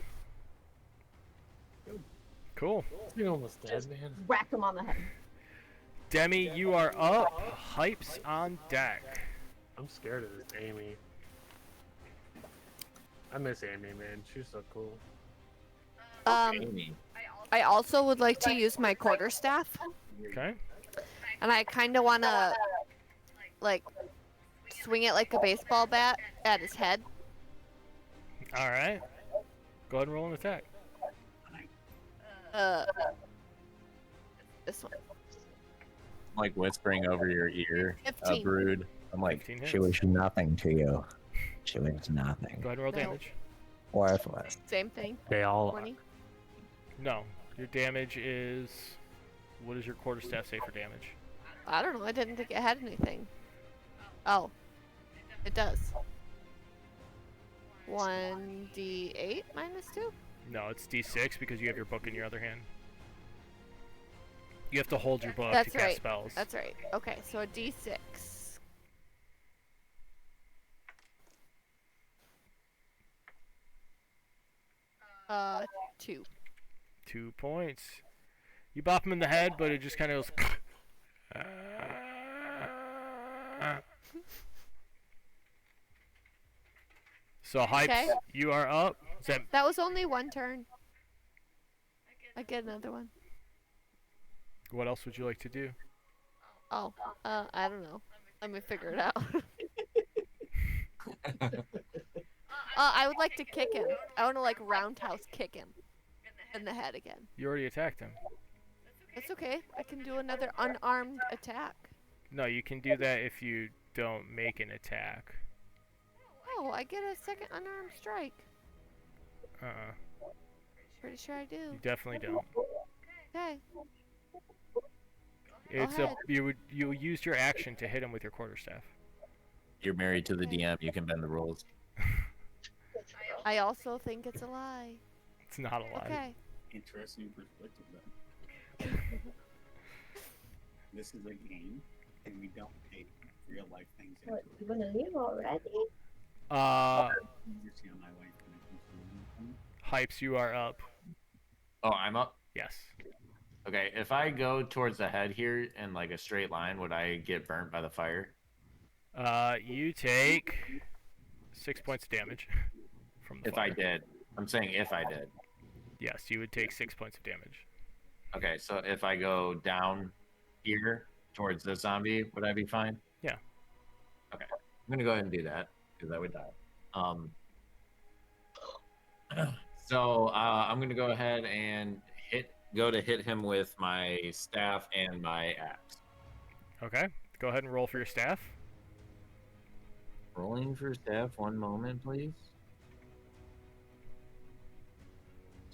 Cool. You're almost dead, man. Whack him on the head. Demi, you are up. Hype's on deck. I'm scared of this Amy. I miss Amy, man. She's so cool. Amy. I also would like to use my quarterstaff, Okay. and I kind of want to, like, swing it like a baseball bat at his head. All right. Go ahead and roll an attack. This one. I'm like whispering over your ear, 15. Brood. I'm like, 15 She hits. was nothing to you. She was nothing. Go ahead and roll No. damage. Or FOS. Same thing. They all are. 20. No, your damage is. What does your quarterstaff say for damage? I don't know. I didn't think it had anything. Oh, it does. 1d8 minus 2? No, it's D6 because you have your book in your other hand. You have to hold your book That's to cast right. spells. That's right. Okay, so a d6. Uh, 2. 2 points. You bop him in the head, but it just kind of goes. So Hypes, Okay. you are up. Is that That was only one turn. I get another one. what else would you like to do? Oh, I don't know. Let me figure it out. I would like to kick him. I want to like roundhouse kick him in the head again. You already attacked him. It's okay. I can do another unarmed attack. No, you can do that if you don't make an attack. Oh, I get a second unarmed strike. Pretty sure I do. You definitely don't. Okay. It's ahead. you used your action to hit him with your quarterstaff. You're married to the DM. You can bend the rules. I also think it's a lie. It's not a lie. Okay. Interesting perspective then. This is a game, and we don't take real life things into What, it. you wanna leave already? You see how my wife when it comes to women. Hypes, you are up. Oh, I'm up. Yes. Okay, if I go towards the head here in like a straight line, would I get burnt by the fire? You take 6 points of damage from the If fire. I did. I'm saying if I did. Yes, you would take 6 points of damage. Okay, so if I go down here towards the zombie, would I be fine? Yeah. Okay. I'm gonna go ahead and do that because I would die. So I'm gonna go ahead and hit him with my staff and my axe. Okay. Go ahead and roll for your staff. Rolling for staff. One moment, please.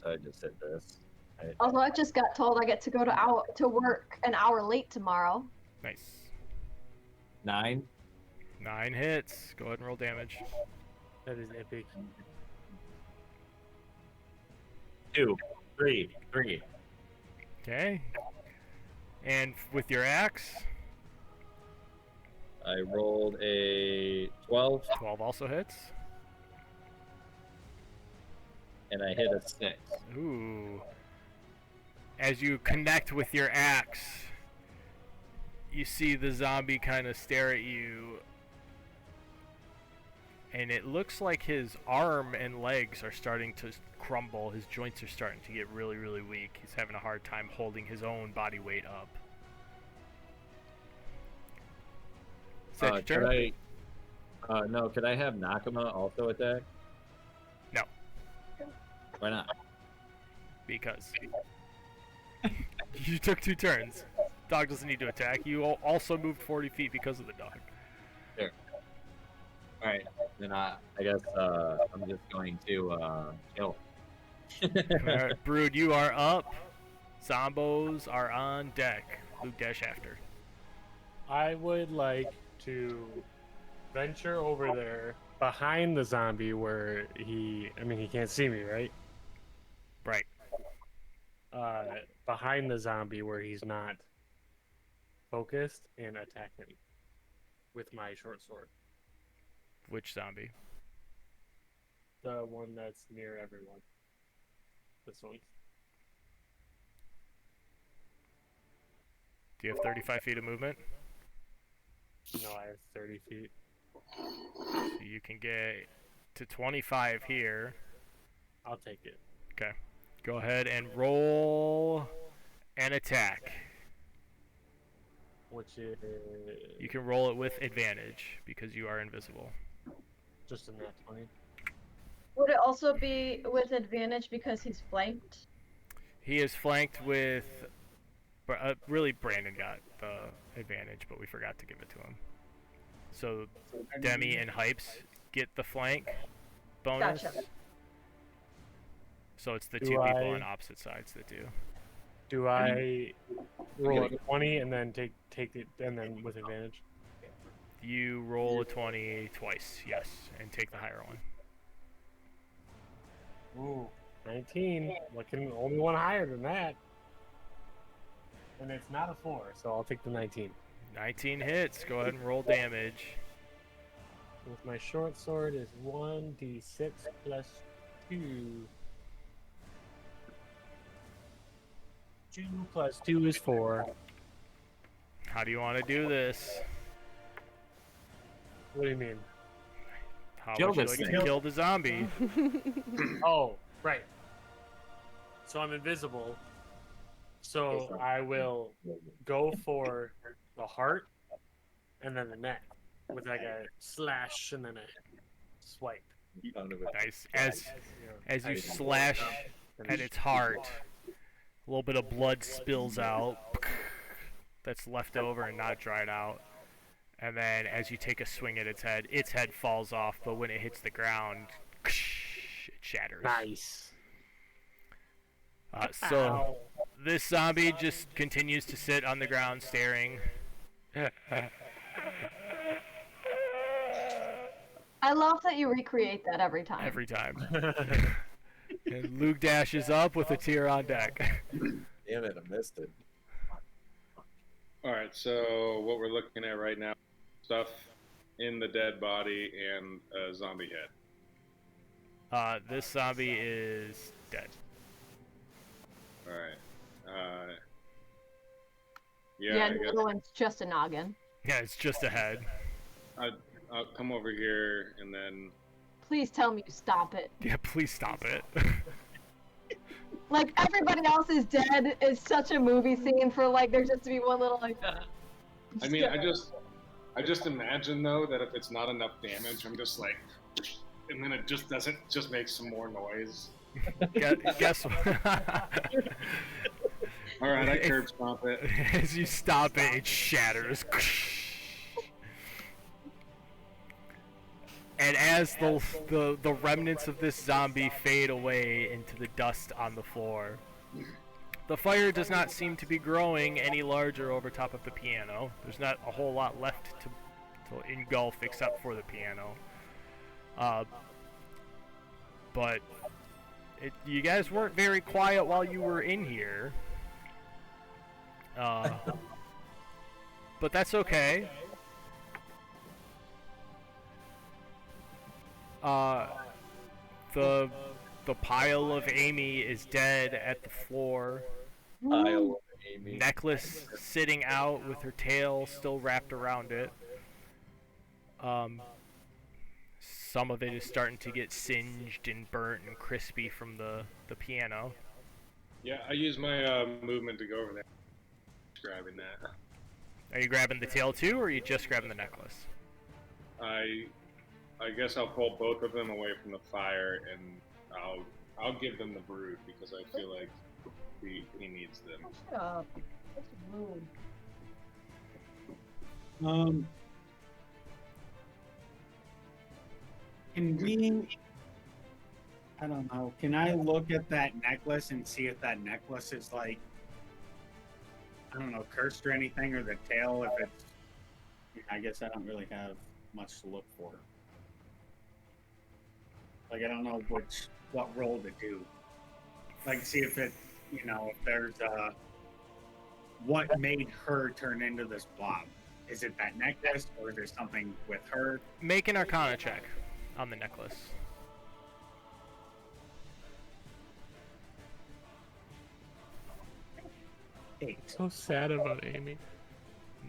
So I just hit this. Right. Although I just got told I get to go to work an hour late tomorrow. Nice. 9. 9 hits. Go ahead and roll damage. That is epic. 2, 3, 3. Okay. And with your axe, I rolled a 12 12 also hits. and I hit a 6. Ooh. As you connect with your axe, you see the zombie kind of stare at you. And it looks like his arm and legs are starting to crumble. His joints are starting to get really, really weak. He's having a hard time holding his own body weight up. Is that your turn? No, could I have Nakama also attack? No. Why not? Because you took 2 turns. Dog doesn't need to attack. You also moved 40 feet because of the dog. Alright, then I guess I'm just going to kill. Alright, Brood, you are up. Zombos are on deck. Luke dash after. I would like to venture over there behind the zombie where he can't see me, right? Right. Behind the zombie where he's not focused and attack him with my short sword. Which zombie? The one that's near everyone. This one. Do you have 35 feet of movement? No, I have 30 feet. So you can get to 25 here. I'll take it. Okay. Go ahead and roll an attack. Which is You can roll it with advantage because you are invisible. just a nat 20. Would it also be with advantage because he's flanked? He is flanked with. Really, Brandon got the advantage, but we forgot to give it to him. So Demi and Hypes get the flank bonus. Gotcha. So it's the Do two people I- on opposite sides that do. Do I roll a 20 and then take it and then with advantage? You roll a 20 twice, yes, and take the higher one. Ooh, 19. Looking only one higher than that. And it's not a 4, so I'll take the 19. 19 hits. Go ahead and roll damage. With my short sword is 1d6 plus 2. 2 plus 2 is 4. How do you want to do this? What do you mean? How Kill would you this like thing. to kill the zombie? Oh, right. So I'm invisible. So I will go for the heart and then the neck with like a slash and then a swipe. Nice. As you slash at its heart, a little bit of blood spills out that's left over and not dried out. And then as you take a swing at its head falls off, but when it hits the ground, it shatters. Nice. So this zombie just continues to sit on the ground staring. I love that you recreate that every time. Every time. And Luke dashes up with a tear on deck. Damn it, I missed it. All right, so what we're looking at right now, stuff in the dead body and a zombie head. This zombie is dead. All right. Yeah, I the guess other one's just a noggin. Yeah, it's just a head. I'll come over here and then. Please tell me you stop it. Yeah, please stop it. Like, everybody else is dead. It's such a movie scene for, like, there just to be one little, like... I mean, I just imagine though that if it's not enough damage, I'm just like, and then it just doesn't, just makes some more noise. Guess what? All right, I curb stomp it. As you stop it, it shatters. And as the remnants of this zombie fade away into the dust on the floor, the fire does not seem to be growing any larger over top of the piano. There's not a whole lot left to engulf except for the piano. But you guys weren't very quiet while you were in here. But that's okay. The pile of Amy is dead at the floor. Pile of Amy. Necklace sitting out with her tail still wrapped around it. Some of it is starting to get singed and burnt and crispy from the piano. Yeah, I use my movement to go over there. Grabbing that. Are you grabbing the tail too, or are you just grabbing the necklace? I guess I'll pull both of them away from the fire, and I'll give them the brood because I feel like he needs them. Shut up. That's rude. Can we? I don't know. Can I look at that necklace and see if that necklace is like, I don't know, cursed or anything, or the tail? If it's, I guess I don't really have much to look for. Like, I don't know what role to do. Like, see if it, if there's what made her turn into this blob. Is it that necklace, or is there something with her? Make an Arcana check on the necklace. 8. So sad about Amy.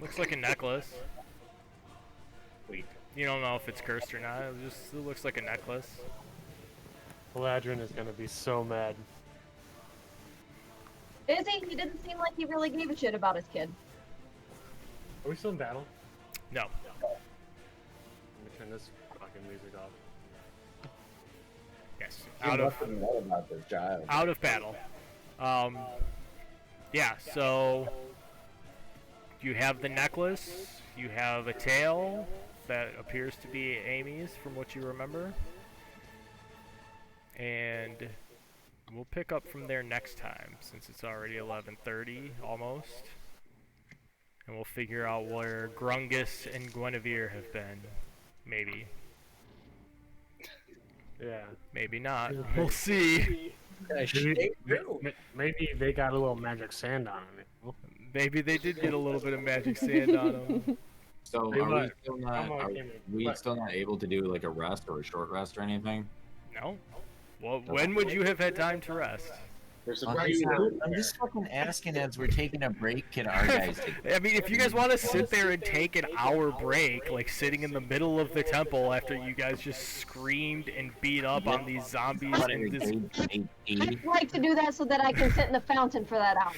Looks like a necklace. Wait. You don't know if it's cursed or not. It looks like a necklace. Eladrin is gonna be so mad. Is he? He didn't seem like he really gave a shit about his kid. Are we still in battle? No. Let me turn this fucking music off. Yes. You mustn't know about this child. Out of battle. Yeah, so you have the necklace, you have a tail that appears to be Amy's from what you remember, and we'll pick up from there next time, since it's already 11:30 almost, and we'll figure out where Grungus and Guinevere have been. Maybe, Yeah. maybe not. We'll see. Maybe they got a little magic sand on them. Maybe they did get a little bit of magic sand on them. So Hey, are we look, still not? I'm Are okay, we but- still not able to do like a rest or a short rest or anything? No. Well, when would you have had time to rest? There's a I'm few just fucking asking as we're taking a break. Can our guys take? I mean, if you guys want to sit there and take an hour break, like sitting in the middle of the temple after you guys just screamed and beat up on these zombies and this... I'd like to do that so that I can sit in the fountain for that hour.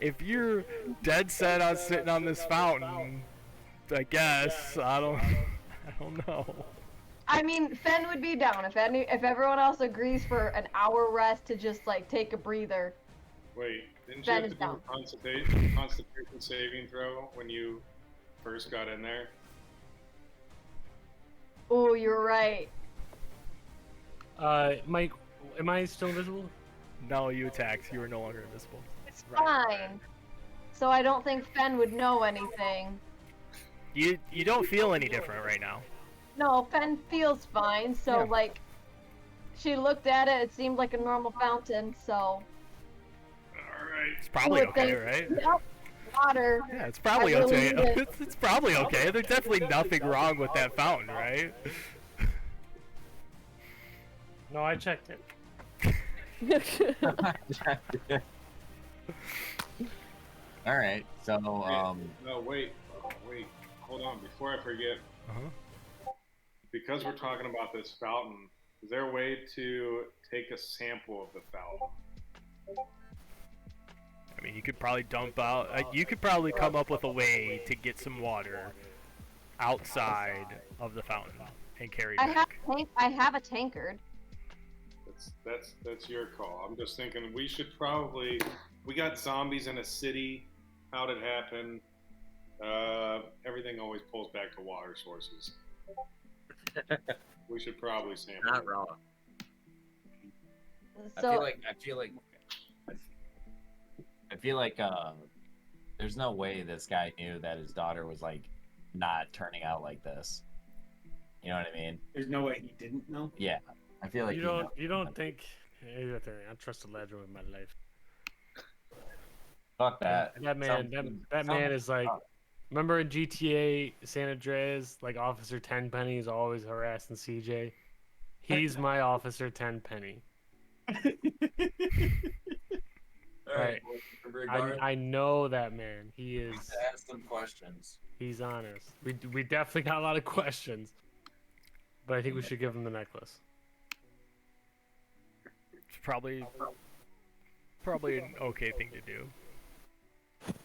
If you're dead set on sitting on this fountain, I guess I don't know. I mean, Fen would be down if everyone else agrees for an hour rest to just like take a breather. Wait, didn't you Ben have is to do down. a constitution saving throw when you first got in there? Oh, you're right. Mike, am I still invisible? No, you attacked. You were no longer invisible. It's fine. So I don't think Fen would know anything. You don't feel any different right now. No, Fen feels fine. So Yeah. like, she looked at it. It seemed like a normal fountain. So. All right. It's probably would okay, think- right? Yep. Water. Yeah, it's probably I okay. believe it. It's probably okay. There's definitely nothing wrong with that fountain, right? No, I checked it. All right. So No, wait, hold on. Before I forget, Uh-huh. because we're talking about this fountain, is there a way to take a sample of the fountain? I mean, you could probably dump out. You could probably come up with a way to get some water outside of the fountain and carry it back. I have a tankard. That's your call. I'm just thinking we should probably. We got zombies in a city. How'd it happen? Everything always pulls back to water sources. We should probably sample. not wrong. So I feel like there's no way this guy knew that his daughter was like not turning out like this. You know what I mean? There's no way he didn't know. Yeah. I feel like You don't think? I trust Eladrin with my life. fuck that. That man, that man is like. Remember in GTA San Andreas, like Officer Tenpenny is always harassing CJ. He's my Officer Tenpenny. Right. I know that man. He is. Ask some questions. He's honest. We definitely got a lot of questions, but I think we should give him the necklace. It's probably an okay thing to do.